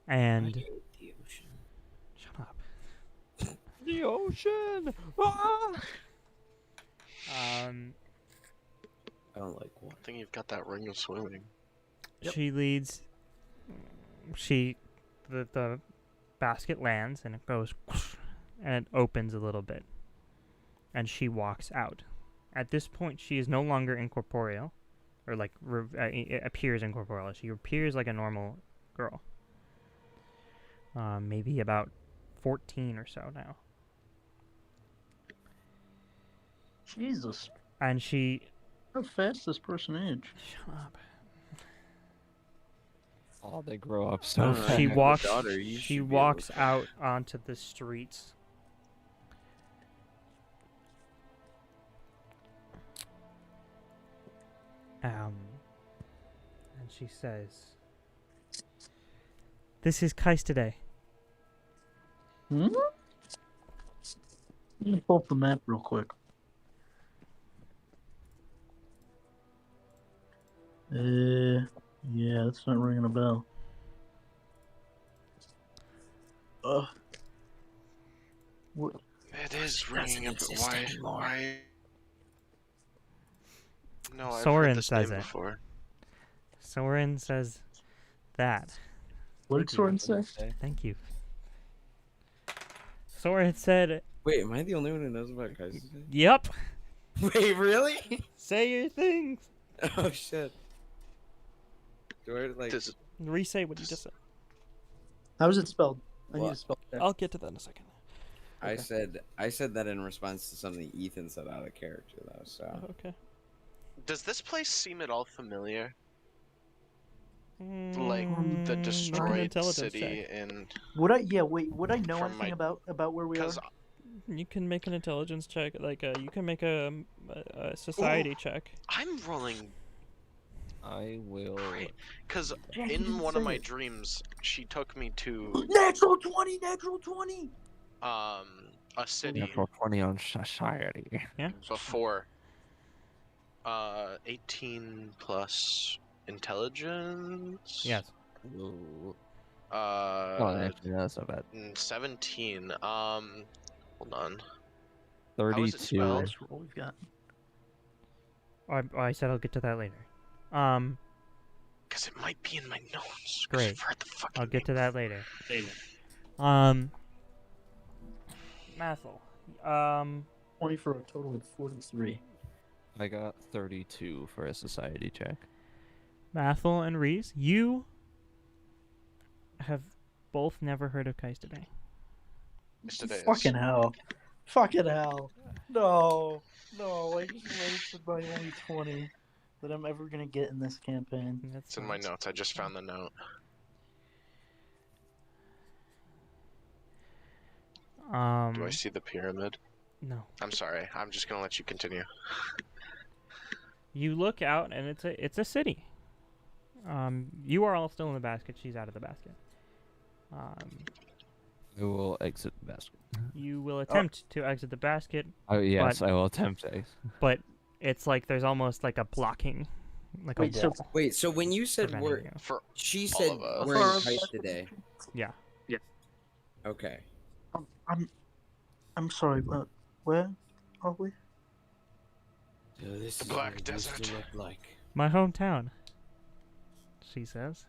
And
The ocean.
shut up.
The ocean! Ah!
I don't like water.
I think you've got that ring of swimming.
Yep.
She leads. The basket lands and it goes, and it opens a little bit, and she walks out. At this point, she is no longer incorporeal, or like appears incorporeal. She appears like a normal girl. Maybe about 14 or so now.
Jesus.
And she.
How fast this person age?
Shut up.
Oh, they grow up so fast.
She
have a
walks.
daughter, you
She
should be
walks
able to-
out onto the streets. And she says, "This is Kais today."
Hmm? Let me pull up the map real quick. Yeah, that's not ringing a bell. What?
It is
Doesn't
ringing a bit.
exist
Why?
anymore.
Why? No, I've
Soren
heard this
says
name
it.
before.
Soren says that.
What did Soren say?
Thank you. Soren said,
Wait, am I the only one who knows about Kaiser?
"Yep,
Wait, really?
say your things."
Oh shit. Do I like?
Does,
Re-say what you just said.
How's it spelled? I need
What?
to spell that.
I'll get to that in a second.
I said that in response to something Ethan said out of character though. So
Okay.
does this place seem at all familiar? Like the
Make an
destroyed
intelligence
city
check.
in?
Would I? Yeah. Wait. Would I know
From
anything
my-
about where we are?
Because
You can make an intelligence check. Like you can make a society check.
I'm rolling.
I will.
Great. Because
Jack, you
in
didn't
one of
say
my
it.
dreams, she took me to
Natural 20. Natural 20.
a city
Natural 20 on society.
before 18 plus intelligence.
Yes.
Ooh. Oh, actually, no, that's not bad.
17. Hold on. How is it
32.
spelled?
Nice roll we've got.
I said I'll get to that later.
Because it might be in my notes. 'cause
Great.
I've heard the fucking
I'll get to
name.
that later. Mathel.
20 for a total of 43.
I got 32 for a society check.
Mathel and Reese, you have both never heard of Kaistabe.
Yes, it is.
Fucking hell. Fucking hell. No. No, I just wasted my only 20 that I'm ever gonna get in this campaign.
That's
It's in my
fine.
notes. I just found the note. Do I see the pyramid?
No.
I'm sorry. I'm just gonna let you continue.
You look out and it's a city. You are all still in the basket. She's out of the basket.
I will exit the basket.
You will attempt to exit the basket,
Oh, yes,
But-
I will attempt to.
but it's like there's almost like a blocking, like
Wait,
a
so-
wall
Wait, so when you said
preventing
we're,
you.
For
she
all
said
of us.
we're in
For-
Heist today.
Yeah.
Okay.
I'm sorry, where are we?
So this
The
is
Black
what it used to
Desert.
look like.
My hometown, she says.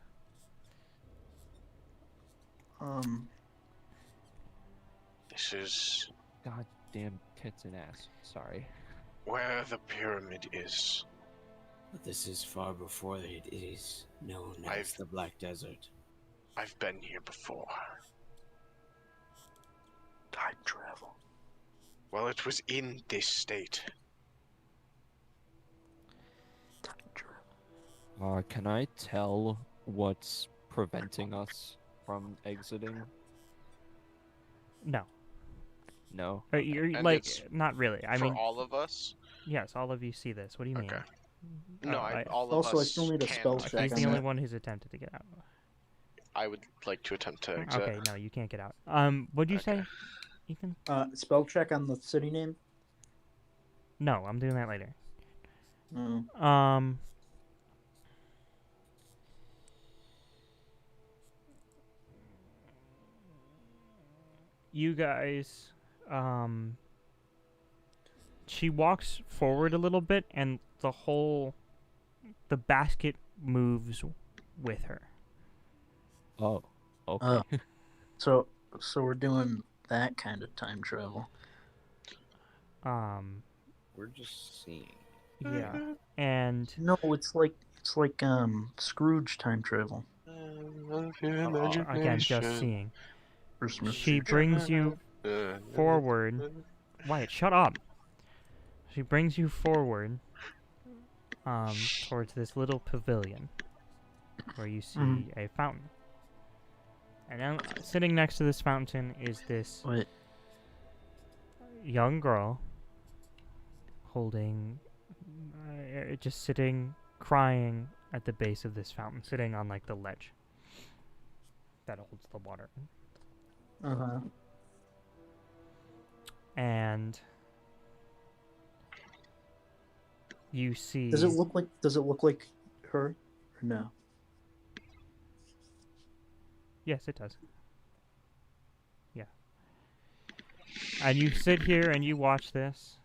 This is
Goddamn tits and ass. Sorry.
where the pyramid is.
But this is far before it is known as
I've-
the Black Desert.
I've been here before.
Time travel.
Well, it was in this state.
Time travel.
Can I tell what's preventing us from exiting?
No.
No.
You're
And
like
it's
not really. I
For
mean,
all of us?
yes, all of you see this. What do you mean?
Okay. No,
I-
all of
Also, I
us
still need a
can
spell
attempt
check
He's
on
the
to-
only
that.
one who's attempted to get out.
I would like to attempt to exit.
Okay, no, you can't get out. What'd you
Okay.
say, Ethan?
Spell check on the city name?
No, I'm doing that later.
Mm.
You guys, she walks forward a little bit, and the basket moves with her.
Oh. Okay.
So we're doing that kind of time travel.
We're just seeing.
Yeah, and
No, it's like Scrooge time travel.
again, just seeing.
Christmas.
She brings you forward. Wyatt, shut up. She brings you forward, towards this little pavilion, where you see a fountain. And then sitting next to this fountain is this
Wait,
young girl holding, just sitting, crying at the base of this fountain, sitting on like the ledge that holds the water. And you see.
Does it look like her or no?
Yes, it does. Yeah. And you sit here and you watch this,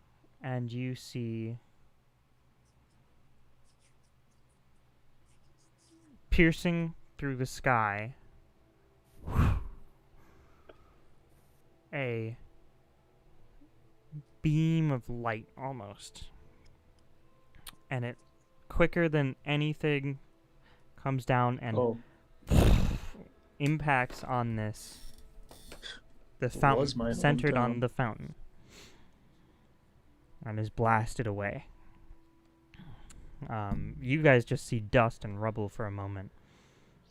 and you see piercing through the sky a beam of light almost. And it, quicker than anything, comes down and
Oh,
impacts on the
was
fountain,
my
centered on
hometown.
the fountain, and is blasted away. You guys just see dust and rubble for a moment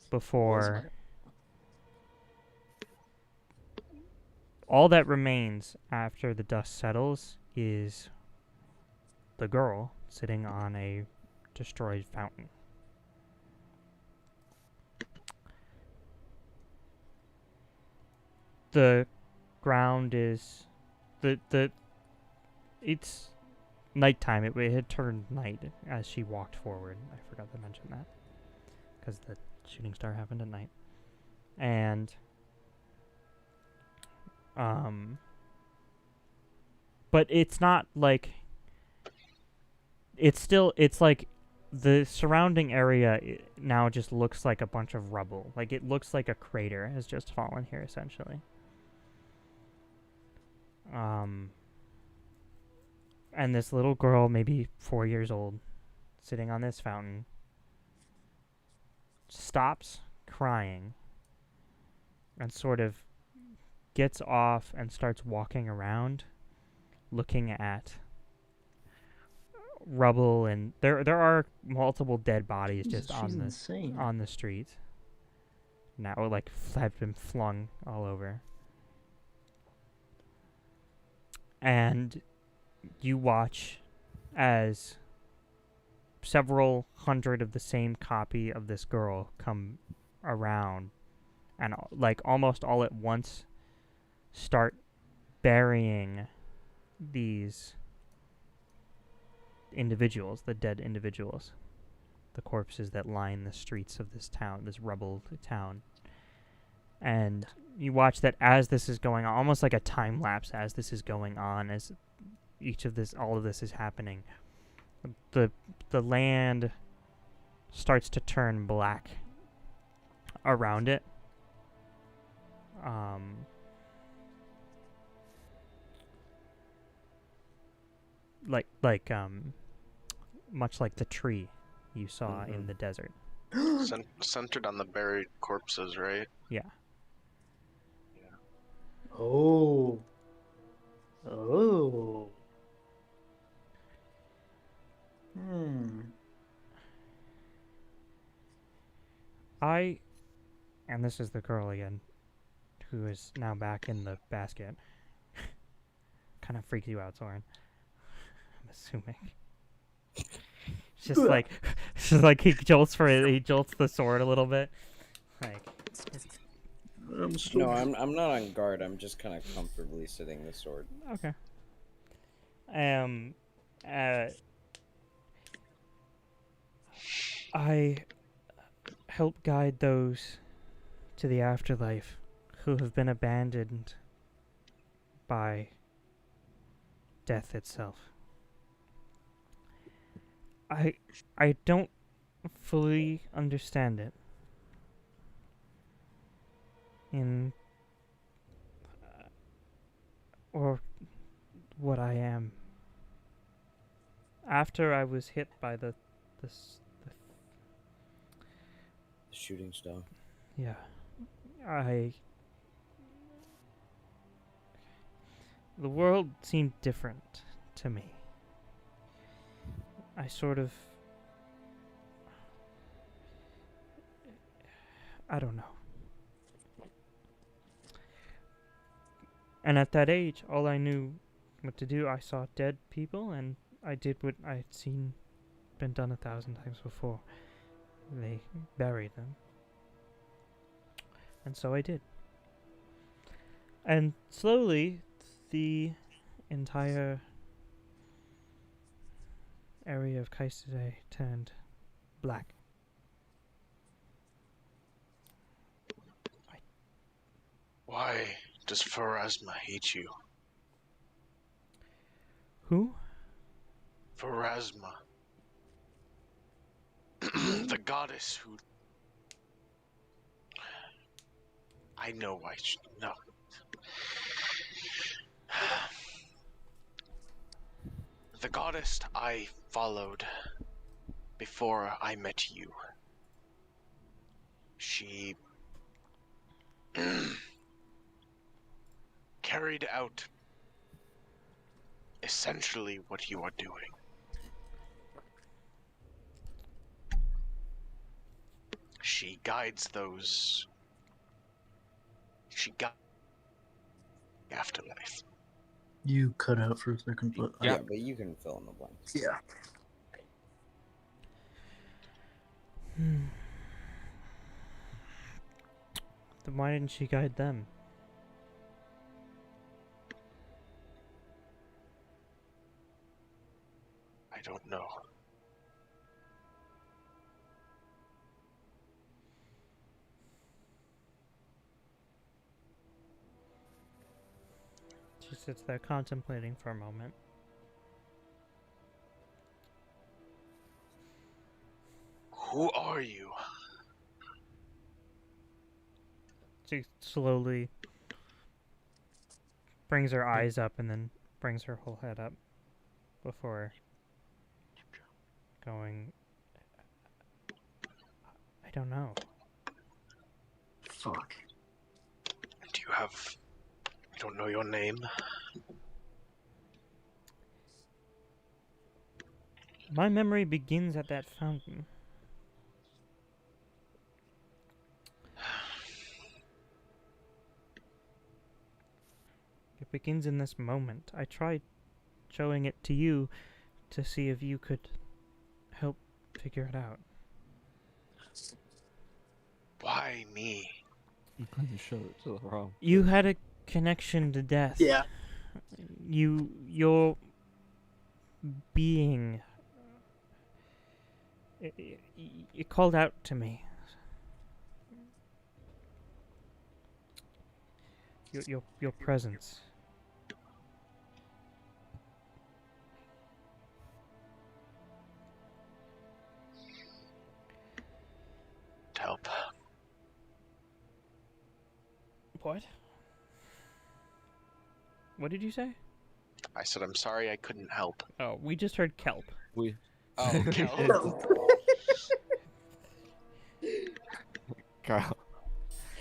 before all that remains after the dust settles is the girl sitting on a destroyed fountain. The ground is it's nighttime. It had turned night as she walked forward. I forgot to mention that because the shooting star happened at night. And but it's not like it's like the surrounding area now just looks like a bunch of rubble. Like it looks like a crater has just fallen here essentially. And this little girl, maybe 4 years old, sitting on this fountain, stops crying and sort of gets off and starts walking around looking at rubble, and there are multiple dead bodies
Jesus,
just
she's insane.
on the street now, like have been flung all over. And you watch as several hundred of the same copy of this girl come around and like almost all at once start burying these individuals, the dead individuals, the corpses that line the streets of this town, this rubbled town. And you watch that as this is going on, almost like a time lapse as this is going on, as all of this is happening. The land starts to turn black around it. Much like the tree you saw in the desert.
Centered on the buried corpses, right?
Yeah.
Oh.
And this is the girl again, who is now back in the basket. Kind of freaks you out, Soren. I'm assuming. She's like he jolts the sword a little bit. Like
No, I'm not on guard. I'm just kind of comfortably sitting the sword.
Okay. I help guide those to the afterlife who have been abandoned by death itself. I don't fully understand it. Or what I am. After I was hit by the
shooting star.
Yeah. The world seemed different to me. I don't know. And at that age, all I knew what to do, I saw dead people, and I did what I'd been done 1,000 times before. They buried them. And so I did. And slowly, the entire area of Kaisei turned black.
Why does Pharasma hate you?
Who?
Pharasma. The goddess who... I know why she... No. The goddess I followed before I met you. She... carried out essentially what you are doing. She guides those. She guides the afterlife.
You cut out for a second, but
Yeah, but you can fill in the blanks.
yeah.
Then why didn't she guide them?
I don't know.
sits there contemplating for a moment.
Who are you?
She slowly brings her eyes up and then brings her whole head up before going, I don't know.
Fuck.
Do you have... I don't know your name.
My memory begins at that fountain. It begins in this moment. I tried showing it to you to see if you could help figure it out.
Why me?
You showed it to the wrong.
You had a connection to death.
Yeah.
Your being, it called out to me. Your presence.
Help.
What? What did you say?
I said I'm sorry I couldn't help.
Oh, we just heard kelp.
We.
Oh, Kel.
Kyle.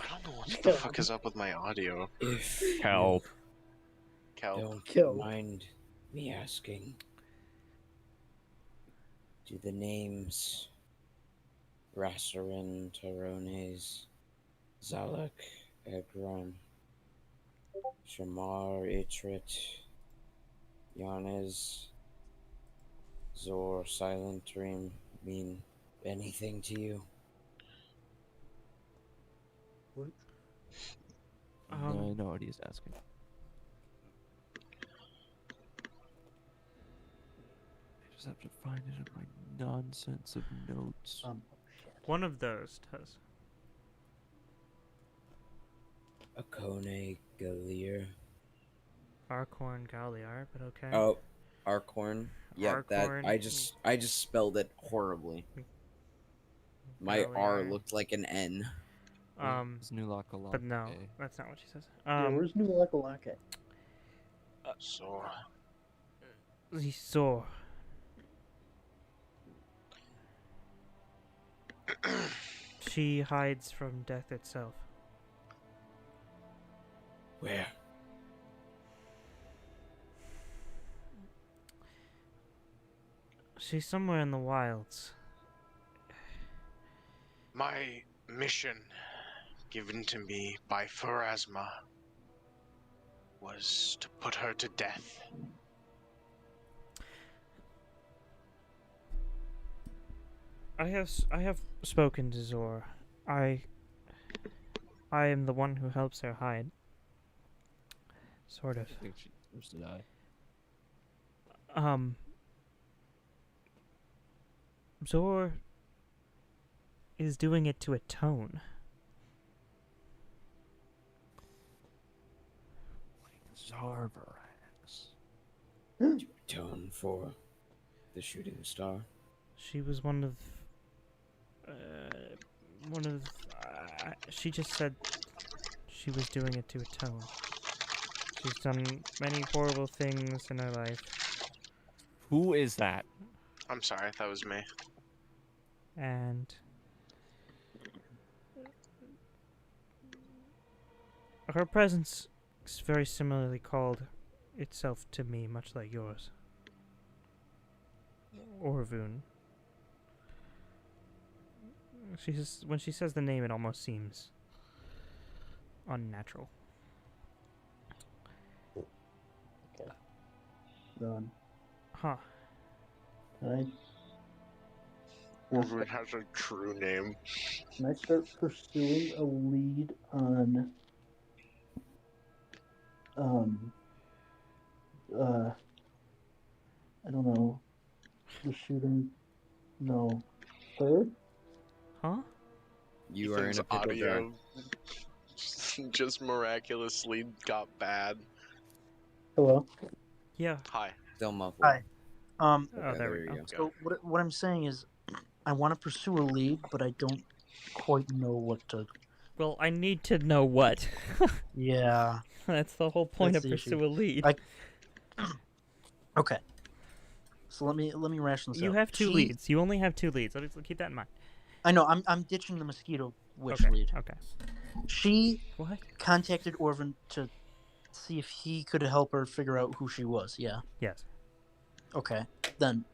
I don't know what the fuck is up with my audio.
If
Help.
Kel.
don't
Kill.
mind me asking, do the names Rassarin, Tarones, Zalak, Egron, Shamar, Itrit, Yanez, Zor, Silent Dream mean anything to you?
No, I know what he's asking. I just have to find it in my nonsense of notes.
One of those does.
Akone, Galir.
Arcorn Galliar, but okay.
Oh, Arcorn. Yeah,
Arcorn.
that I just spelled it horribly. My R
Galliar.
looked like an N.
It's New Lockalake.
But no, that's not what she says.
Yeah, where's New Lakalake?
So,
Zor. She hides from death itself.
Where?
She's somewhere in the wilds.
my mission given to me by Pharasma was to put her to death.
I have spoken to Zor. I am the one who helps her hide. Sort of.
I think she deserves to die.
Zor is doing it to atone.
Zarvarax.
Tone for the shooting star.
She was one of. She just said she was doing it to atone. She's done many horrible things in her life.
Who is that?
I'm sorry, I thought it was me.
And her presence is very similarly called itself to me, much like yours. Orvun. When she says the name, it almost seems unnatural.
Done.
Huh.
Can
Orvun has a true name.
I start pursuing a lead on I don't know, the shooting? No, her?
Huh?
You are in
Ethan's
a pickle jar.
audio just miraculously got bad.
Hello.
Yeah.
Hi.
Still muffled.
Hi.
Oh,
Okay,
there we
you
go.
go.
So what I'm saying is, I want to pursue a lead, but I don't quite know what to.
Well, I need to know what.
Yeah.
That's the whole point
That's
of
the issue.
pursue a lead.
Okay. So let me ration this
You
out.
have two leads. You only have two leads. Let's keep that in mind.
I know. I'm ditching the mosquito witch
Okay.
lead.
Okay.
She
What?
contacted Orvin to see if he could help her figure out who she was. Yeah.
Yes.
Okay. Then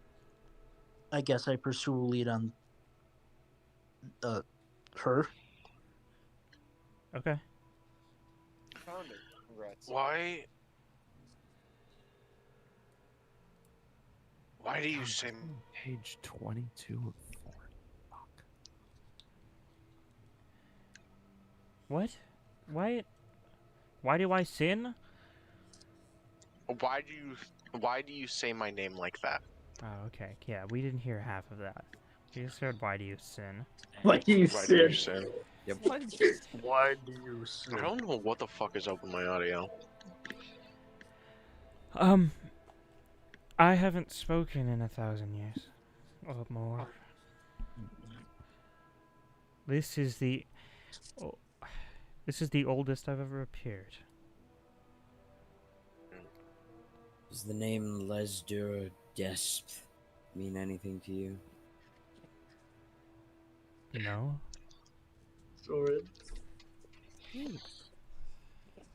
I guess I pursue a lead on her.
Okay.
Found it. Congrats.
Why do you say?
Page 22 of 4. Fuck.
What? Why do I sin?
Why do you say my name like that?
Oh, okay. Yeah, we didn't hear half of that. We just heard why do you sin?
Why do you
Why do you sin?
Yep.
Why do you sin?
I don't know what the fuck is up with my audio.
I haven't spoken in 1,000 years or more. This is the oldest I've ever appeared.
Does the name Lesdur Desp mean anything to you?
No?
Sorry.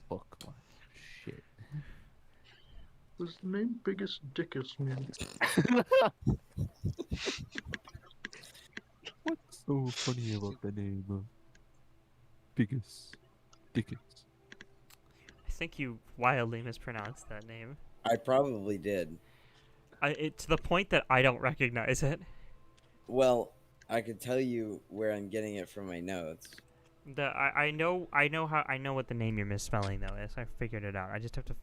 Fuck my shit.
Was the name Biggest Dickus mean?
What's so funny about the name? Biggest Dickens.
I think you wildly mispronounced that name.
I probably did.
To the point that I don't recognize it.
Well, I could tell you where I'm getting it from my notes.
I know what the name you're misspelling though is. I figured it out. I just have to.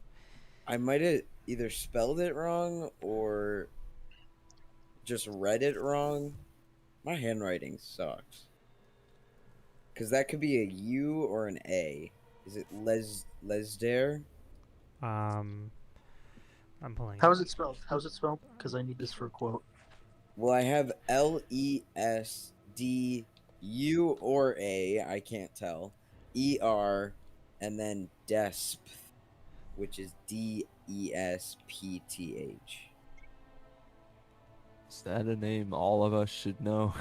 I might have either spelled it wrong or just read it wrong. My handwriting sucks. Because that could be a U or an A. Is it Lesdare?
I'm pulling.
How's it spelled? Because I need this for a quote.
Well, I have LESDU or A, I can't tell. ER, and then Desp, which is DESPTH.
Is that a name all of us should know?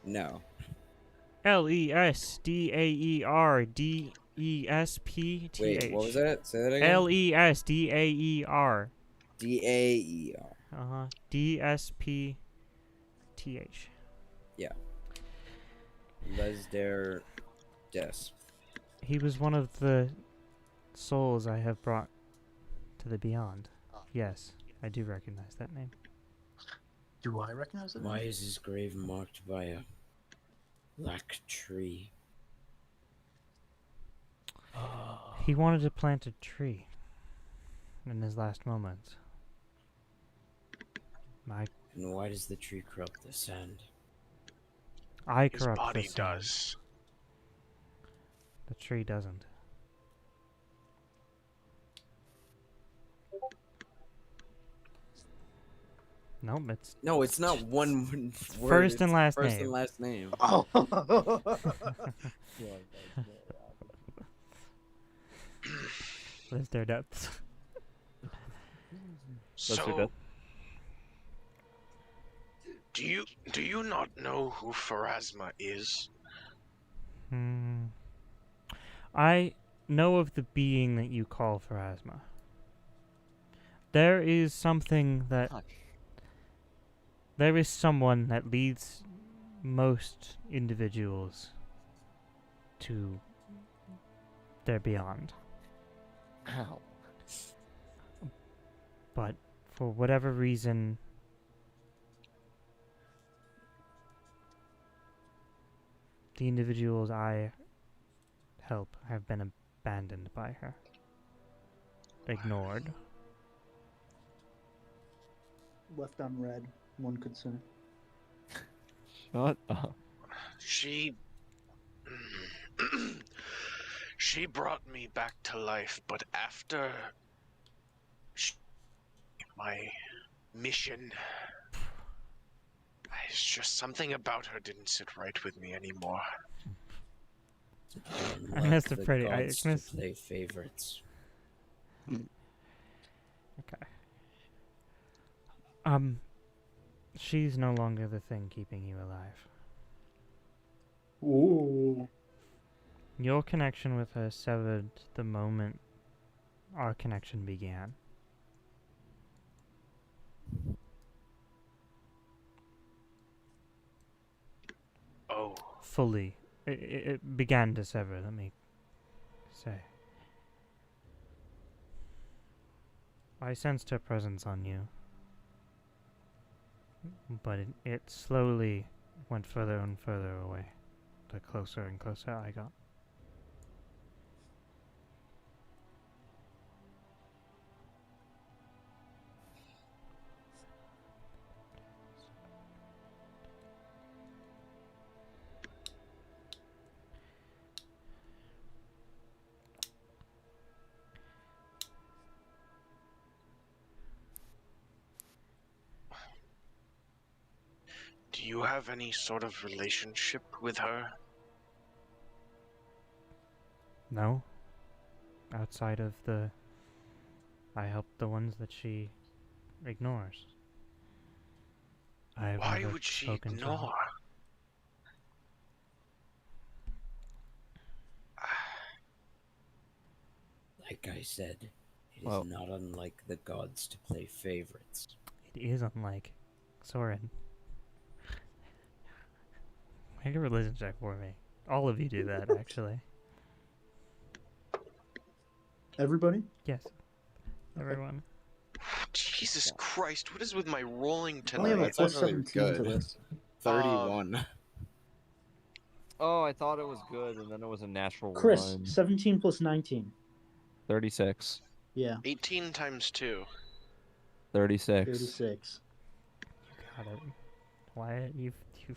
No.
LESDAERDESPTH.
Wait, what was that? Say that again.
LESDAER.
DAER.
DSPTH.
Lesdare Desp.
He was one of the souls I have brought to the beyond. Yes, I do recognize that name.
Do I recognize it?
Why is his grave marked by a black tree?
He wanted to plant a tree in his last moments.
And why does the tree corrupt the sand?
I
His
corrupt
body
the sand.
does.
The tree doesn't. Nope, it's
No, it's not one word.
first and
it's
last
first
name.
and last name.
Oh.
Lives their depths.
So, do you not know who Pharasma is?
I know of the being that you call Pharasma. There is something that... There is someone that leads most individuals to their beyond.
Ow.
But for whatever reason, the individuals I help have been abandoned by her. Ignored.
Left on red, one could say.
Shut up.
She brought me back to life, but after my mission. It's just something about her didn't sit right with me anymore.
I
Like
missed
the
a pretty. I
gods to
missed.
play favorites.
Okay. She's no longer the thing keeping you alive.
Ooh.
Your connection with her severed the moment our connection began.
Oh.
Fully. It began to sever, let me say. I sensed her presence on you. But it slowly went further and further away. The closer and closer I got.
Do you have any sort of relationship with her?
No. Outside of the... I help the ones that she ignores. I've
Why
never
would she
spoken to her.
ignore?
Like I said, it is
Well-
not unlike the gods to play favorites.
It is unlike Soren. Make a religion check for me. All of you do that, actually.
Everybody?
Yes. Everyone.
Jesus Christ, what is with my rolling
I only have
tonight?
a plus
actually
17 to
good.
this.
31.
Oh, I thought it was good, and then it was a natural
Chris,
one.
17 plus 19.
36.
Yeah,
18 times 2.
36.
36.
Got it. Wyatt, you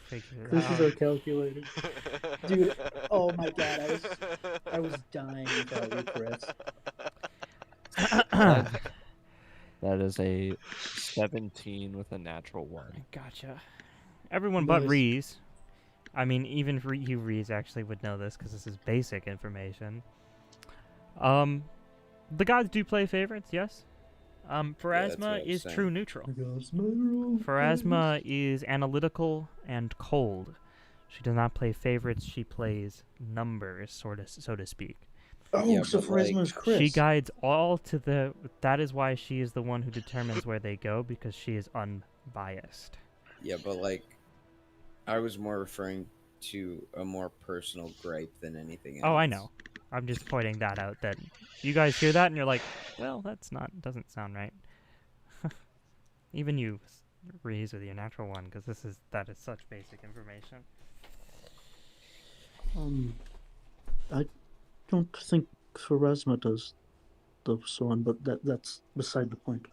figured it
Chris
out.
is our calculator. Dude, oh my god, I was dying without you, Chris.
That is a 17 with a natural 1.
Gotcha. Everyone but
Nice.
Reese. I mean, even you, Reese, actually would know this because this is basic information. The gods do play favorites, yes.
that's what
Pharasma
I was
is
saying.
true neutral.
Pharasma
Pharasma is analytical and cold. She does not play favorites. She plays numbers, so to speak.
Oh,
Yeah,
so
but,
Pharasma
like,
is Chris.
She guides all to the... That is why she is the one who determines where they go, because she is unbiased.
Yeah, but like, I was more referring to a more personal gripe than anything else.
Oh, I know. I'm just pointing that out, that you guys hear that and you're like, well, doesn't sound right. Even you, Reese, with your natural one, because that is such basic information.
I don't think Pharasma does, though, so on, but that's beside the point.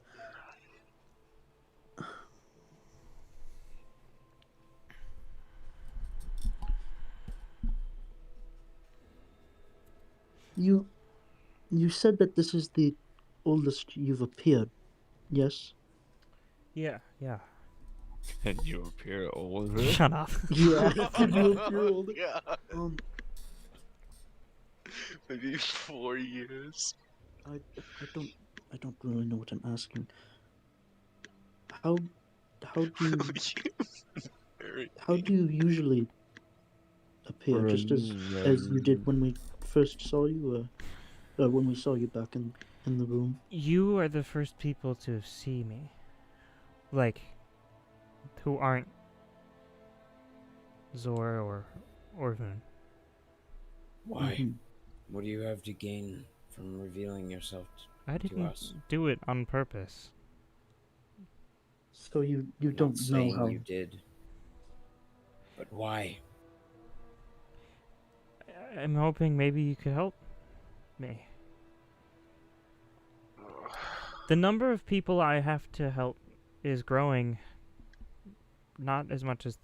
You said that this is the oldest you've appeared, yes?
Yeah.
And you appear older?
Shut up.
Yeah, you appear older.
Yeah.
Um,
Maybe 4 years.
I don't really know what I'm asking. How do you usually appear? Just as you did when we first saw you, when we saw you back in the room.
You are the first people to see me. Like, who aren't Zor or Orvun.
Why?
Mhm.
What do you have to gain from revealing yourself
I
to
didn't
us?
do it on purpose.
So you
I'm
don't
not
know
saying
how.
you did. But why?
I'm hoping maybe you could help me. The number of people I have to help is growing, not as much as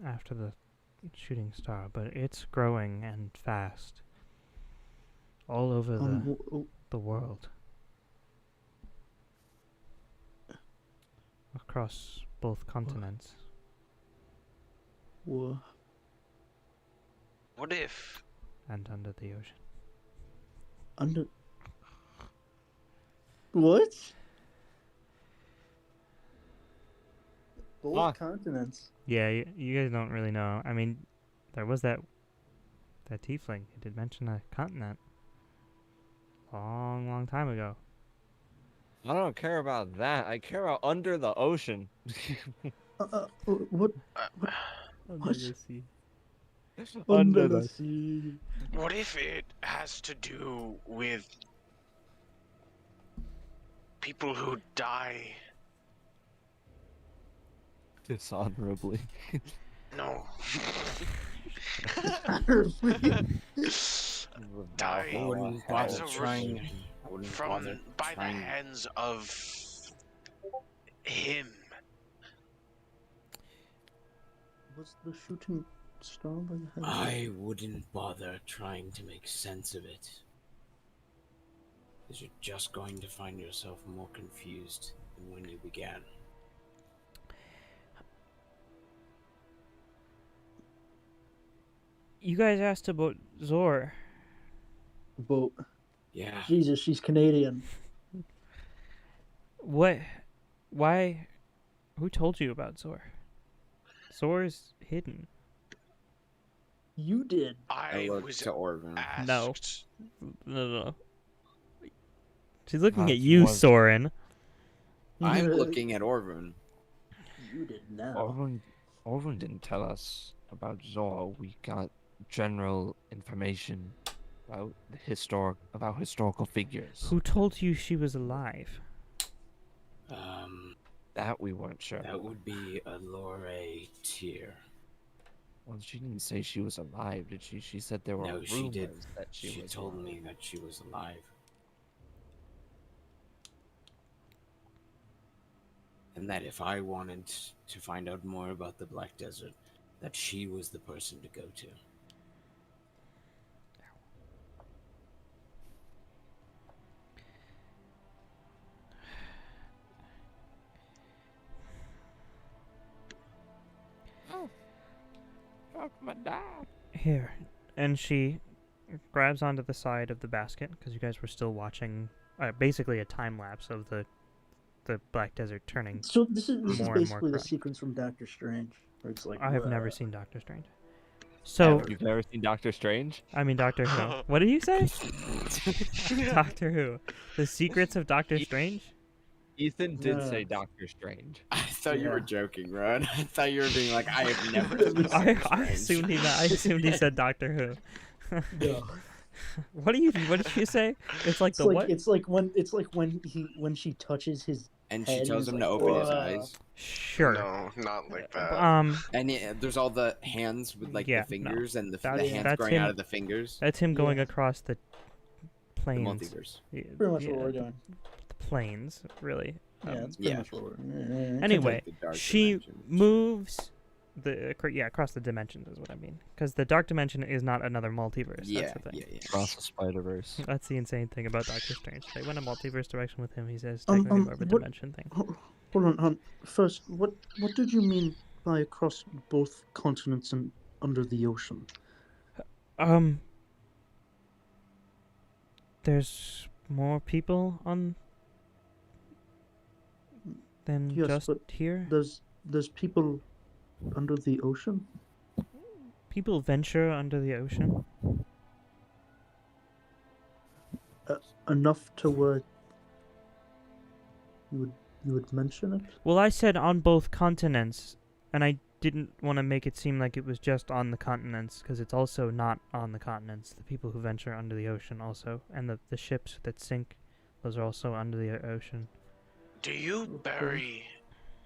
after the shooting star, but it's growing and fast. All over the world. across both continents.
Whoa.
What if?
And under the ocean.
Under. What? Both
Ah.
continents.
Yeah, you guys don't really know. I mean, there was that tiefling. He did mention a continent. Long time ago.
I don't care about that. I care about under the ocean.
What?
Under the sea.
Under the sea.
What if it has to do with people who die?
Dishonorably.
No.
I
Die
wouldn't
as
bother
a
trying.
result
I wouldn't
from
bother
by the
trying.
hands of him.
Was the shooting star by the head?
I wouldn't bother trying to make sense of it. Because you're just going to find yourself more confused than when you began.
You guys asked about Zor.
But
Yeah.
Jesus, she's Canadian.
What? Why? Who told you about Zor? Zor's hidden.
You did.
I
I
looked
was
to Orvin.
asked.
No. She's looking
That
at you,
was-
Soren.
I'm looking at Orvin.
You did now.
Orvin didn't tell us about Zor. We got general information about historical figures.
Who told you she was alive?
That we weren't sure.
That would be a Lore tier.
Well, she didn't say she was alive, did she? She said there were
No,
rumors
she did.
that she
She
was
told
alive.
me that she was alive. And that if I wanted to find out more about the Black Desert, that she was the person to go to.
Here. And she grabs onto the side of the basket, because you guys were still watching basically a time lapse of the Black Desert turning.
So this is
More and more
basically the
correct.
sequence from Doctor Strange, where it's like.
I have
"Whoa."
never seen Doctor Strange. So,
You've never seen Doctor Strange?
I mean Doctor Who. What did you say? Doctor Who. The Secrets of Doctor Strange?
Ethan did
Yeah.
say Doctor Strange.
I thought you were
Yeah.
joking, Ron. I thought you were being like, I have never seen
I
Doctor
assumed
Strange.
I assumed he said Doctor Who.
No.
What did you say? It's like
It's
the
like
what?
it's like when she touches his
And she
head,
tells
he's
him
like,
to open his
"Whoa."
eyes.
Sure.
No, not like that.
And there's all the hands with like
Yeah,
the fingers and the
That's-
hands
that's
growing
him.
out of the fingers.
That's him going
Yeah.
across the
The
plains.
multiverse.
Yeah,
Pretty much what
yeah,
we're doing.
the plains, really.
Yeah,
Um,
that's pretty
yeah.
much what we're.
Anyway,
the dark
she
dimension.
moves across the dimensions is what I mean, because the dark dimension is not another multiverse.
Yeah,
That's the thing.
yeah.
Across the Spider-Verse.
That's the insane thing about Doctor Strange. They went a multiverse direction with him. He says
Um,
technically
um,
more of a
what-
dimension thing.
Hold on. First, what did you mean by across both continents and under the ocean?
There's more people on than
Yes,
just
but
here.
There's people under the ocean.
People venture under the ocean.
Enough to where you would mention it.
Well, I said on both continents, and I didn't want to make it seem like it was just on the continents, because it's also not on the continents. The people who venture under the ocean also, and the ships that sink, those are also under the ocean.
Do you bury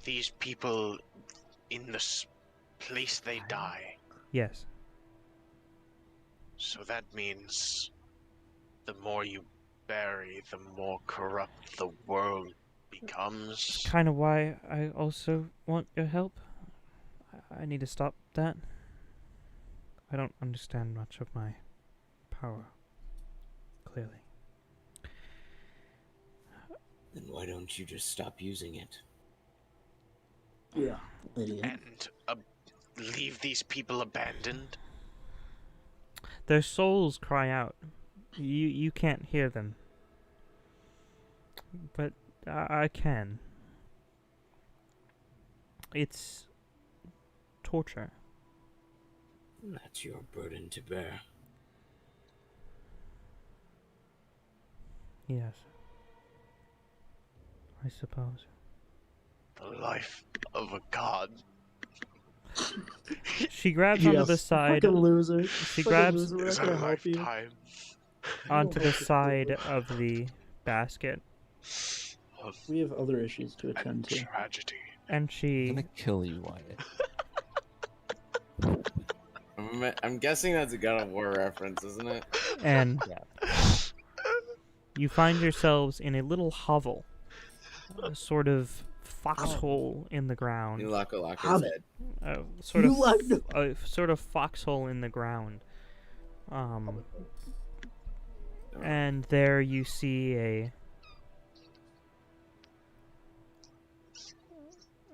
these people in the place they die?
Yes.
So that means the more you bury, the more corrupt the world becomes.
Kind of why I also want your help. I need to stop that. I don't understand much of my power, clearly.
Then why don't you just stop using it?
Yeah, idiot.
And leave these people abandoned?
Their souls cry out. You can't hear them. But I can. It's torture.
That's your burden to bear.
Yes. I suppose.
The life of a god.
She grabs onto the
Yes,
side.
fucking loser.
She
Fucking
grabs
loser, we're
Is
not
a
gonna help you.
lifetime
onto the
help you.
side of the basket,
of
We have other issues to attend to.
tragedy.
and
I'm
she
gonna kill you, Wyatt.
I'm guessing that's a God of War reference, isn't it?
and
Yeah.
you find yourselves in a little hovel, a sort of foxhole in the ground.
Laka Laka's
Hobbit.
head.
A sort of foxhole in the ground. And there you see a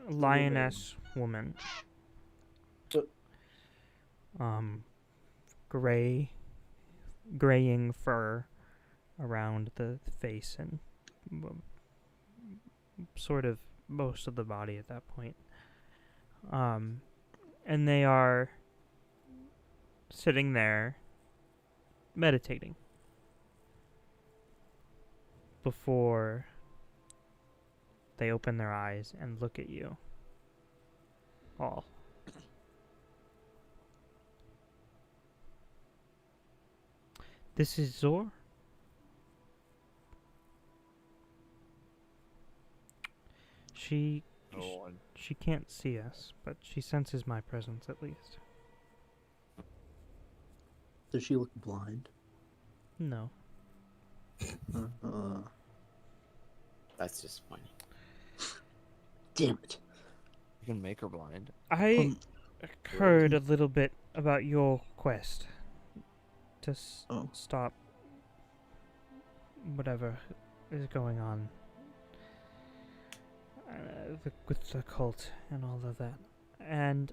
lioness woman. Graying fur around the face and sort of most of the body at that point. And they are sitting there meditating before they open their eyes and look at you all. This is Zor. She can't see us, but she senses my presence at least.
Does she look blind?
No.
That's just funny.
Damn it.
You can make her blind.
I heard a little bit about your quest to stop whatever is going on with the cult and all of that. And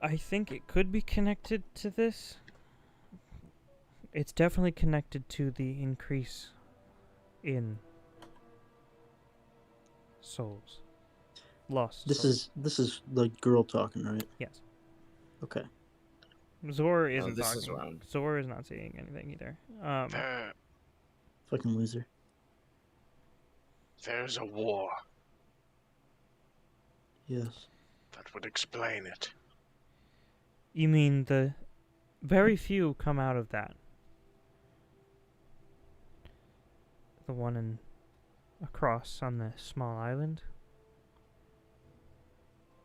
I think it could be connected to this. It's definitely connected to the increase in souls. Lost souls.
This is the girl talking, right?
Yes.
Okay.
Zor isn't
this
talking.
is round.
Zor is not seeing anything either.
Fucking loser.
There's a war.
Yes.
That would explain it.
You mean the very few come out of that? The one in across on the small island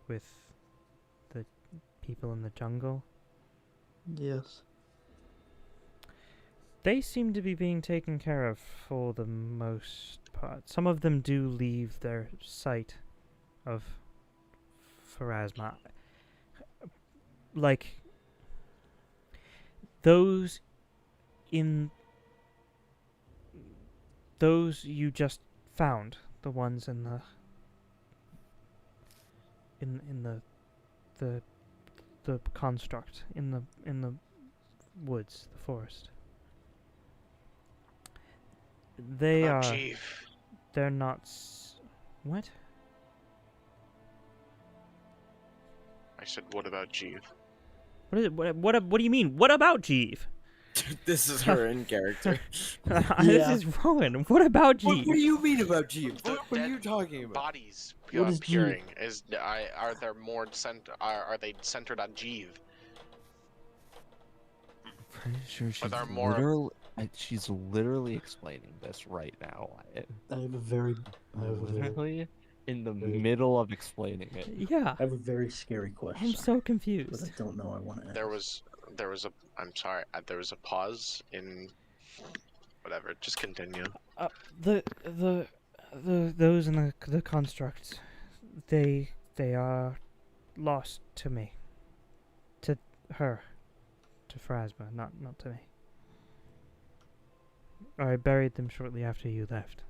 with the people in the jungle?
Yes.
They seem to be being taken care of for the most part. Some of them do leave their sight of Pharasma. Like, those you just found, the ones in the construct in the woods, the forest. They are.
Jeev.
They're not. What?
I said, what about Jeev?
What is it? What do you mean? What about Jeev?
This is her in character.
This is Rowan. What about Jeev?
What do you mean about Jeev?
The
What are you
dead
talking about?
Bodies
What is
appearing. Are there more are they centered on Jeev?
Pretty sure
she's
she's literally explaining this right now.
I have a very
Literally in the middle of explaining it.
Yeah.
I have a very scary question.
I'm so
But
confused.
I don't know I want to ask.
There was a I'm sorry, there was a pause in whatever, just continue.
Those in the constructs, they are lost to me. To her. To Pharasma, not to me. I buried them shortly after you left.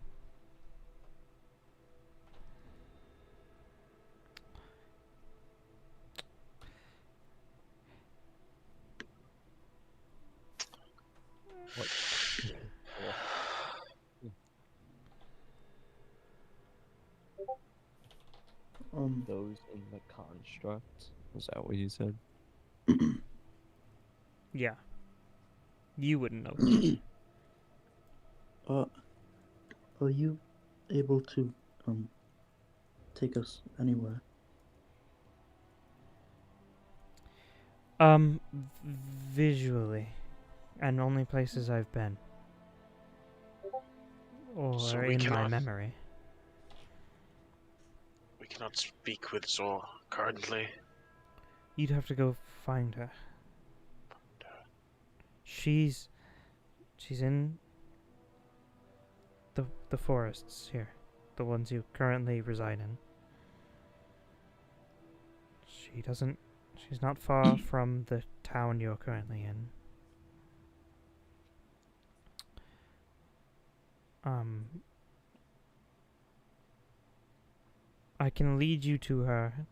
What? Those in the construct? Was that what you said?
Yeah. You wouldn't know.
Are you able to take us anywhere?
Visually, and only places I've been, or
So we
in my
cannot-
memory.
We cannot speak with Zor currently.
You'd have to go find her. She's in the forests here, the ones you currently reside in. She's not far from the town you're currently in. I can lead you to her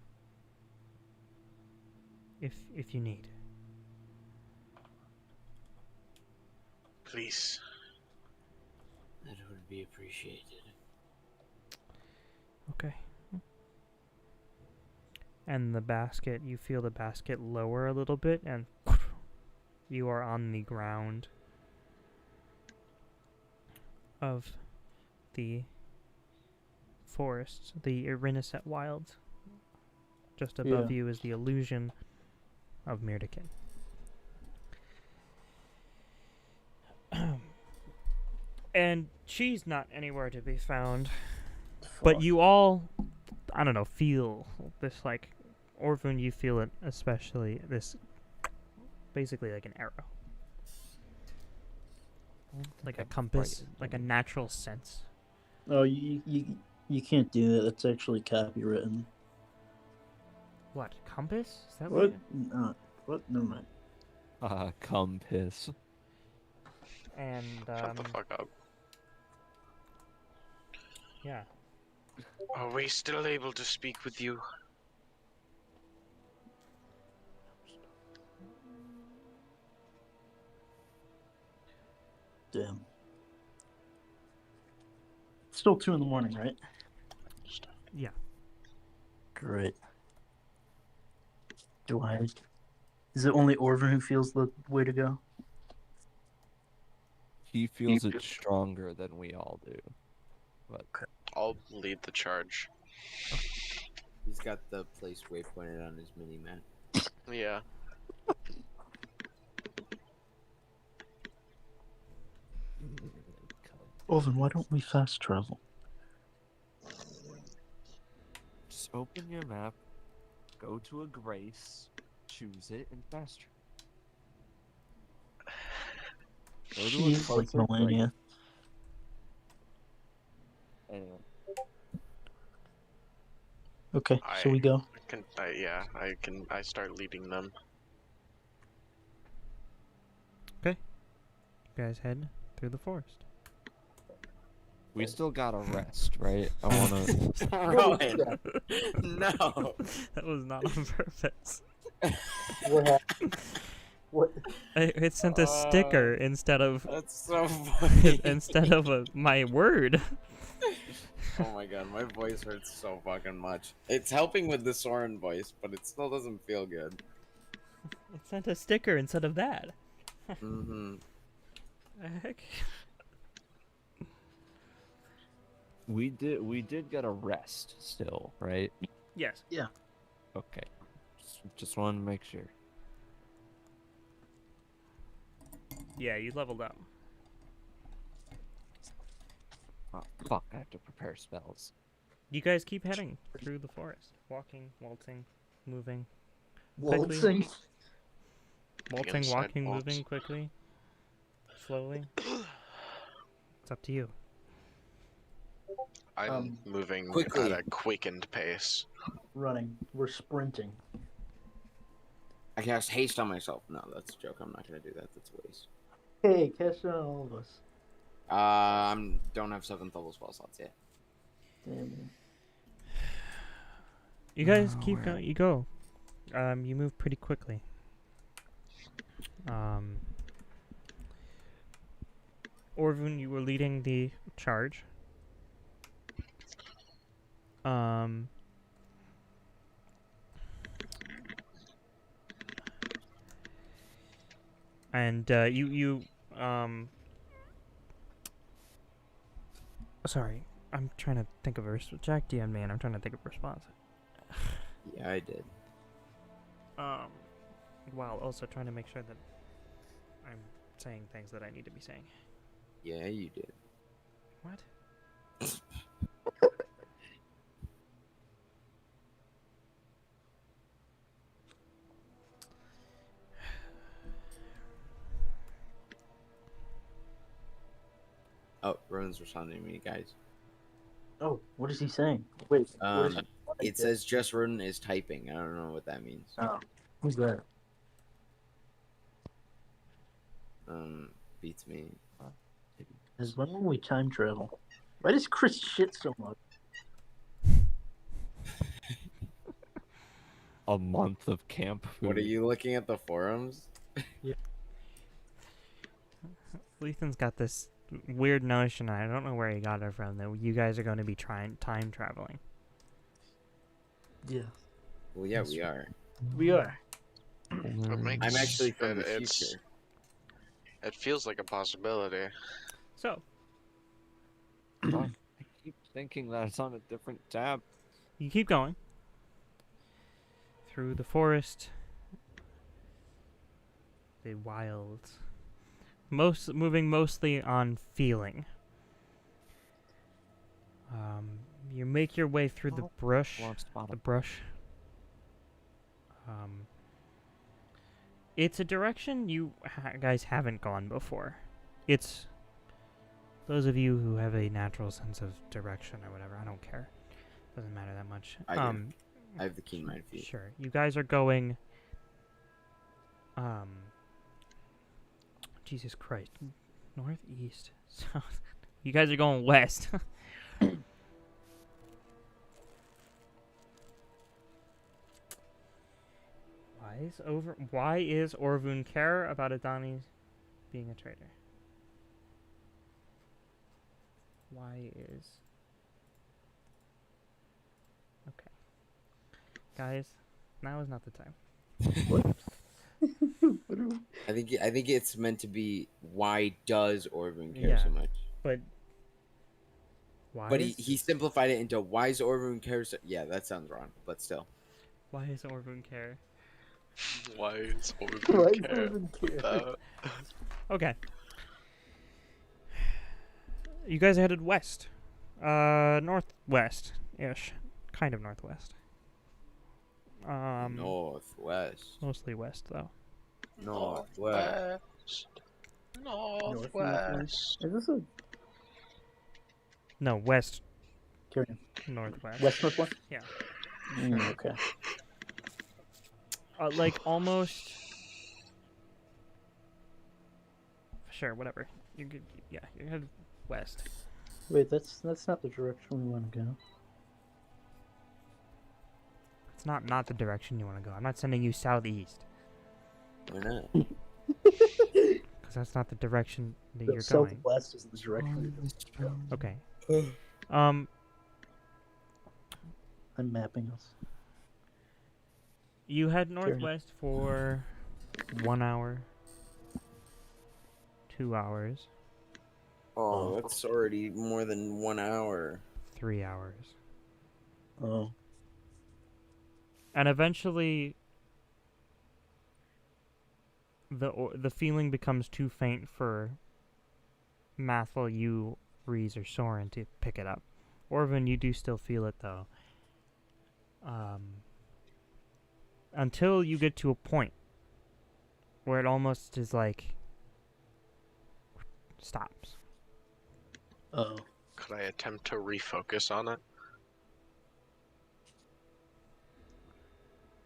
if you need.
Please.
That would be appreciated.
Okay. And the basket, you feel the basket lower a little bit, and you are on the ground of the forest, the Iriniset Wilds. Just above you is the illusion of Mirdakin. And she's not anywhere to be found. But you all, I don't know, feel this, like, Orvun, you feel it especially, this, basically like an arrow. Like a compass, like a natural sense.
Oh, you can't do that. That's actually copywritten.
What, compass? Is that
What?
what?
What? Never mind.
Compass.
And,
Shut the fuck up.
yeah.
Are we still able to speak with you?
Damn. Still 2 in the morning, right?
Yeah.
Great. Is it only Orvin who feels the way to go?
He feels it stronger than we all do. But
I'll lead the charge.
He's got the place waypointed on his mini map.
Yeah.
Orvin, why don't we fast travel?
just open your map, go to a grace, choose it, and fast travel. Go to a
She's like
closer
Melania.
grace. Anyway.
Okay, so we go.
I start leading them.
You guys head through the forest.
We still gotta rest, right? I wanna.
Rowan! No!
That was not on purpose.
What happened? What?
It sent a sticker instead of
That's so funny.
instead of my word.
Oh my god, my voice hurts so fucking much. It's helping with the Soren voice, but it still doesn't feel good.
It sent a sticker instead of that.
Mm-hmm.
Heck.
We did get a rest still, right?
Yes.
Okay. Just wanted to make sure.
Yeah, you leveled up.
Oh, fuck, I have to prepare spells.
You guys keep heading through the forest, walking, waltzing, moving,
Waltzing?
waltzing,
Against
walking,
sidewalks.
moving quickly, slowly. It's up to you.
I'm moving
quickly.
at a quickened pace.
Running. We're sprinting.
I cast haste on myself. No, that's a joke. I'm not gonna do that. That's a waste.
Hey, catch on all of us.
Don't have 7th level spell slots yet.
Damn.
You guys keep going. You go. You move pretty quickly. Orvun, you were leading the charge. And sorry, I'm trying to think of a Jack DM, man. I'm trying to think of a response.
Yeah, I did.
While also trying to make sure that I'm saying things that I need to be saying.
Yeah, you did.
What?
Oh, Rowan's responding to me, guys.
Oh, what is he saying? Wait. What is
It says just Rowan is typing. I don't know what that means.
Oh, who's that?
Beats me.
Is when we time travel? Why does Chris shit so much?
A month of camp food.
What are you looking at the forums?
Lethan's got this weird notion, I don't know where he got it from, that you guys are going to be trying time traveling.
Yeah.
Well, yeah, we are.
We are.
It makes
I'm actually from the
it's-
future.
It feels like a possibility.
So,
I keep thinking that it's on a different tab.
you keep going through the forest, the wilds, moving mostly on feeling. You make your way through the brush.
Lost spot.
The brush. It's a direction you guys haven't gone before. It's those of you who have a natural sense of direction or whatever. I don't care. Doesn't matter that much.
I do. I have the keen mind feet.
Sure. You guys are going. Jesus Christ. North, east, south. You guys are going west. Why is Orvun care about Adani being a traitor? Why is... Okay. Guys, now is not the time.
I think it's meant to be why does Orvun care so much?
But why
But
is...
he simplified it into why is Orvun care so... Yeah, that sounds wrong, but still.
Why is Orvun care?
Why is Orvun care?
Okay. You guys are headed west. Northwest-ish. Kind of northwest.
Northwest.
Mostly west, though.
Northwest.
Northwest.
Is this a
No, west,
carry on.
northwest.
West Northwest?
Yeah.
Okay.
Like, almost... Sure, whatever. You're good. Yeah, you're headed west.
Wait, that's not the direction we want to go.
It's not the direction you want to go. I'm not sending you southeast.
Why not?
Because that's not the direction that you're going.
Southwest is the direction we go.
Okay.
I'm mapping us.
You head northwest for 1 hour, 2 hours,
Oh, that's already more than 1 hour.
3 hours.
Oh.
And eventually the feeling becomes too faint for Mathel, you, Reese, or Soren to pick it up. Orvin, you do still feel it, though. Until you get to a point where it almost is like stops.
Oh.
Could I attempt to refocus on it?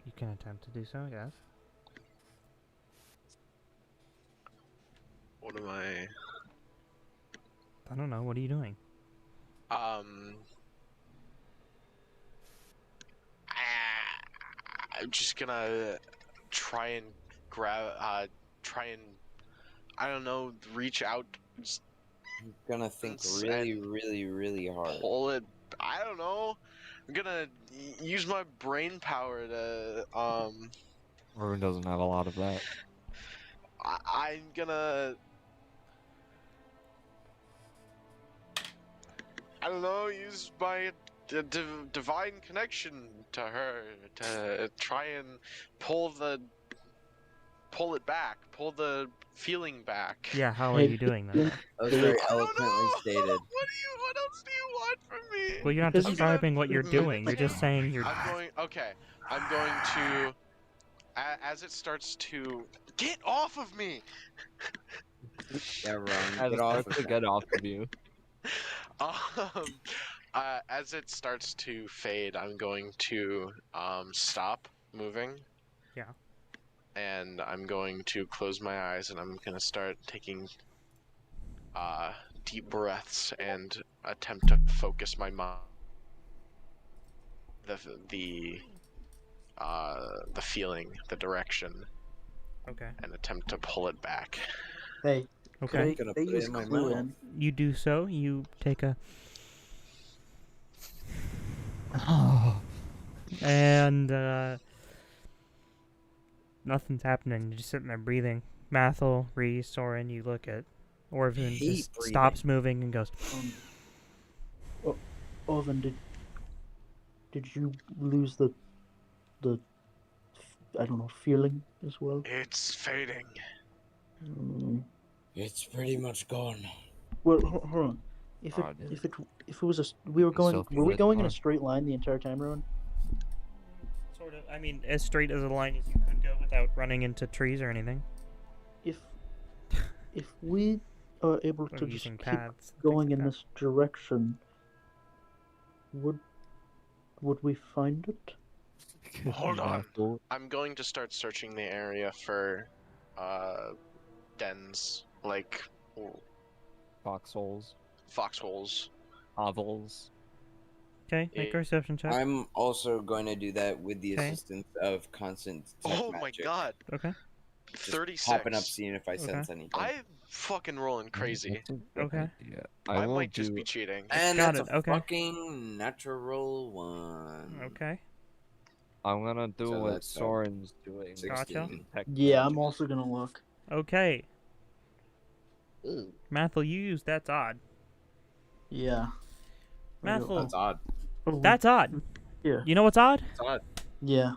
You can attempt to do so, yes.
What am I?
I don't know. What are you doing?
I'm just gonna try and grab, I don't know, reach out
I'm gonna think
And
really hard.
pull it. I don't know. I'm gonna use my brain power to
Ruin doesn't have a lot of that.
I'm gonna. I don't know. Use my divine connection to her to try and pull it back, pull the feeling back.
Yeah, how are
Hey,
you doing that?
Link,
That was
Hey,
very
I don't
eloquently
know.
stated.
What else do you want from me?
Well, you're not
This is-
describing what you're doing. You're just
meditate.
saying you're.
I'm going. Okay. I'm going to. As it starts to get off of me.
Yeah, Ron,
I
get off
just
of
to
that.
get off of you.
Um, as it starts to fade, I'm going to stop moving.
Yeah.
And I'm going to close my eyes, and I'm gonna start taking deep breaths and attempt to focus my mind. The feeling, the direction,
Okay.
and attempt to pull it back.
Hey,
Okay.
Gonna
could I
put it
use
in my
clue
mouth.
in?
You do so. You take a. And nothing's happening. You're just sitting there breathing. Mathel, Reese, Soren, you look at Orvin,
Hate
just
breathing.
stops moving and goes,
Orvin, did you lose the I don't know, feeling as well?
It's fading.
It's pretty much gone.
Well, hold on. If it
Oh, dude.
if it was we were
You still
were we
feel it,
going in a
huh?
straight line the entire time, Rowan?
sort of, I mean, as straight as a line as you could go without running into trees or anything.
If we are able
Or
to just
using
keep
paths. and
going
things
in
like
this direction, would we find it?
Hold on.
Mathel.
I'm going to start searching the area for dens, like
Foxholes.
foxholes.
Hovels.
that. Okay, make a perception check.
I'm also going to do that with the
Okay.
assistance of constant detect
Oh my
magic.
god.
Okay.
Just
36.
Popping up, seeing if I
Okay.
sense anything.
I'm fucking rolling crazy.
That's a good
Okay.
idea.
I
will
might just
do-
be cheating.
And
Got
that's
it,
a
okay.
fucking natural one.
Okay.
I'm gonna do
So
what
that's,
Soren's doing.
16.
Gotcha.
Detect
Yeah, I'm
magic.
also gonna look.
Okay. Mathel, you used that's odd.
Yeah.
Mathel,
That's odd.
that's odd.
Yeah.
You know what's odd?
It's odd.
Yeah.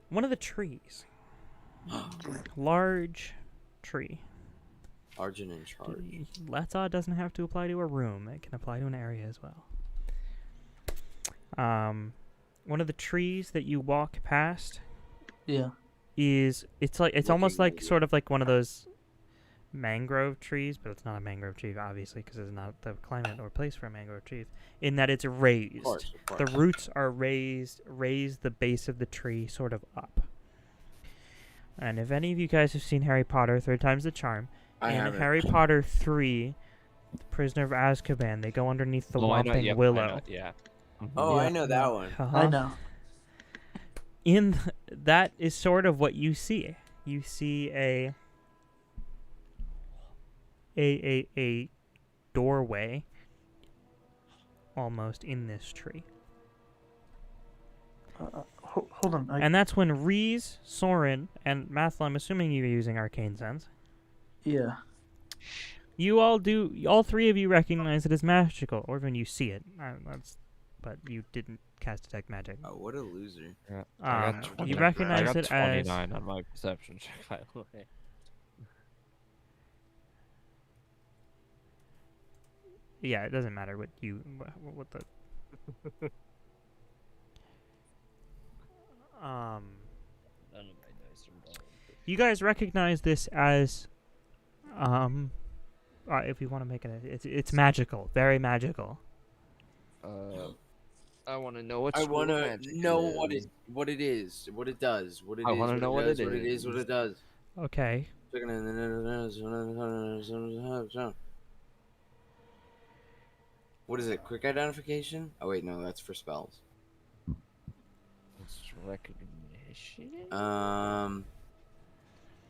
One of the trees. Large tree.
Arjun in charge.
That's odd doesn't have to apply to a room. It can apply to an area as well. One of the trees that you walk past
Yeah.
it's almost
Looking
like sort of like one of those mangrove trees, but it's not a mangrove tree, obviously, because it's not the climate or place for a mangrove tree. In that it's raised.
Of course, of
The
course.
roots are raise the base of the tree sort of up. And if any of you guys have seen Harry Potter, Third Time's the Charm,
I
in
haven't.
Harry Potter 3, The Prisoner of Azkaban, they go underneath the
Oh, I know,
Whomping
yep, I
Willow.
know, yeah. Mhm.
Oh,
Yeah,
I know that one.
Uh-huh.
I know.
That is sort of what you see. You see a doorway almost in this tree.
Hold on.
And that's when Reese, Soren, and Mathel, I'm assuming you're using Arcane Sense.
Yeah.
All three of you recognize it as magical, or when you see it. But you didn't cast Detect Magic.
Oh, what a loser.
Yeah, I got
You
29
recognize
I got
it as
29 on my perception check, by the way.
Yeah, it doesn't matter what the
None of my dice are bald.
you guys recognize this as if you want to make it it's magical, very magical.
I want to know what
I
school
want
of
to
magic
know
is.
what it is, what it does, what it
I
is,
wanna know what it
what it is, what
is.
it does.
Okay.
What is it? Quick identification? Oh wait, no, that's for spells.
It's recognition?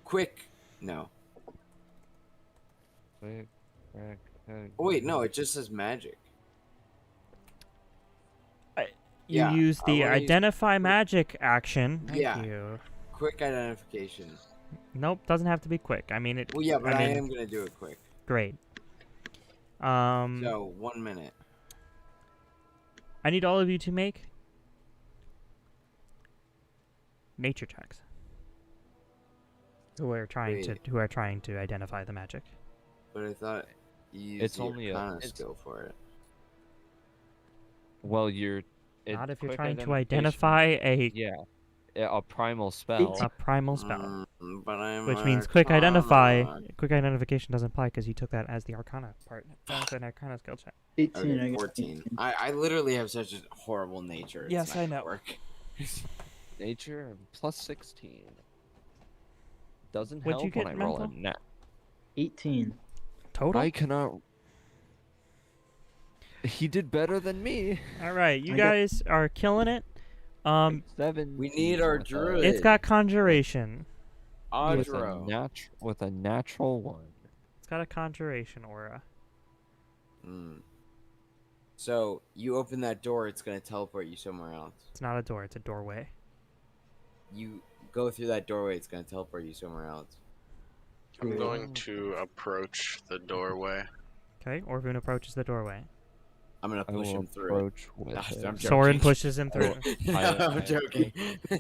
Quick. No.
Quick,
Oh, wait, no, it just says magic.
You
Yeah,
use
I
the
wanna use
identify
quick-
magic action. Thank
Yeah.
you.
Quick identification.
Nope, doesn't have to be quick. I mean it.
Well, yeah, but I
mean,
am gonna do it quick.
great.
So 1 minute.
I need all of you to make nature checks. Who are trying to identify the magic.
But I thought you used
It's
the
only a-
Arcana
it's-
skill for it.
Well, you're.
Not if you're
quick
trying to
identification-
identify
a primal spell.
a primal spell.
But I'm
Which means quick identify.
Arcana.
Quick identification doesn't apply because you took that as the Arcana part. That's an Arcana skill check.
18. I
Okay,
got
14.
18.
I literally have such a horrible nature. It's
Yes,
not
I
gonna
know.
Work.
Nature plus 16. Doesn't
What'd you
help when I
get,
roll a
Mental?
net.
18.
Total.
I cannot. He did better than me.
All right, you
I got-
guys are killing it.
7.
We need our druid.
It's got conjuration.
with a,
Audro.
with a natural 1.
It's got a conjuration aura.
So you open that door, it's gonna teleport you somewhere else.
It's not a door. It's a doorway.
You go through that doorway, it's gonna teleport you somewhere else.
I'm going to approach the doorway.
Okay, Orvun approaches the doorway.
I'm gonna
I
push
will
him through.
approach with
No,
it.
I'm
Soren
joking.
pushes him through.
I'm joking.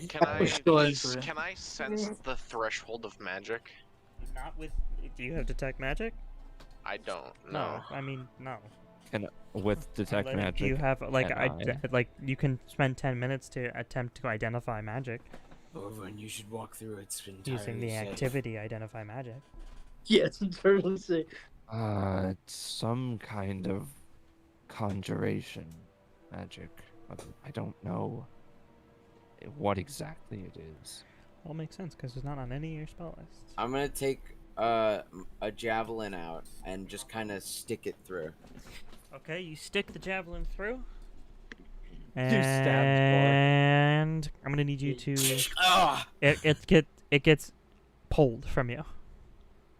Can I
Go ahead, Soren.
can I sense the threshold of magic?
Not with. Do you have detect magic?
I don't know.
I mean, no.
With detect
Like,
magic.
You have like
can
like you can spend 10 minutes to attempt to identify magic
Over, and you should walk through it. It's entirely
using the
safe.
activity identify magic.
Yeah, it's entirely safe.
It's some kind of conjuration magic. I don't know what exactly it is.
All makes sense because it's not on any of your spell lists.
I'm gonna take a javelin out and just kind of stick it through.
Okay, you stick the javelin through.
stabbed
And I'm gonna need you to.
Ah!
It gets pulled from you.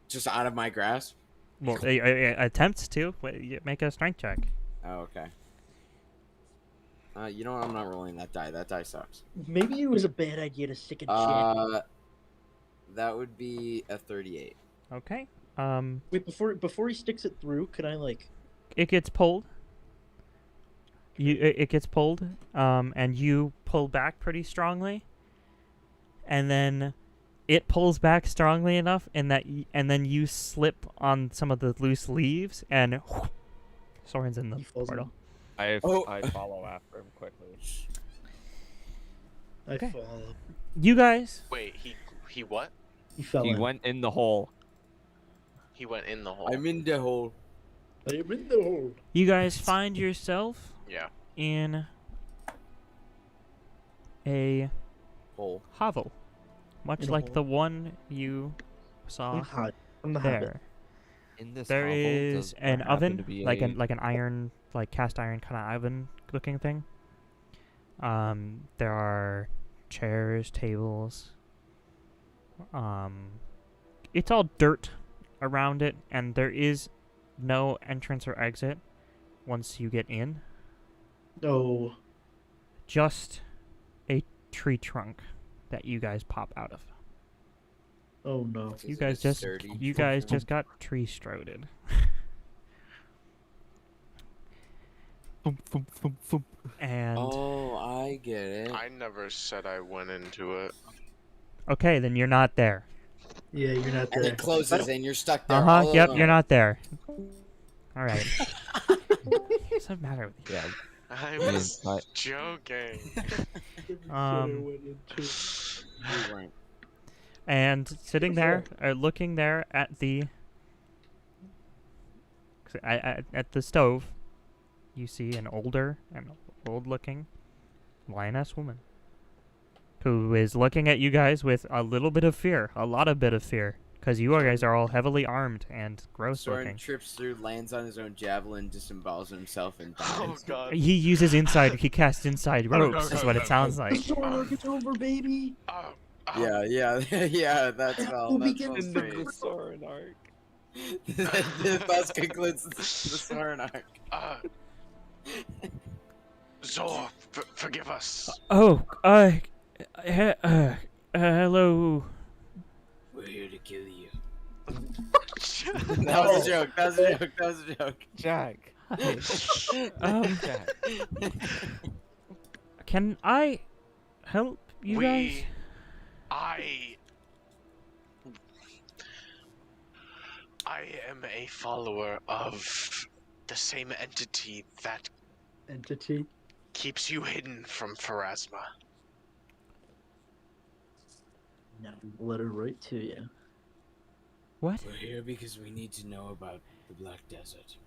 Just out of my grasp.
Well, it attempts to. Make a strength check.
Oh, okay. You know what? I'm not rolling that die. That die sucks.
Maybe it was a bad idea to stick a jet.
That would be a 38.
Okay.
Wait, before he sticks it through, could I like?
It gets pulled. It gets pulled. And you pull back pretty strongly. And then it pulls back strongly enough, and then you slip on some of the loose leaves, and Soren's in the
He falls
portal.
I
Oh.
follow after him quickly.
I
Okay.
fall.
You guys,
Wait, he what?
He fell.
He
in.
went in the hole.
He went in the hole.
I'm in the hole.
I'm in the hole.
you guys find yourself
Yeah.
in a
Hole.
hovel, much
In a
like
hole.
the one you saw
From the habit.
there.
In this
There
hovel,
is
does there
an
happen
oven,
to be
like
a-
an iron, like cast iron kind of oven looking thing. There are chairs, tables. It's all dirt around it, and there is no entrance or exit once you get in.
Oh,
Just a tree trunk that you guys pop out of.
oh no.
You
Is it
guys just
sturdy?
you guys just got tree stroded. And
Oh, I get it.
I never said I went into it.
okay, then you're not there.
Yeah, you're not
And
there.
it closes, and you're stuck there.
Uh huh.
all
Yep,
alone.
you're not there. All right. What's the matter with you?
Yeah,
I
mean,
was
I-
joking.
You weren't.
And sitting there, looking there at the at the stove, you see an old-looking lioness woman who is looking at you guys with a little bit of fear, a lot of bit of fear, because you guys are all heavily armed and gross
Soren
looking.
trips through, lands on his own javelin, disembowels himself, and dies.
Oh god.
He uses he casts inside ropes, is what it sounds like.
It's over, baby.
Yeah, yeah, yeah. That's well.
Oh, we
That
get
sounds
in
great.
Soren arc.
This thus concludes the Soren arc.
Zor, forgive us.
Oh, hello.
We're here to kill you. That was a joke. That was a joke. That was a joke.
Jack.
Jack. Can I help you guys?
I am a follower of the same entity that keeps you hidden from Pharasma.
Now let her right to you.
What?
We're here because we need to know about the Black Desert.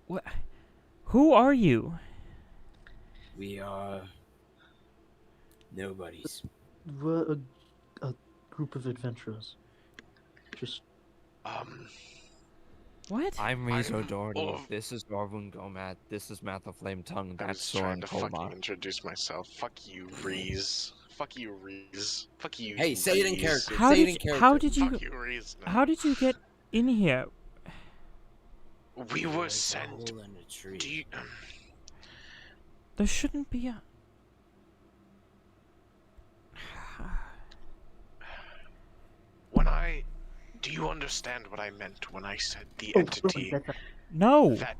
What? Who are you?
We are nobodies.
We're a group of adventurers. Just
What?
I'm Rizo Doherty.
oh.
This is Darwin Gomat. This is Math of Flame Tongue.
I'm
That's
just trying
Soren
to fucking
Tolbach.
introduce myself. Fuck you, Reese. Fuck you, Reese. Fuck you.
Hey, say it in
Reese.
character.
How
Say it
did
in
you,
character.
how did you
Fuck you, Reese. No.
how did you get in here?
We were
There's a
sent.
hole in a tree.
Do you?
There shouldn't be a.
Do you understand what I meant when I said the
oh,
entity
that's
No,
that?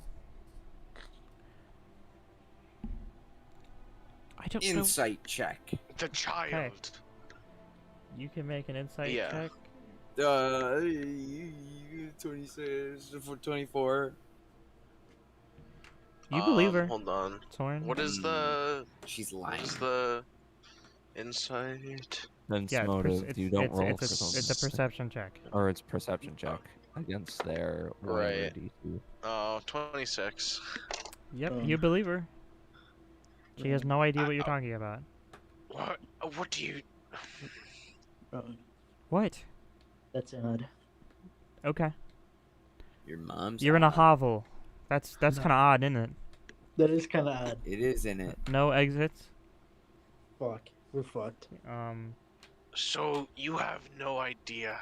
I don't know.
Insight check.
The child.
You can make an insight
Yeah.
check.
26 for 24.
You believe her,
Hold on.
Soren?
What is the?
She's
What
lying.
is the insight?
Sense
Yeah,
motive. You don't roll for
it's a
something.
perception check.
Or it's perception check against their whatever
Right.
DC.
Oh, 26.
Yep,
Um,
you believe her. She has no idea what you're
uh,
talking about.
What? What do you?
What?
That's odd.
Okay.
Your mom's.
You're in a
odd.
hovel. That's
No.
kind of odd, isn't it?
That is kind of odd.
It is in it.
No exits.
Fuck. We're fucked.
So you have no idea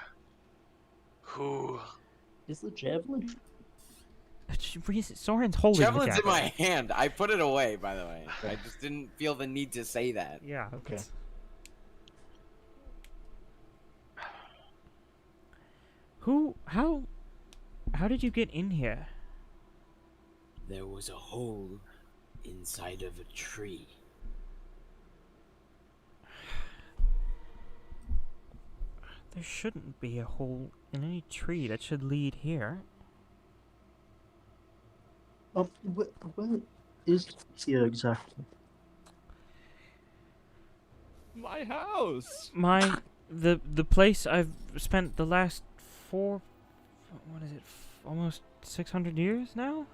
who?
Is the javelin?
Soren's holding the
Javelin's in my
javelin.
hand. I put it away, by the way. I just didn't feel the need to say that.
Yeah.
Okay.
How did you get in here?
There was a hole inside of a tree.
There shouldn't be a hole in any tree that should lead here.
Where is here exactly?
My house.
The place I've spent the last almost 600 years now?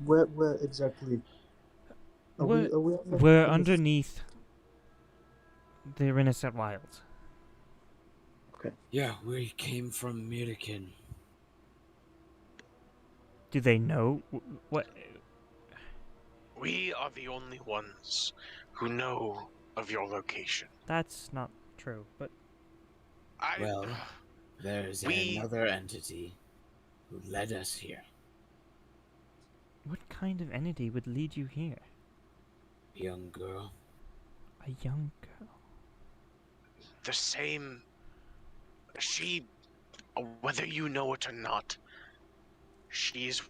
Where exactly? Are we on the-
We're
on the-
underneath the Renaissance Wilds.
Yeah, we came from Mirakin.
Do they know what?
We are the only ones who know of your location.
That's not true, but
Well, there's
We-
another entity who led us here.
what kind of entity would lead you here?
Young girl.
A young girl.
The same. She, whether you know it or not, she's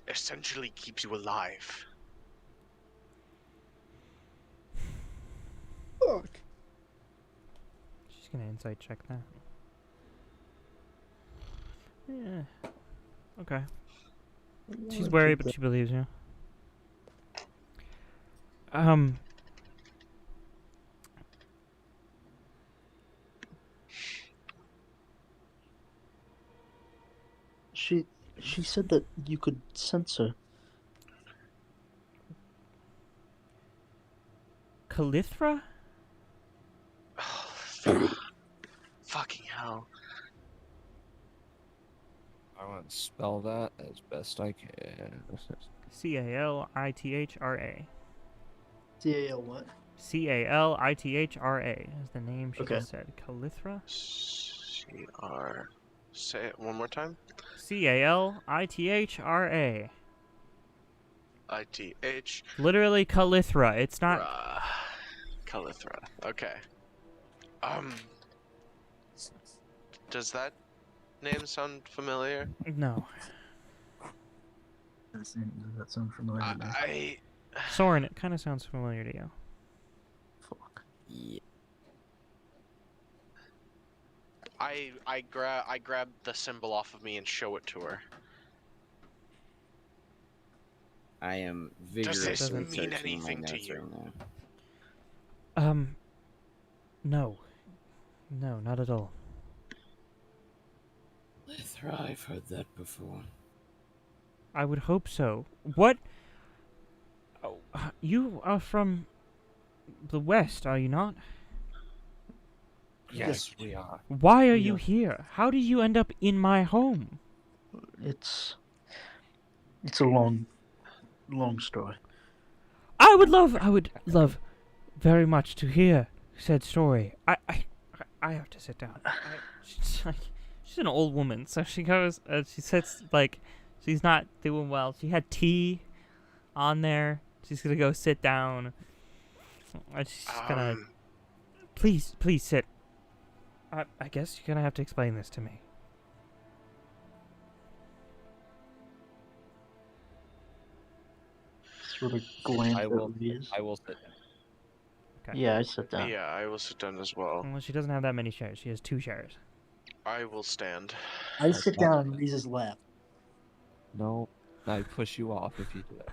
essentially keeps you alive.
Fuck.
She's gonna insight check that. Yeah. Okay. She's wary, but she believes you.
She said that you could sense her.
Calithra?
Fucking hell.
I want to spell that as best I can.
Calithra.
CAL what?
Calithra is the name she
Okay.
just said. Calithra?
C-R... Say it one more time.
Calithra.
I-T-H...
Literally Calithra. It's not.
Calithra. Okay. Does that name sound familiar?
No.
Does that sound familiar to me?
Soren, it kind of sounds familiar to you.
Fuck.
Yeah.
I grab the symbol off of me and show it to her.
I am
Does this
vigorously
mean
searching
anything
my
to
notes
you?
right now.
No. No, not at all.
Lithra, I've heard that before.
I would hope so. What? Oh, you are from the West, are you not?
Yes, we are.
Why are you
Yeah.
here? How did you end up in my home?
It's a long story.
I would love very much to hear said story. I have to sit down. She's an old woman, so she goes, she sits like, she's not doing well. She had tea on there. She's gonna go sit down. And she's gonna, please sit. I guess you're gonna have to explain this to me.
Sort of glance
I
at
will
Liz.
sit down.
Okay.
Yeah, I sit down.
Yeah, I will sit down as well.
Well, she doesn't have that many shares. She has 2 shares.
I will stand.
I sit down on Liz's lap.
No, I push you off if you do that.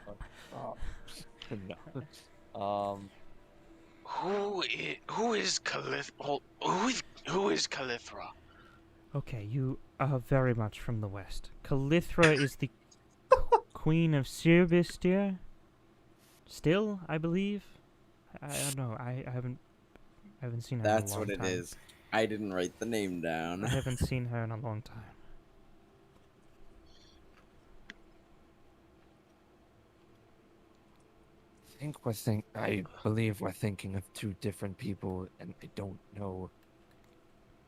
No.
Who is Calithra? Who is Calithra?
Okay, you are very much from the West. Calithra is the queen of Sirbistir. Still, I believe. I don't know. I haven't seen her.
That's
in a long
what
time.
it is. I didn't write the name down.
I haven't seen her in a long time.
I believe we're thinking of 2 different people, and I don't know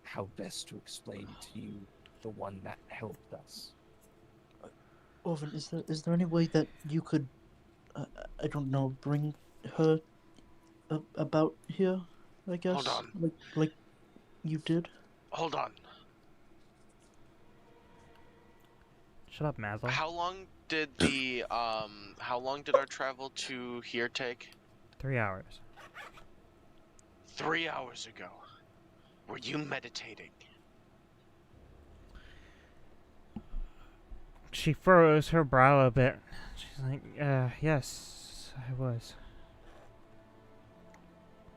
how best to explain to you the one that helped us.
Orvin, is there any way that you could, I don't know, bring her about here? I guess.
Hold on.
Like you did.
Hold on.
Shut up, Mazel.
How long did our travel to here take?
3 hours.
3 hours ago. Were you meditating?
She furrows her brow a bit. She's like, yes, I was.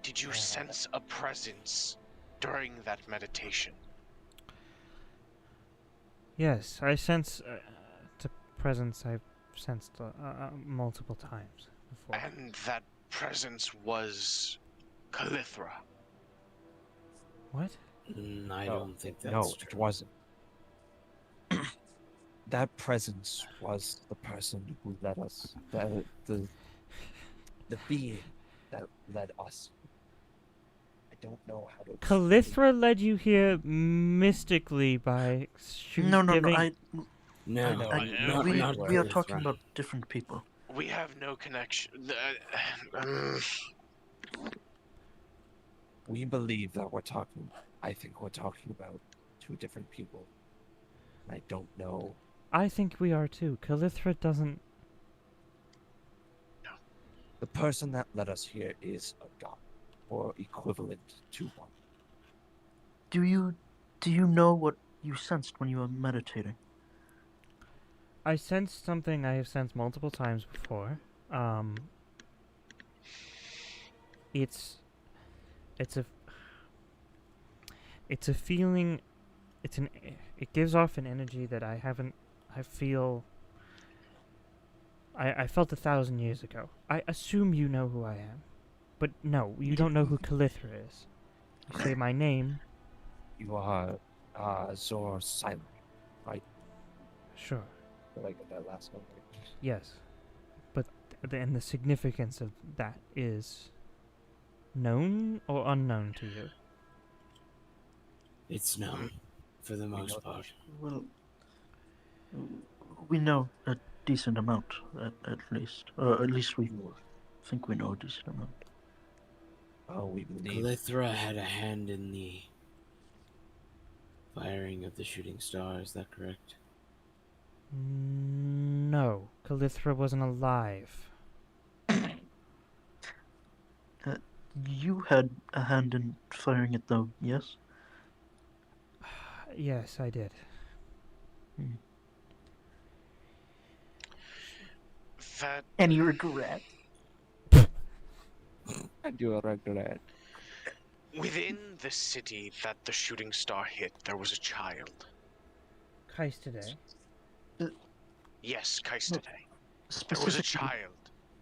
Did you sense a presence during that meditation?
Yes, I sense the presence I've sensed multiple times before.
And that presence was Calithra.
What?
I don't think that's
No,
true.
it wasn't. That presence was the person who led us. The being that led us. I don't know how to.
Calithra led you here mystically by
No,
giving...
No,
we are talking about different people.
We have no connection.
We believe that I think we're talking about 2 different people. I don't know.
I think we are too. Calithra doesn't...
The person that led us here is a god, or equivalent to one.
Do you know what you sensed when you were meditating?
I sensed something I have sensed multiple times before. It's a feeling. It gives off an energy that I felt 1,000 years ago. I assume you know who I am, but no, you don't know who Calithra is. You say my name.
You are Zor Silent, right?
Sure.
Did I get that last number?
Yes, but and the significance of that is known or unknown to you?
It's known, for the most part.
Well, we know a decent amount, at least. Or at least we think we know a decent amount.
Oh, we believe.
Calithra had a hand in the firing of the shooting star, is that correct?
No, Calithra wasn't alive.
You had a hand in firing it, though, yes?
Yes, I did.
That
Any regret?
I do regret.
within the city that the shooting star hit, there was a child.
Kais today.
Yes, Kaistade. There was a
Specifically,
child.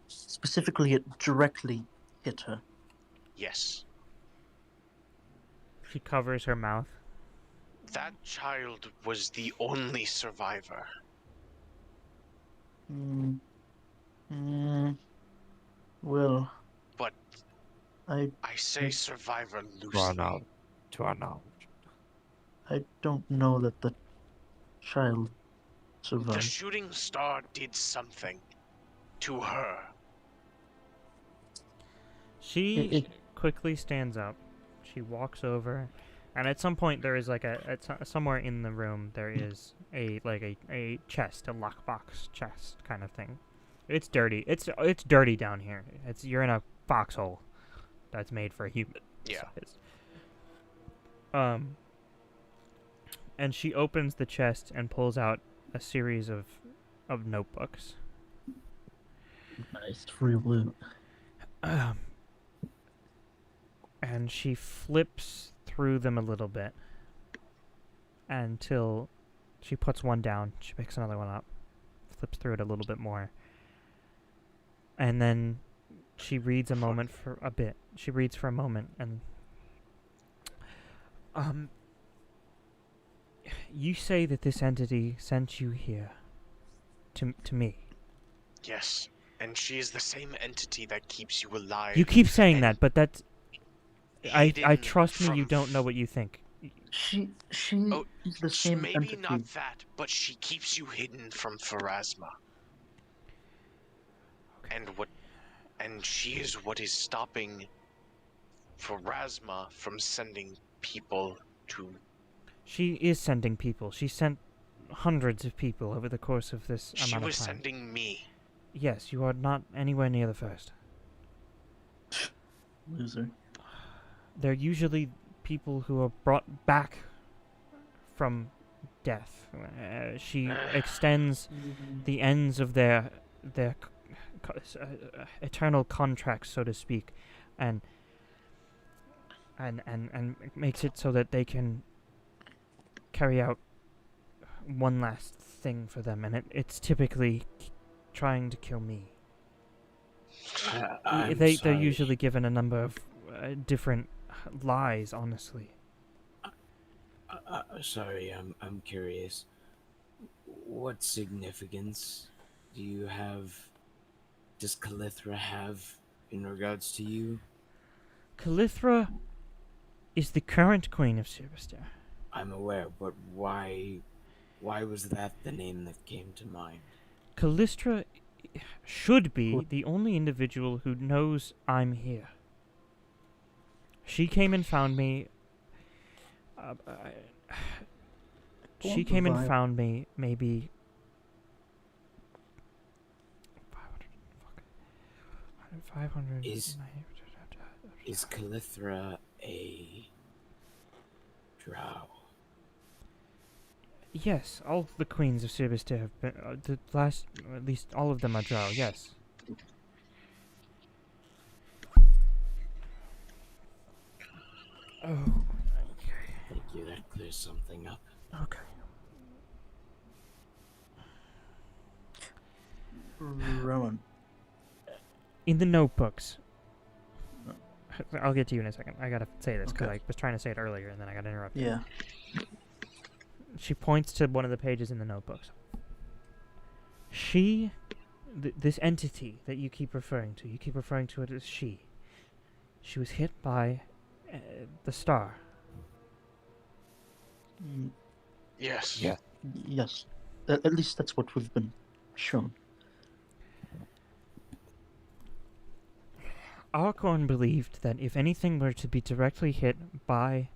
specifically, it directly hit her.
Yes.
She covers her mouth.
That child was the only survivor.
Well,
But
I
I say survivor
To our
loosely.
knowledge. To our knowledge.
I don't know that the child
The
survived.
shooting star did something to her.
She
It-
quickly stands up. She walks over, and at some point there is like somewhere in the room there is a chest, a lockbox chest kind of thing. It's dirty. It's dirty down here. You're in a foxhole that's made for a human
Yeah.
size. And she opens the chest and pulls out a series of notebooks.
Nice free loot.
And she flips through them a little bit until she puts one down. She picks another one up, flips through it a little bit more, and then she reads a moment for a bit. She reads for a moment, and you say that this entity sent you here to me.
Yes. And she is the same entity that keeps you alive.
You keep saying
and
that, but that's I
hidden
trust me. You
from
don't know what you think.
She
Oh,
is the same
maybe
entity.
not that, but she keeps you hidden from Pharasma. And she is what is stopping Pharasma from sending people to.
She is sending people. She sent hundreds of people over the course of this
She
amount
was
of time.
sending me.
Yes, you are not anywhere near the first.
Loser.
They're usually people who are brought back from death. She extends the ends of their eternal contracts, so to speak, and makes it so that they can carry out one last thing for them, and it's typically trying to kill me. They're
sorry.
usually given a number of different lies, honestly.
Sorry, I'm curious. What significance does Calithra have in regards to you?
Calithra is the current queen of Cyberster.
I'm aware, but why was that the name that came to mind?
Callistra should be the only individual who knows I'm here. She came and found me. She came and found me maybe 500.
Is Calithra a drow?
Yes, all the queens of Cyberster have been. At least all of them are drow. Yes. Oh.
Thank you, that clears something up.
Okay.
Rowan.
In the notebooks. I'll get to you in a second. I gotta say this because
Okay.
I was trying to say it earlier and then I got interrupted.
Yeah.
She points to one of the pages in the notebooks. This entity that you keep referring to it as she, She was hit by the star.
Yes.
Yeah.
Yes. At least that's what we've been shown.
Aragorn believed that if anything were to be directly hit by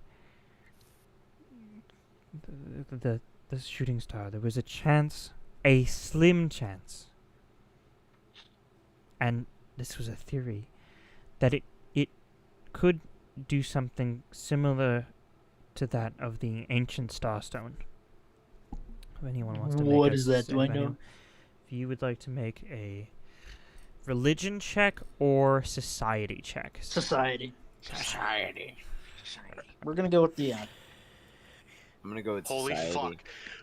the shooting star, there was a chance, a slim chance, and this was a theory, that it could do something similar to that of the ancient Starstone. If anyone wants to make
What
a
is that? Do I
if any-
know?
If you would like to make a religion check or society check.
Society.
Society.
We're gonna go with the
I'm gonna go with
Holy
society.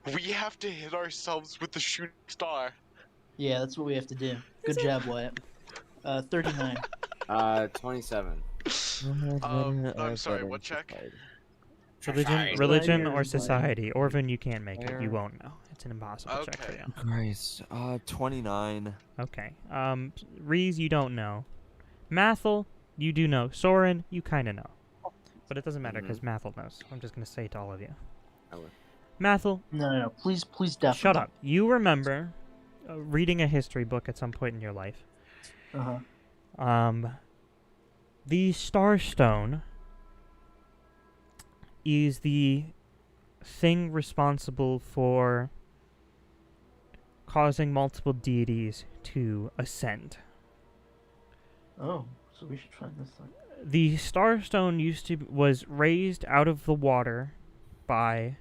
fuck. We have to hit ourselves with the shooting star.
Yeah, that's what we have to do. Good job, Wyatt. 39.
27.
I'm sorry, what check?
Religion
Society
or
or
society. Orvin, you can't make it. You
Where-
won't know. It's an impossible check for
Okay.
you.
Christ. 29.
Okay. Reese, you don't know. Mathel, you do know. Soren, you kind of know. But it doesn't matter because Mathel knows. I'm just going to say it to all of you.
I will.
Mathel,
No. Please, definitely.
shut up. You remember reading a history book at some point in your life.
Uh-huh.
The Starstone is the thing responsible for causing multiple deities to ascend.
Oh, so we should find this thing.
The Starstone was raised out of the water by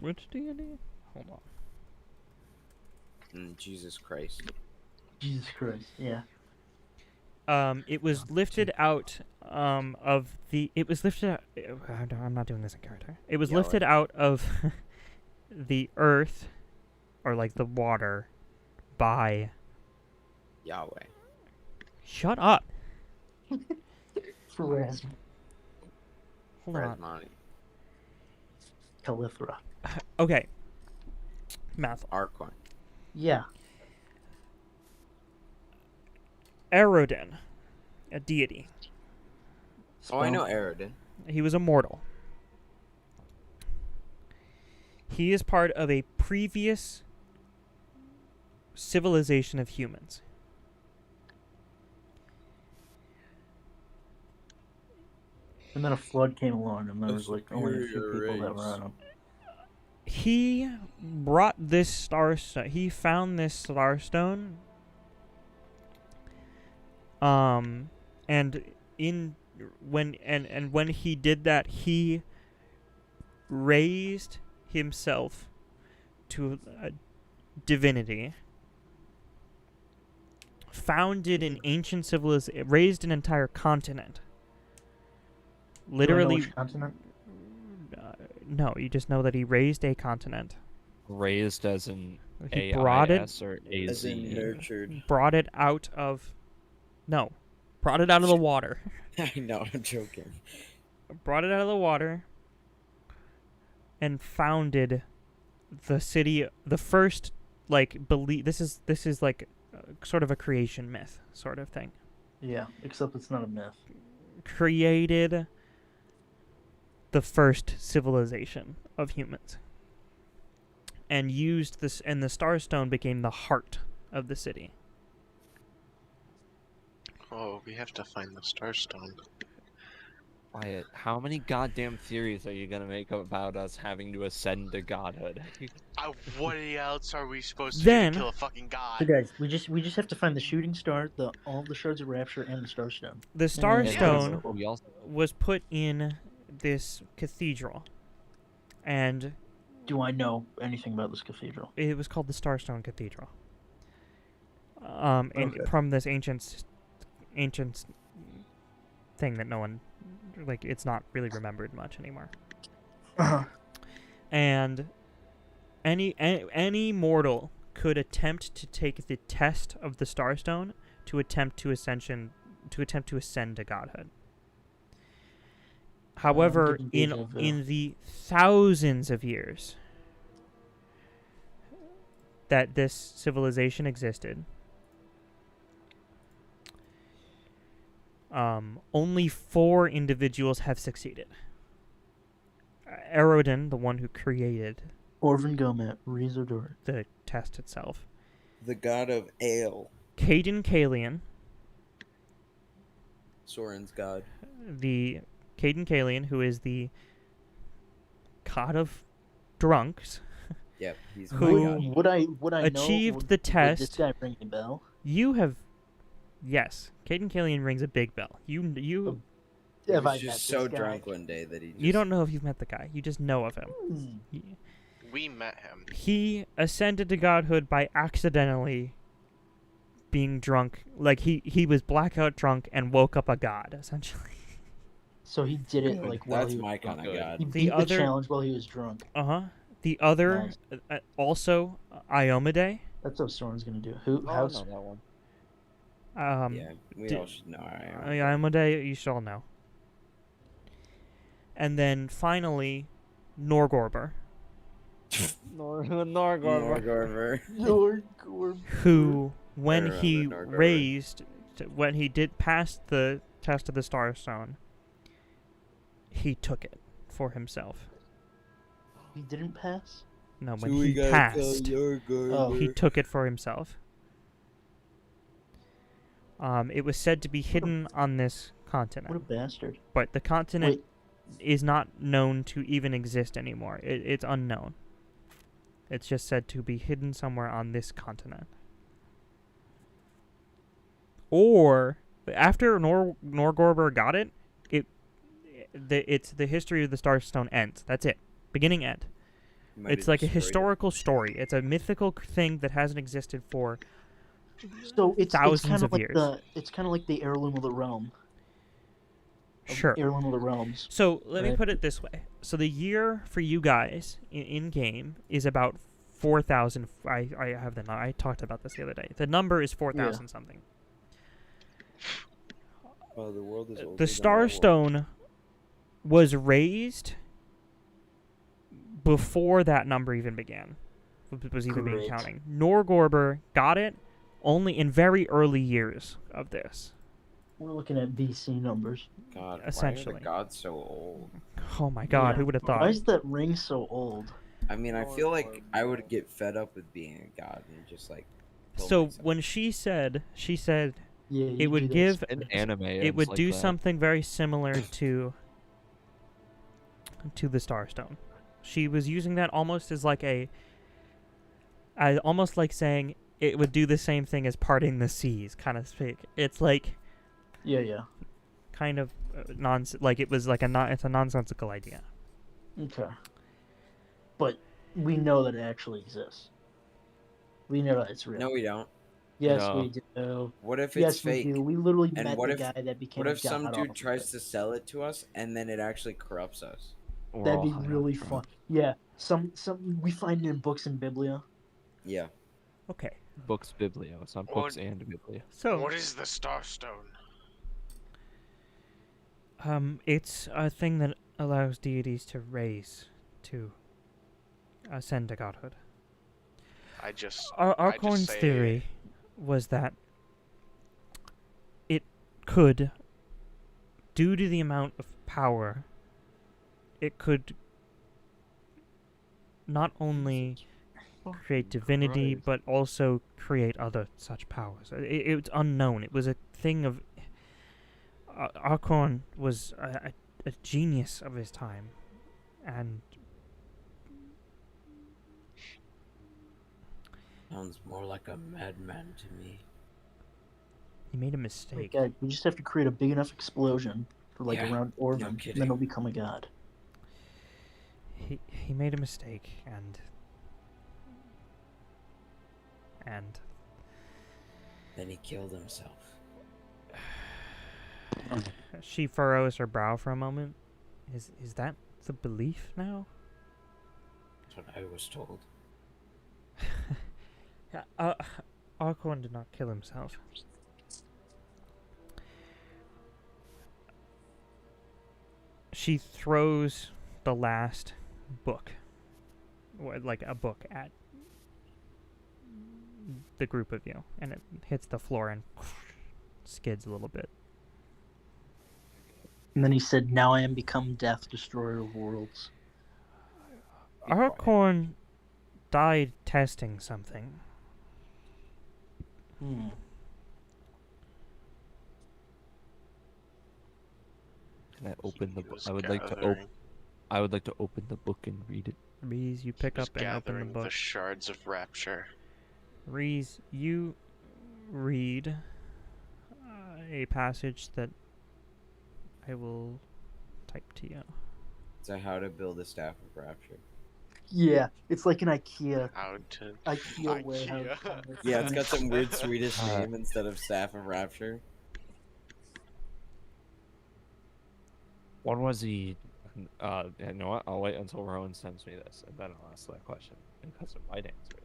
which deity? Hold on.
Jesus Christ.
Jesus Christ, yeah.
It was lifted out of the. It was lifted. I'm not doing this in character. It was
Yahweh.
lifted out of the earth, or like the water, by.
Yahweh.
Shut up.
Pharasma.
Hold on.
Phrasmati.
Calithra.
Okay. Math.
Archon.
Yeah.
Erodin, a deity.
Oh, I know
Spell.
Aerodin.
He was immortal. He is part of a previous civilization of humans.
And then a flood came along, and there was like only a few
Superior
people that were
race.
on him.
He brought this starstone. He found this starstone. And when he did that, he raised himself to a divinity. Founded an ancient civilization. Raised an entire continent.
Do I know
Literally.
which continent?
No, you just know that he raised a continent.
Raised as in
He brought it,
AIS or
As in
AZ.
nurtured.
brought it out of. No, brought it out of the water.
I know, I'm joking.
Brought it out of the water. And founded the city. The first, like, believe. This is like, sort of a creation myth, sort of thing.
Yeah, except it's not a myth.
Created the first civilization of humans. And used this, and the Starstone became the heart of the city.
Oh, we have to find the Starstone.
Wyatt, how many goddamn theories are you gonna make about us having to ascend to godhood?
What else are we supposed to
Then-
do to kill a fucking god?
So guys, we just have to find the shooting star, all the shards of rapture, and the starstone.
The
Yeah,
Starstone
We also
was put in this cathedral. And
Do I know anything about this cathedral?
it was called the Starstone Cathedral. And
Okay.
from this ancient thing that no one, like, it's not really remembered much anymore. And any mortal could attempt to take the test of the Starstone to attempt to ascend to godhood. However,
getting
in
deja vu.
in the thousands of years that this civilization existed, only 4 individuals have succeeded. Erodin, the one who created
Orvin Gomet, Rizodor.
the test itself.
The god of ale.
Caden Kalian,
Soren's god.
who is the god of drunks,
Yep, he's my
Who
god.
Would I
achieved
know,
the
would
test.
this guy ring a bell?
You have, yes, Caden Kalian rings a big bell. You
He
Have
was
I met
just
this
so
guy?
drunk one day that he just...
you don't know if you've met the guy. You just know of him.
Hmm.
We met him.
He ascended to godhood by accidentally being drunk. Like he was blackout drunk and woke up a god, essentially.
So he did it
Good.
like while
That's
he was
my
drunk.
kind of god.
He
The
beat the
other-
challenge while he was drunk.
Uh-huh. The other,
Nice.
also, Iomade.
That's what Soren's gonna do. Who?
Oh,
How's?
no, that one.
Yeah, we
did-
all should know.
Iomade, you shall know. And then, finally, Norgorber,
Norgorber.
who, when
remember
he
Norgorber.
when he did pass the test of the Starstone, he took it for himself.
He didn't pass.
No, when he passed,
Oh.
he took it for himself. It was said to be hidden on this
What a
continent,
bastard.
but the continent
Wait,
is not known to even exist anymore. It's unknown. It's just said to be hidden somewhere on this continent. Or after Norgorber got it, it's the history of the Starstone ends. That's it. Beginning end. It's like a historical story. It's a mythical thing that hasn't existed for
so it's
thousands
kind
of
of like
years.
it's kind of like the heirloom of the realm.
Sure.
Heirloom of the realms.
So let me
Right.
put it this way. So the year for you guys in game is about 4,000. I have the I talked about this the other day. The number is 4,000 something.
Oh, the world is older
The
than our world.
Starstone was raised before that number even began. Was even being
Great.
counting. Norgorber got it only in very early years of this.
We're looking at BC numbers.
God, why
essentially.
are the gods so old?
Oh my god,
Yeah.
who would have
Why
thought?
is that ring so old?
I mean, I feel like I would get fed up with being a god and just like. kill
So
myself.
when she said
Yeah, you
it would
do
give
this.
An anime.
it would
like
do
that.
something very similar to the Starstone. She was using that almost as like almost like saying it would do the same thing as parting the seas, kind of speak. It's like
Yeah.
kind of like it was like it's a nonsensical idea.
Okay. But we know that it actually exists. We know that it's real.
No, we don't.
Yes,
No.
we do.
What if it's
Yes,
fake?
we do. We literally
And
met
what
the
if-
guy that became
What
a
if some
god
dude
off of
tries
it.
to sell it to us and then it actually corrupts us?
That'd be
Well, I
really
don't know.
fun. Yeah. Some we find it in books and Biblia.
Yeah.
Okay.
Books Biblio. It's not books and Biblio.
So
What is the Starstone?
it's a thing that allows deities to raise to ascend to godhood.
I just
Archon's
say-
theory was that it could, due to the amount of power, it could not only create divinity,
Christ.
but also create other such powers. It's unknown. It was a thing of... Archon was a genius of his time, and
Sounds more like a madman to me.
he made a
Like,
mistake.
we just have to create a big enough explosion for like
Yeah,
around Orvin,
no
and
kidding.
then he'll become a god.
He made a mistake, and
Then he killed himself.
she furrows her brow for a moment. Is that the belief now?
That's what I was told.
Yeah, Archon did not kill himself. She throws the last book, or like a book, at the group of you, and it hits the floor and skids a little bit.
And then he said, "Now I am become death, destroyer of worlds."
Be quiet.
Arcorn died testing something.
Hmm.
Can I open the
He
book?
was
I would like to
gathering-
I would like to open the book and read it.
Reese, you
he
pick
was
up and open the
gathering
book.
the shards of rapture.
Reese, you read a passage that I will type to you.
So how to build a staff of rapture.
Yeah, it's like an IKEA
How to
warehouse.
IKEA.
Yeah, it's got some weird Swedish
Uh,
name instead of staff of rapture.
What was he? You know what? I'll wait until Rowan sends me this, and then I'll ask that question because it might answer it.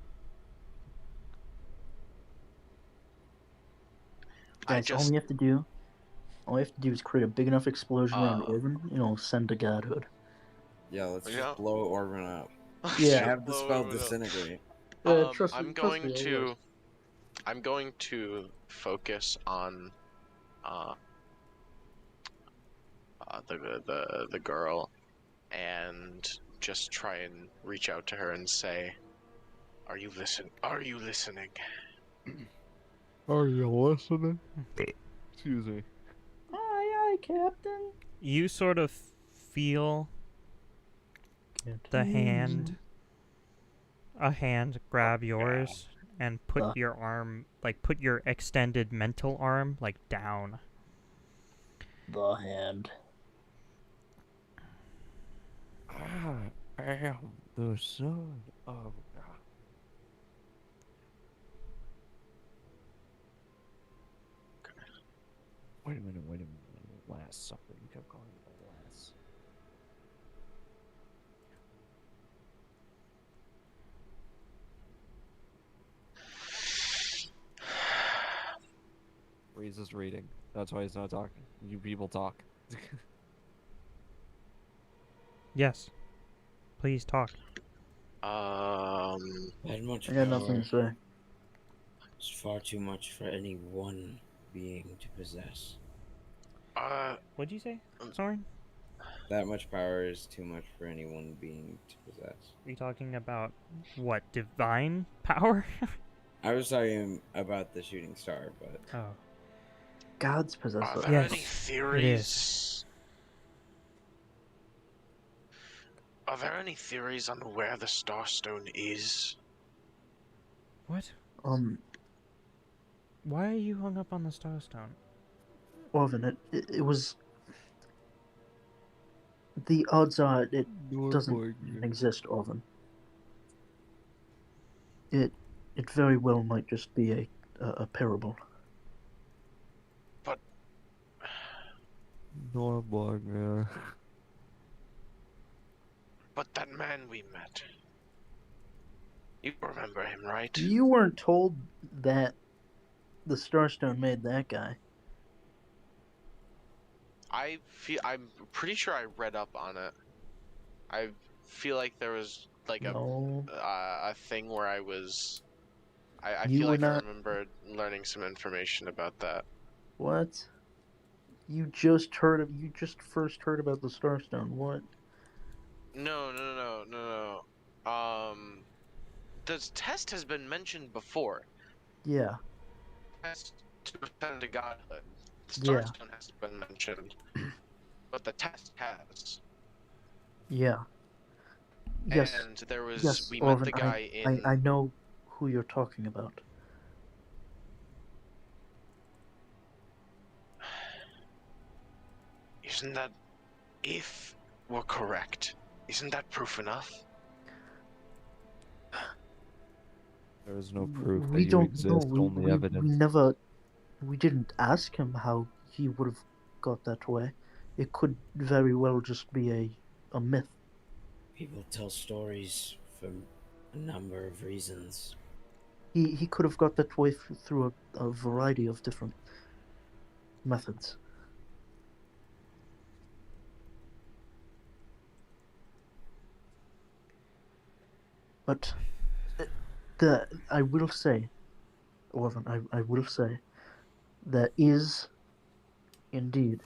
Guys, all we have to do is create a big enough explosion around Orvin, and it'll send to godhood.
Yeah, let's
Yeah.
just blow Orban up.
Yeah.
I have the
Blow
spell
it up.
disintegrate.
Trust
I'm
me,
going
I
to
will.
I'm going to focus on the girl and just try and reach out to her and say, Are you listening?
Are you listening? Excuse me.
Aye, Captain.
You sort of feel the hand, a hand grab yours and put your arm, like put your extended mental arm, like down.
The hand.
I am the son of God. Wait a minute. Last supper. You kept calling it the last. Reese is reading. That's why he's not talking. You people talk.
Yes. Please talk.
That much
I got nothing to say.
It's far too much for any one being to possess.
What'd you say, Soren?
That much power is too much for any one being to possess.
Are you talking about what, divine power?
I was talking about the shooting star, but
Oh.
Gods possess
Are
us.
there
Yes,
any
it
theories? Are there any theories on where the Starstone is?
What?
Why
are you hung up on the Starstone?
Orvin, it was. The odds are it doesn't exist, Orvin. It very well might just be a parable.
But
Norborg.
But that man we met. You remember him, right?
You weren't told that the Starstone made that guy.
I'm pretty sure I read up on it. I feel like there was like
No.
a thing where I was. I
You
feel
were
like I
not-
remember learning some information about that.
What? You just first heard about the Starstone. What?
No. The test has been mentioned before.
Yeah.
Test to ascend to godhood. The
Yeah.
Starstone hasn't been mentioned, but the test has.
Yeah. Yes.
And there was
Yes,
we
Orvin,
met the guy in.
I know who you're talking about.
Isn't that, if we're correct, isn't that proof enough?
There is no proof that
We
you
don't
exist,
know.
only evidence.
We didn't ask him how he would have got that way. It could very well just be a myth.
people tell stories for a number of reasons.
He could have got that way through a variety of different methods. But I will say, Orvin, I will say, there is indeed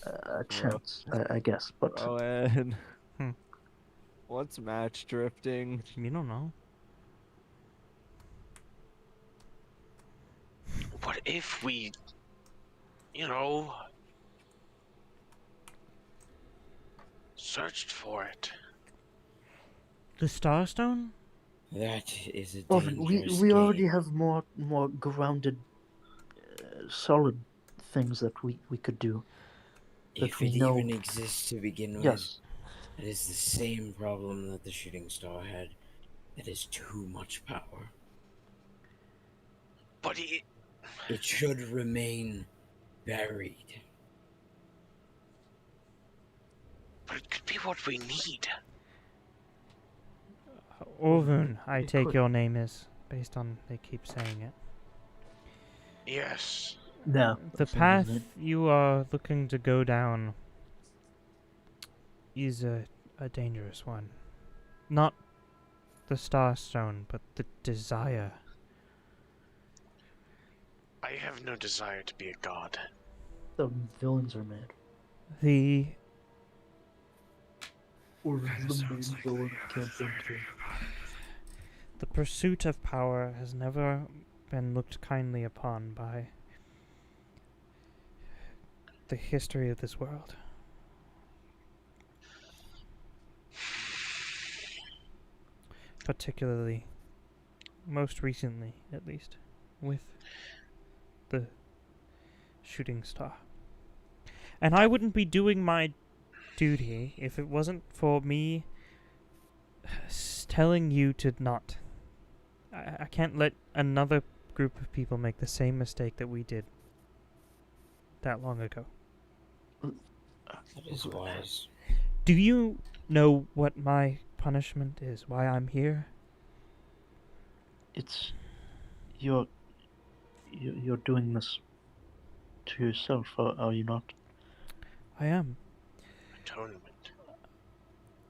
a chance, I guess. But
Rowan.
Hmm.
What's match drifting?
You don't know.
What if we, you know, searched for it?
The Starstone?
That is a
Orvin,
dangerous
we already
game.
have more grounded, solid things that we could do. That
If
we
it
know.
even exists to begin with,
Yes.
it is the same problem that the shooting star had. It is too much power.
But
It should remain buried.
it could be what we need.
Orvun, I
it
take
could.
your name is, based on they keep saying it.
Yes.
Yeah.
The
same as
path
me.
you are looking to go down is a dangerous one. Not the Starstone, but the desire.
I have no desire to be a god.
The villains are made.
The
Orvin's the main villain of Campaign 2.
the pursuit of power has never been looked kindly upon by the history of this world. Particularly, most recently, at least, with the shooting star. And I wouldn't be doing my duty if it wasn't for me telling you to not. I can't let another group of people make the same mistake that we did that long ago.
That is wise.
Do you know what my punishment is? Why I'm here?
It's you're doing this to yourself, are you not?
I am.
Atonement.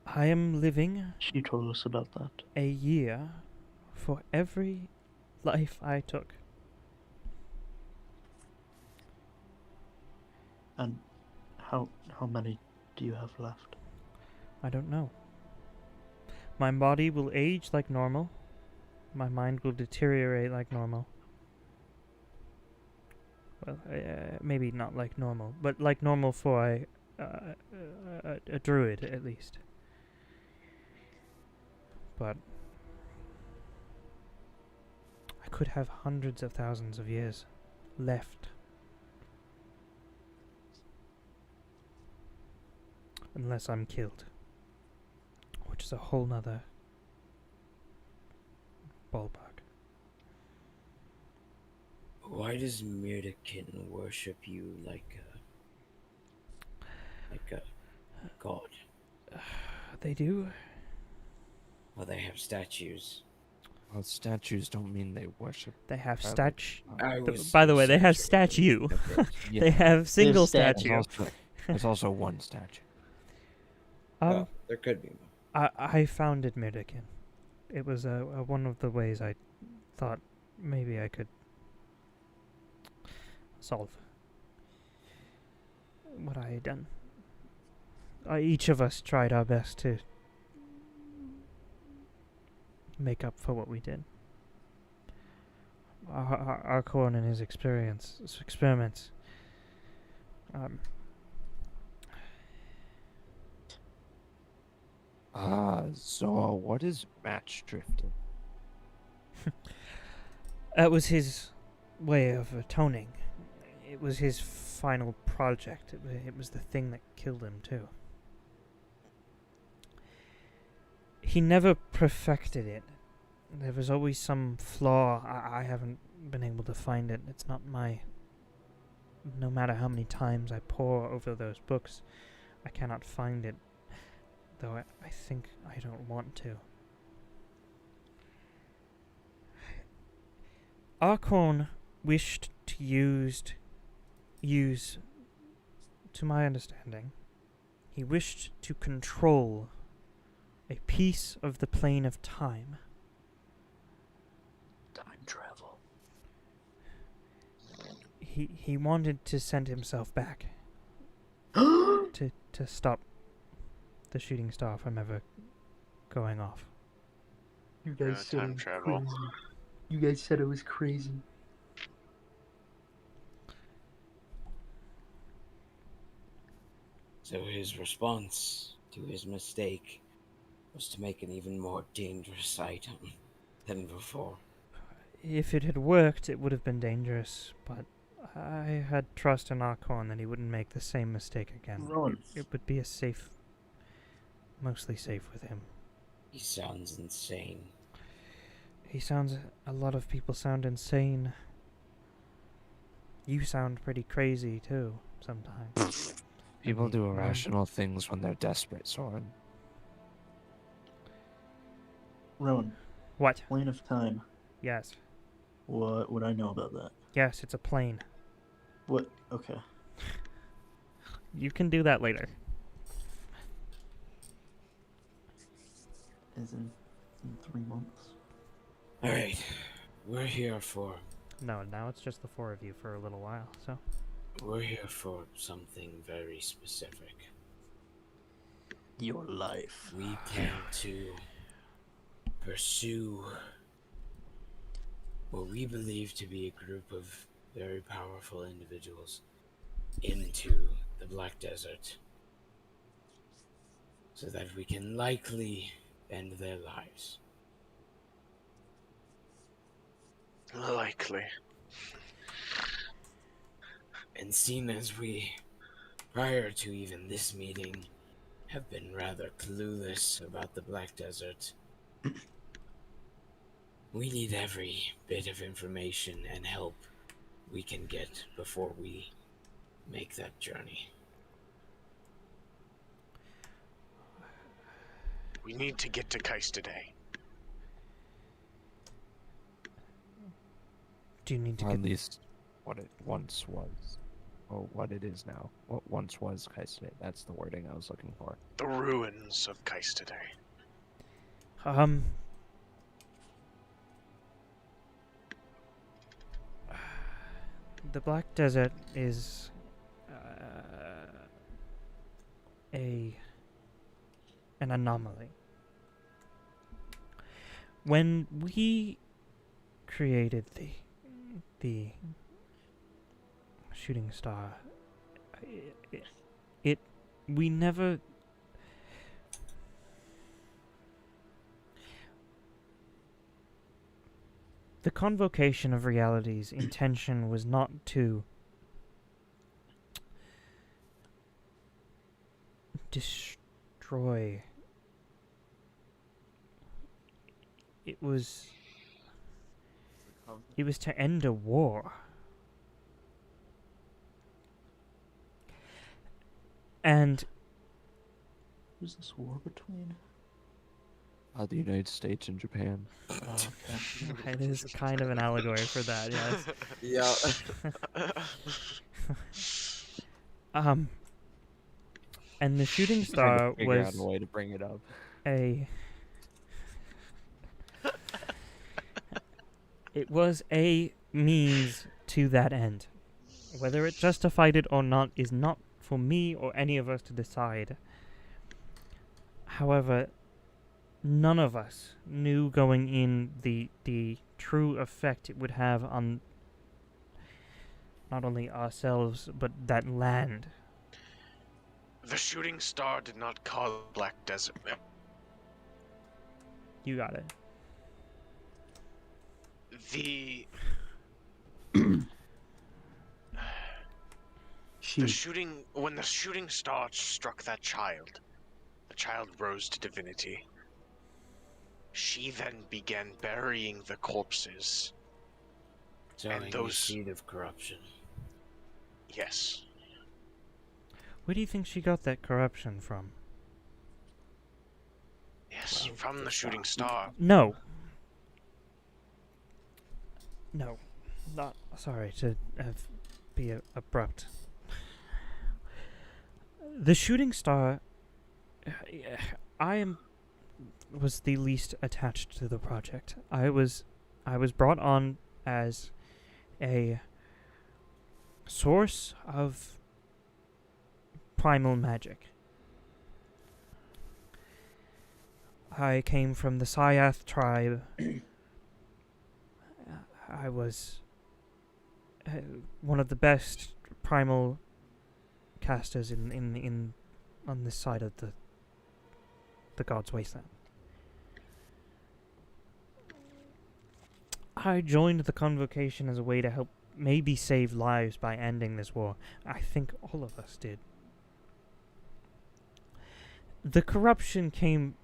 I am living
She told us about that.
a year for every life I took.
And how many do you have left?
I don't know. My body will age like normal. My mind will deteriorate like normal. Well, maybe not like normal, but like normal for a druid, at least. But I could have hundreds of thousands of years left. Unless I'm killed. Which is a whole nother ballpark.
Why does Mirdakin worship you like a god?
They do?
Well, they have statues.
Well, statues don't mean they worship.
They have
I
statue.
I was
By the way, they have
exaggerating.
statue.
Yeah.
They have single
statue.
statue.
There's also one statue.
Well, there could be more.
I founded Mirdakin. It was one of the ways I thought maybe I could solve what I had done. Each of us tried our best to make up for what we did. Arcorn and his experiments.
So what is match drifting?
That was his way of atoning. It was his final project. It was the thing that killed him, too. He never perfected it. There was always some flaw. I haven't been able to find it. It's not my... No matter how many times I pore over those books, I cannot find it. Though I think I don't want to. Arcorn wished to use, to my understanding, he wished to control a piece of the plane of time.
Time travel.
He wanted to send himself back. to stop the shooting star from ever going off.
You guys
Yeah,
said
time
it was
travel.
crazy. You guys said it was crazy.
So his response to his mistake was to make an even more dangerous item than before.
If it had worked, it would have been dangerous, but I had trust in Archon that he wouldn't make the same mistake again.
Rowan.
It would be mostly safe with him.
He sounds insane.
A lot of people sound insane. You sound pretty crazy too, sometimes.
People do
Mm.
irrational things when they're desperate, Soren.
Rowan,
What?
plane of time.
Yes.
What would I know about that?
Yes, it's a plane.
What? Okay.
You can do that later.
As in 3 months.
Alright, we're here for
No, now it's just the four of you for a little while, so.
we're here for something very specific.
Your life.
We plan to pursue what we believe to be a group of very powerful individuals into the Black Desert so that we can likely end their lives.
Likely.
And seeing as we, prior to even this meeting, have been rather clueless about the Black Desert, we need every bit of information and help we can get before we make that journey.
We need to get to Kais today.
Do you need to
Or
get...
at least what it once was. Or what it is now. What once was Kaisune. That's the wording I was looking for.
The ruins of Kais today.
The Black Desert is an anomaly. When we created the shooting star, we never... The Convocation of Reality's intention was not to destroy. It was to end a war. And
Who's this war between?
The United States and Japan.
Oh, okay.
it is kind of an allegory for that, yes.
Yeah.
And the shooting
Trying
star
to figure out
was
a way to bring it up.
It was a means to that end. Whether it justified it or not is not for me or any of us to decide. However, none of us knew going in the true effect it would have on not only ourselves, but that land.
The shooting star did not cause Black Desert.
You got it.
The
She.
when the shooting star struck that child, the child rose to divinity. She then began burying the corpses.
Sowing the seed of corruption.
Yes.
Where do you think she got that corruption from?
Yes, from the shooting star.
No. No. Not sorry to be abrupt. The shooting star was the least attached to the project. I was brought on as a source of primal magic. I came from the Syath tribe. I was one of the best primal casters in on this side of the God's Wasteland. I joined the convocation as a way to help maybe save lives by ending this war. I think all of us did. The corruption came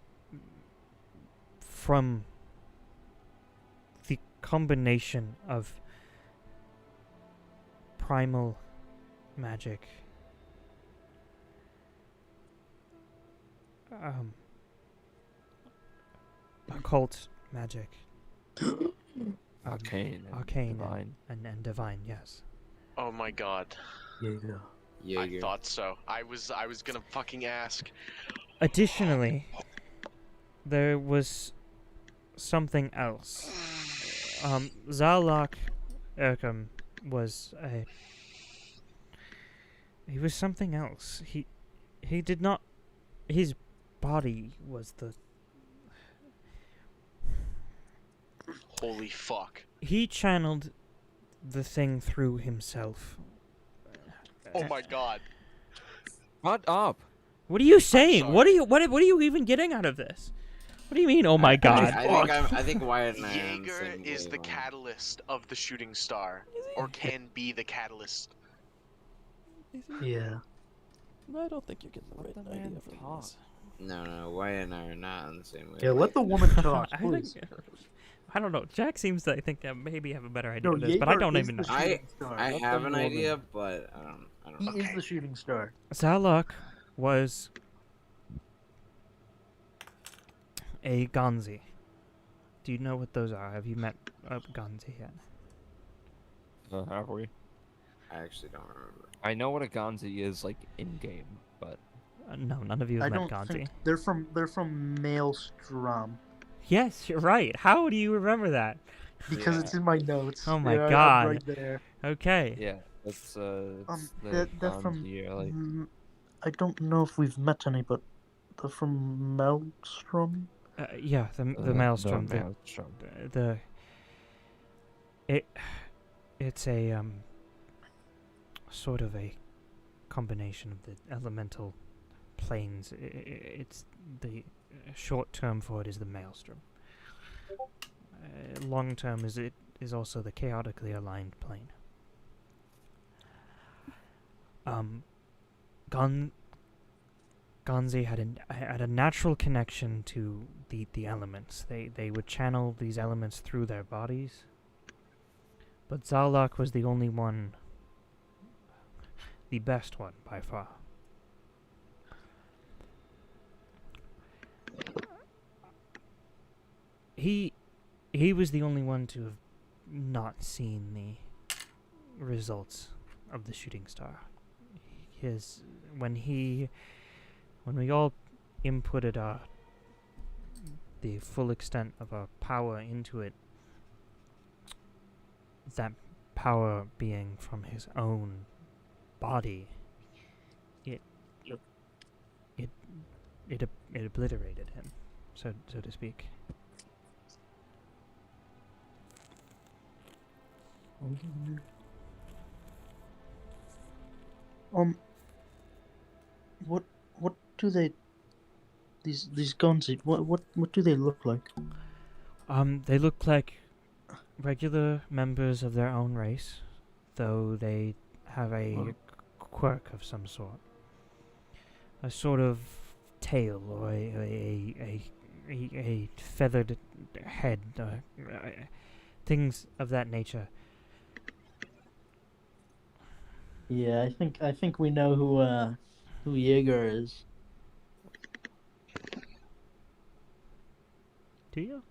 from the combination of primal magic, occult magic,
Arcane.
arcane,
Divine.
and divine. Yes.
Oh my god.
Jaeger.
I thought so. I was gonna fucking ask.
Additionally, there was something else. Zalak Erkham was he was something else. He did not. His body was the.
Holy fuck.
He channeled the thing through himself.
Oh my god.
Shut up.
What are you saying?
sorry.
What are you even getting out of this? What do you mean? Oh my god!
I think Wyatt and I are on the
Jaeger
same
is the
wavelength.
catalyst of the shooting star, or can be the catalyst.
Yeah.
I don't think you're getting the right
Let the man
idea from
talk.
this.
No, Wyatt and I are not on the same wavelength.
Yeah, let the woman talk,
I
please.
think- I don't know. Jack seems to think maybe have a better idea
No,
of this, but I
Jaeger
don't
is
even
the
know.
shooting star.
I
Let
have
the
an
woman-
idea, but I don't
He
know.
is the shooting star.
Zalak was a Ganzi. Do you know what those are? Have you met a Ganzi yet?
Have we?
I actually don't remember.
I know what a Ganzi is like in game, but
No, none of you
I
have met
don't
Ganzi.
think they're from Maelstrom
Yes, you're right. How do you remember that?
because
Yeah.
it's in my notes.
Oh my
I'm
God.
Right there.
Okay.
yeah, that's it's the
They're from.
Ganzi, like,
I don't know if we've met any, but they're from Maelstrom.
Yeah, the Maelstrom. The,
Maelstrom.
the it's a sort of a combination of the elemental planes. It's the short term for it is the Maelstrom. Long term is also the chaotically aligned plane. Ganzi had a natural connection to the elements. They would channel these elements through their bodies. But Zalak was the only one, the best one by far. He was the only one to have not seen the results of the shooting star. When we all inputted the full extent of our power into it, that power being from his own body, it obliterated him, so to speak.
What do they? These guns. What do they look like?
They look like regular members of their own race, though they have a quirk of some sort. A sort of tail or a feathered head, things of that nature.
Yeah, I think we know who Jaeger is.
Do you?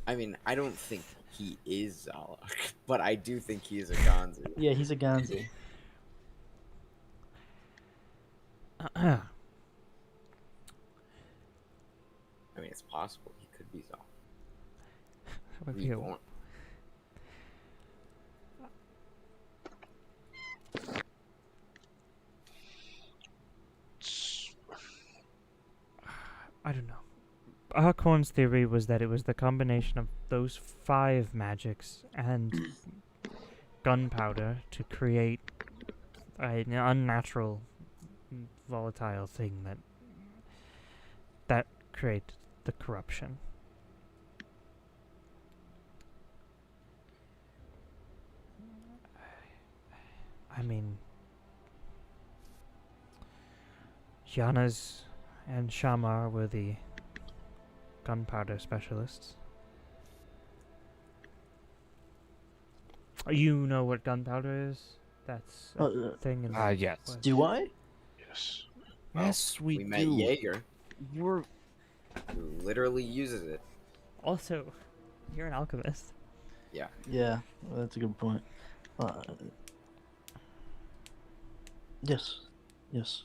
I mean, I don't think he is Zalak, but I do think he is a Ganzi.
Yeah, he's a Ganzi.
I mean, it's possible he could be Zalak.
How about
We
you?
won't.
Harkorn's theory was that it was the combination of those 5 magics and gunpowder to create an unnatural, volatile thing that created the corruption. I mean, Yanas and Shamar were the gunpowder specialists. You know what gunpowder is? That's a thing in the
yes.
West.
Do I?
Yes.
Yes, we
We
do.
met Jaeger,
We're
who literally uses it.
Also, you're an alchemist.
Yeah.
Yeah, that's a good point. Yes. Yes.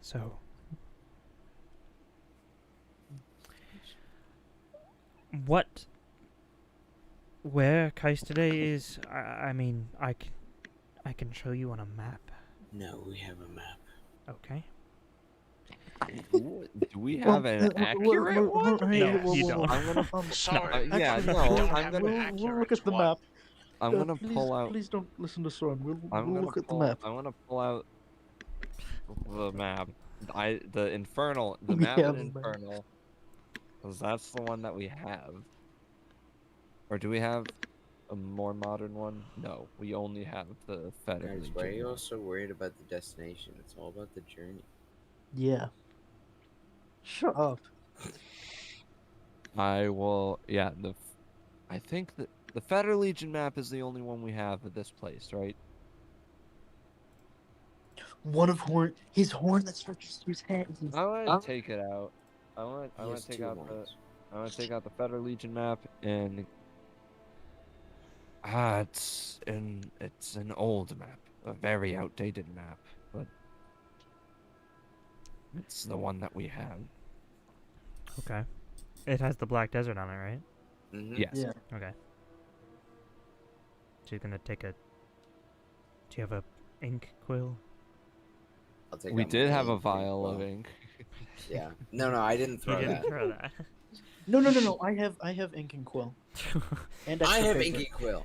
So, where Kaistade is, I mean, I can show you on a map.
No, we have a map.
Okay.
Do we have an accurate one?
No, you don't.
I'm gonna.
Sorry.
yeah,
actually,
no.
we don't
I'm
have
gonna.
an
We'll
accurate
look at the
one.
map.
I'm gonna
please,
pull out.
Please don't listen to Soren. We'll
I'm
look at the
pull,
map.
I'm gonna pull out the map. The infernal. The map
Yeah,
in
the map.
infernal. Because that's the one that we have. Or do we have a more modern one? No, we only have the Federal
Guys, why are you
Legion.
all so worried about the destination? It's all about the journey.
Yeah. Shut up.
I will. Yeah, I think that the Federal Legion map is the only one we have at this place, right?
One of his horn that stretches to his head.
I want to take it out. I
He
want
has
to take
2
out
horns.
I want to take out the Federal Legion map and it's an old map, a very outdated map, but it's the one that we have.
Okay. It has the Black Desert on it, right?
Mm-hmm.
Yes.
Yeah.
Okay. So you're gonna take a. Do you have a ink quill?
I'll take
We
out
did
my
have a
ink
vial of
quill.
ink.
Yeah. No, I didn't
You
throw
didn't
that.
throw that.
No. I have ink and quill. And
I
extra
have
paper.
Inky Quill.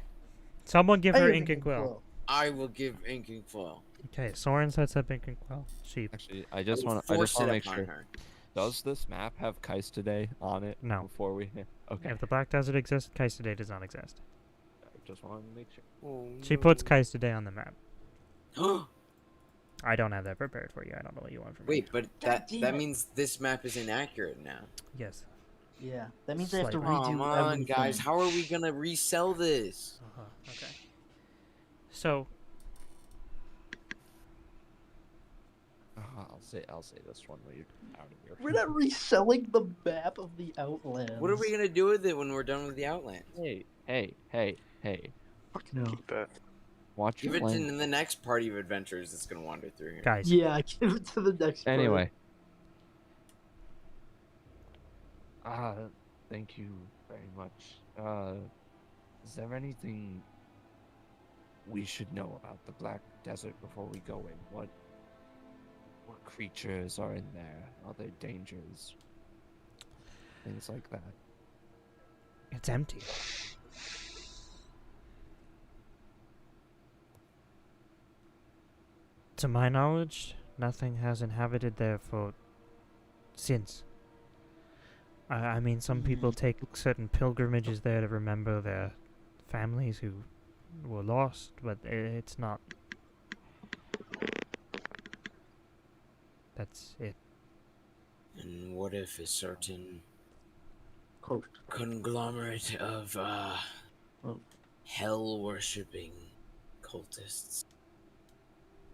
Someone give
I
her
have
ink and quill.
I will give Inky Quill.
Okay, Soren sets up ink and quill. Sheep.
Actually, I
I
just
will
want to
force it
make
upon
sure.
her.
Does this map have Kaistade on it?
No.
Before we. Okay.
If the Black Desert exists, Kaistade does not exist.
I just wanted to make sure.
Oh,
She puts Kaistade on the map.
no.
I don't have that prepared for you. I don't know what you want from me.
Wait, but
damn
that
it.
means this map is inaccurate now.
Yes.
Yeah. That means I have to
Slightly.
redo
Come on,
everything.
guys. How are we gonna resell this?
Okay. So,
I'll say this one while you're out of here.
We're not reselling the map of the Outlands.
What are we gonna do with it when we're done with the Outlands?
Hey.
Fuck no.
Keep it.
Watch
Give
your
it to
language.
the next party of adventures that's gonna wander through here.
guys.
Yeah, give it to the next part.
Anyway. Thank you very much. Is there anything we should know about the Black Desert before we go in? What creatures are in there? Are there dangers? Things like that.
It's empty. To my knowledge, nothing has inhabited there since. I mean, some people take certain pilgrimages there to remember their families who were lost, but it's not. That's it.
And what if a certain
Quote.
conglomerate of
Oh.
hell-worshipping cultists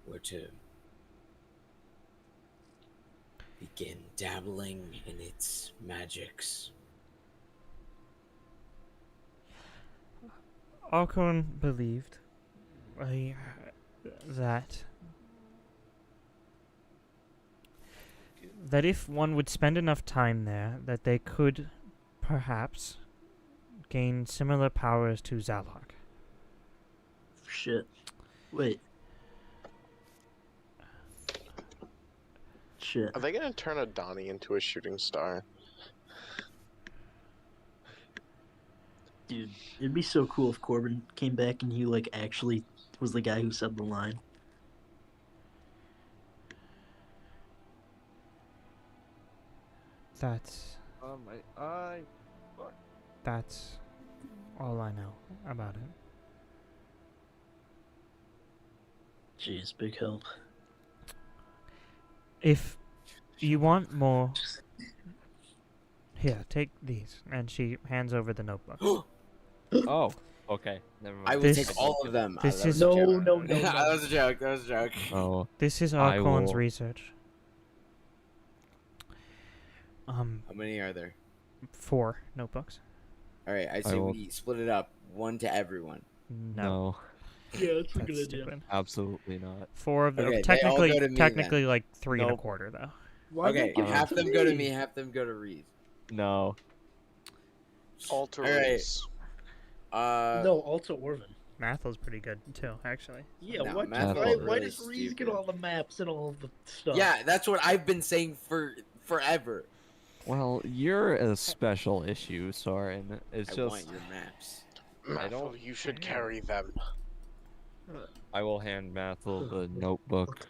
were to begin dabbling in its magics?
Alcorn believed that if one would spend enough time there, that they could perhaps gain similar powers to Zalok.
Shit. Wait. Shit.
Are they gonna turn Adani into a shooting star?
Dude, it'd be so cool if Corbin came back and he like actually was the guy who said the line.
That's
I
that's all I know about it.
Jeez, big help.
If you want more, here, take these. And she hands over the notebook.
Oh, okay. Never mind.
I will
This-
take all of them.
this
That was
is-
a
No,
joke.
no, no,
That was a joke. That was a joke.
Oh,
This is
I
Archon's
will-
research.
How many are there?
4 notebooks.
All right, I say
will-
we split it up. One to everyone.
No,
Yeah, that's a
that's
good idea.
stupid.
absolutely not.
4 of them.
Okay, they all go to me then.
Technically, like 3 and a
Nope.
quarter, though.
Why
Okay,
not give it
half
to
them go to me, half them go to Reese.
No.
Alter
All right.
race.
No, also Orvin.
Mathel's pretty good, too, actually.
Yeah,
No,
what?
math
Why,
is
why
really
does Reese get
stupid.
all the maps and all of the stuff?
Yeah, that's what I've been saying for forever.
Well, you're a special issue, Soren. It's
I
just
want your maps.
I don't
Mathel, you should carry them.
I will hand Mathel the notebook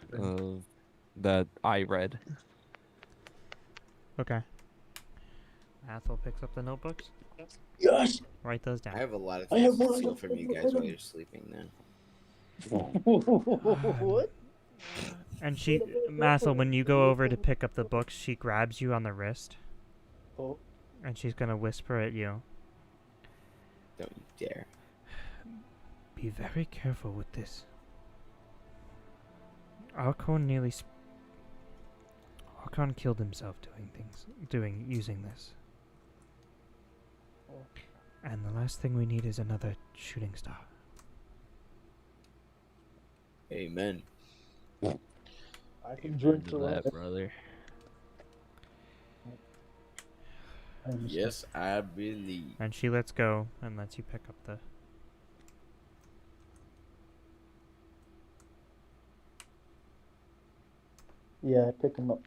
that I read.
Okay. Mathel picks up the notebooks.
Yes.
Write those
I
down.
have a lot of
I have
things to
one
steal
of
from
them.
you guys while you're sleeping now.
What?
And she, Mathel, when you go over to pick up the books, she grabs you on the wrist.
Oh.
And she's gonna whisper at you.
Don't you dare.
Be very careful with this. Archon Archon killed himself using this. And the last thing we need is another shooting star.
Amen.
I can drink
To
to
that,
that.
brother.
Yes, I believe.
And she lets go and lets you pick up the...
Yeah, I pick them up.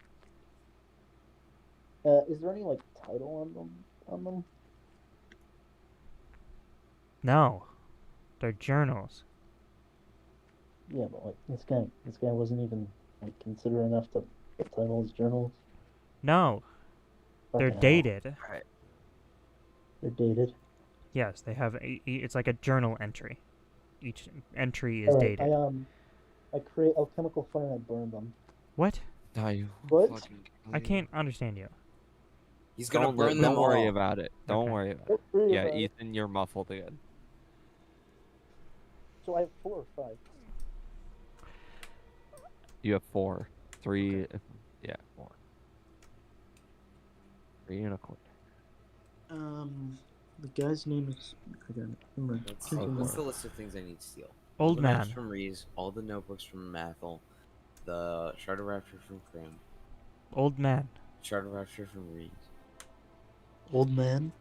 Is there any like title on them?
No. They're journals.
Yeah, but like this guy wasn't even like considerate enough to put title his journals.
No. They're
Fucking hell.
dated.
They're dated.
Yes, they have it's like a journal entry. Each entry is
Alright,
dated.
I create alchemical fire and I burn them.
What?
I
What?
fucking kill
I
you.
can't understand you.
He's gonna
Don't,
burn them
don't worry
all.
about it. Don't
Okay.
worry about it.
Don't worry
Yeah,
about it.
Ethan, you're muffled again.
So I have 4 or 5.
You have 4. 3. Yeah, 4. 3 and a quarter.
The guy's name is I got it.
What's the list of things I need to steal?
Old
the maps
man.
from Reese, all the notebooks from Mathel, the Charter Rapture from Krim,
Old man.
Charter Rapture from Reese.
Old man.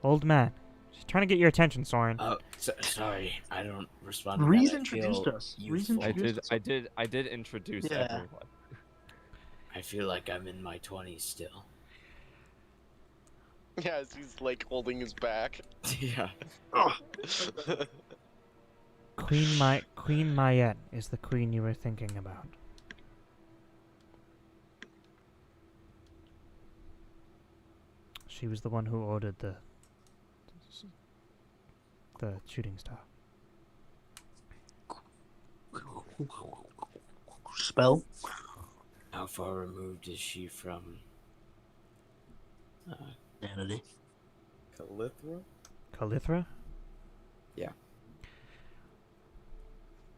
Old man. She's trying to get your attention, Soren.
Oh, sorry, I don't respond. To
Reese
that. I
introduced
feel
us. Reese
youthful.
I did introduce
Yeah.
everyone.
I feel like I'm in my 20s still.
Yes, he's like holding his back.
Yeah.
Queen Mayette is the queen you were thinking about. She was the one who ordered the shooting star.
Spell.
How far removed is she from
Vanity.
Calithra?
Calithra?
Yeah.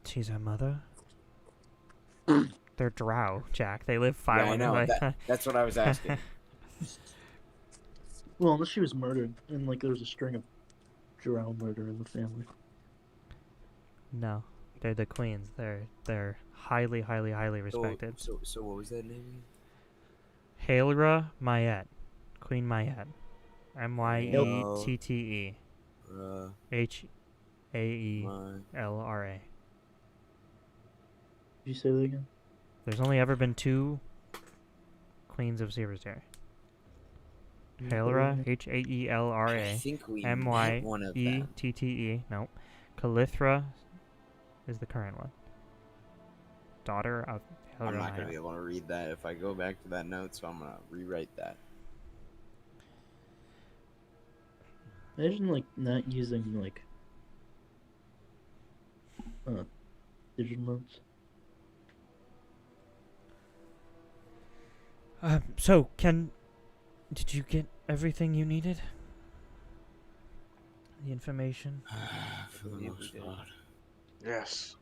She's her mother. They're drow, Jack. They live
Yeah, I
500
know.
like
That's what I was asking.
Well, unless she was murdered and like there was a string of drow murder in the family.
No. They're the queens. They're highly respected.
So what was that name?
Hailra Mayette. Queen Mayette. Myette. Haelra.
Did you say that again?
There's only ever been 2 Queens of Xerazir. Haelra,
I
Haelra,
think we met one of them.
Myette. Nope. Calithra is the current one. Daughter of Haelra.
I'm not gonna be able to read that if I go back to that note, so I'm gonna rewrite that.
Imagine like not using like digital notes.
So, did you get everything you needed? The information?
For the most part.
Yes.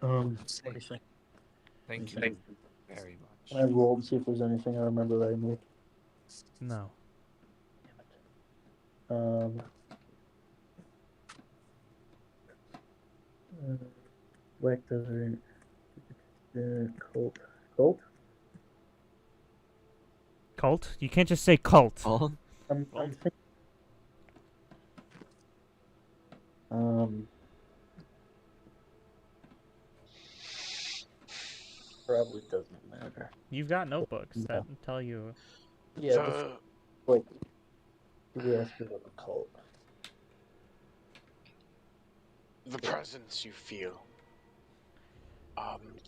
What do you think?
Thank you very much.
Can I roll and see if there's anything I remember that I made?
No.
Black Desert, Colt. Colt?
Cult? You can't just say cult.
Oh,
I'm thinking. Probably doesn't matter.
You've got notebooks that tell you.
Yeah, just, like, we ask you about the cult.
The presence you feel.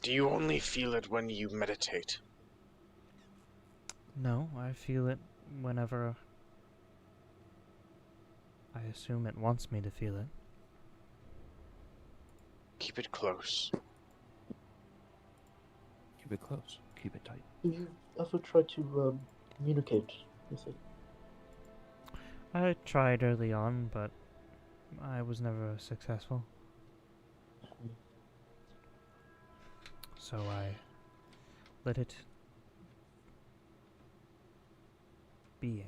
Do you only feel it when you meditate?
No, I feel it whenever I assume it wants me to feel it.
Keep it close.
keep it close. Keep it tight.
Did you ever try to communicate with it?
I tried early on, but I was never successful. So I let it be.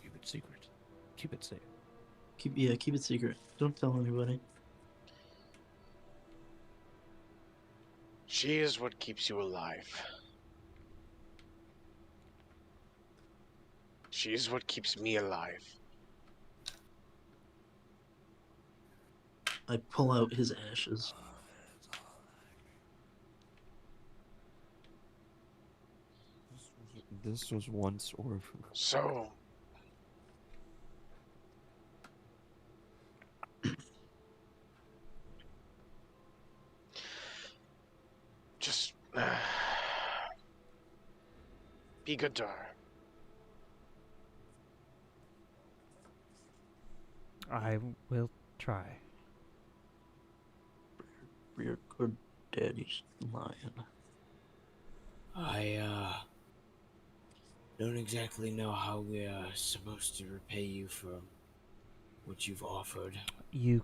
Keep it secret. Keep it safe.
Keep it secret. Don't tell anybody.
She is what keeps you alive. She is what keeps me alive.
I pull out his ashes.
This was once Orphan.
So, just be good to her.
I will try.
You're good daddy's lion.
I don't exactly know how we are supposed to repay you for what you've offered.
You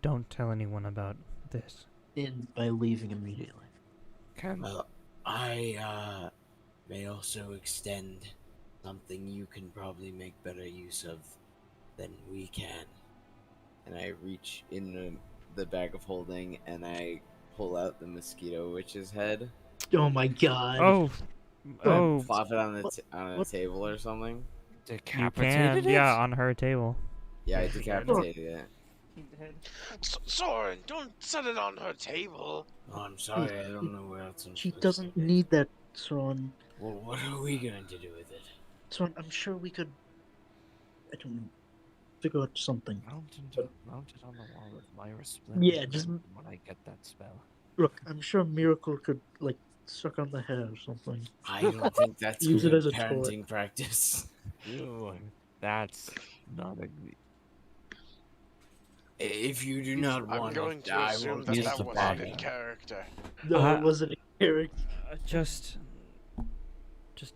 don't tell anyone about this.
And by leaving immediately.
Well, I may also extend something you can probably make better use of than we can.
And I reach in the bag of holding and I pull out the mosquito witch's head.
Oh my god.
Oh,
Flop it on a table or something.
you
Decapitated
can. Yeah, on her table.
Yeah, I decapitated it.
Soren, don't set it on her table.
Oh, I'm sorry, I don't know where else I'm
She
supposed to
doesn't
get it.
need that, Soren.
Well, what are we going to do with it?
Soren, I'm sure we could. I don't know. Figure out something.
Mounted on the wall with Myra Splendor.
Yeah, just-
when I get that spell.
Look, I'm sure Miracle could, like, suck on the hair or something.
I don't think that's
Use it
good
as a toy.
parenting practice.
Ew, that's not a.
If you do not
I'm
want
going
it,
to
I
assume
will
that
use
that
the
wasn't
body.
in character.
No, it wasn't a character.
Just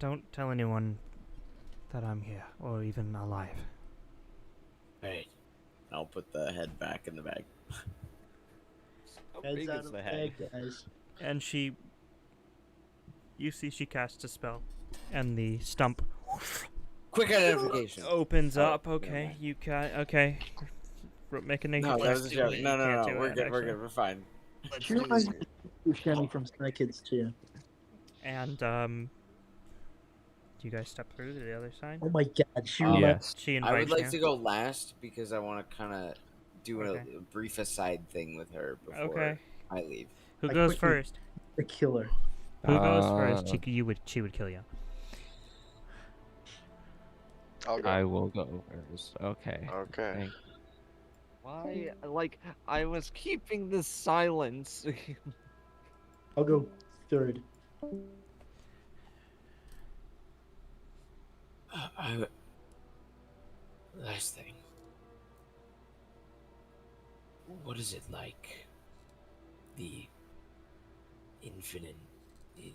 don't tell anyone that I'm here or even alive.
Right.
I'll put the head back in the bag.
How
Heads
big
out
is
of
the
the
head?
bag, guys.
And you see she casts a spell, and the stump
Quick identification.
opens
Oh,
up.
never
Okay,
mind.
you can. Okay, make a naked
No, that
check.
was a joke.
You
No,
can't do
we're
it,
good. We're
actually.
good. We're fine.
She reminds me of Shani from Sky Kids too.
And do you guys step through to the other side?
Oh my god, she
Um,
left.
She
I
invites
would like
you.
to go last because I want to kind of do
Okay.
a brief aside thing with her before
Okay.
I leave.
Who
I
goes
quickly-
first?
The killer.
Who goes first? She would kill you.
I'll go.
I will go first. Okay.
Okay.
Thank you. Why? Like, I was keeping the silence.
I'll go third.
Last thing. What is it like? The infinite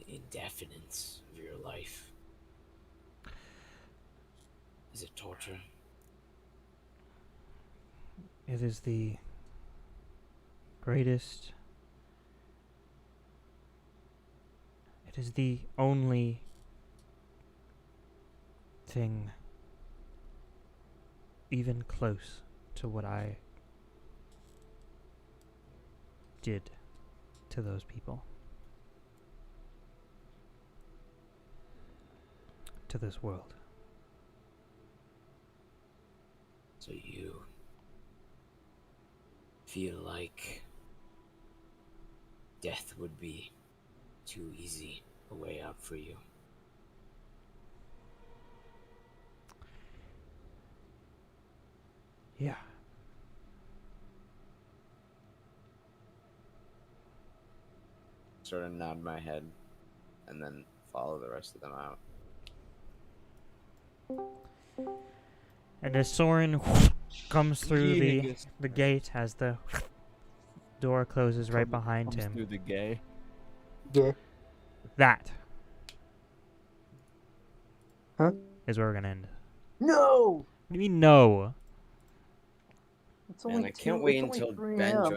indefinite of your life? Is it torture?
It is the greatest. It is the only thing even close to what I did to those people. To this world.
So you feel like death would be too easy a way out for you?
Yeah.
Sort of nod my head and then follow the rest of them out.
And as Soren comes through the gate, as the door closes right behind him.
Through the gay.
Yeah.
That.
Huh?
Is where we're gonna end.
No!
What do you mean no?
It's only
And I can't
two-
wait
it's only
until
3
Ben
a.m.
joins.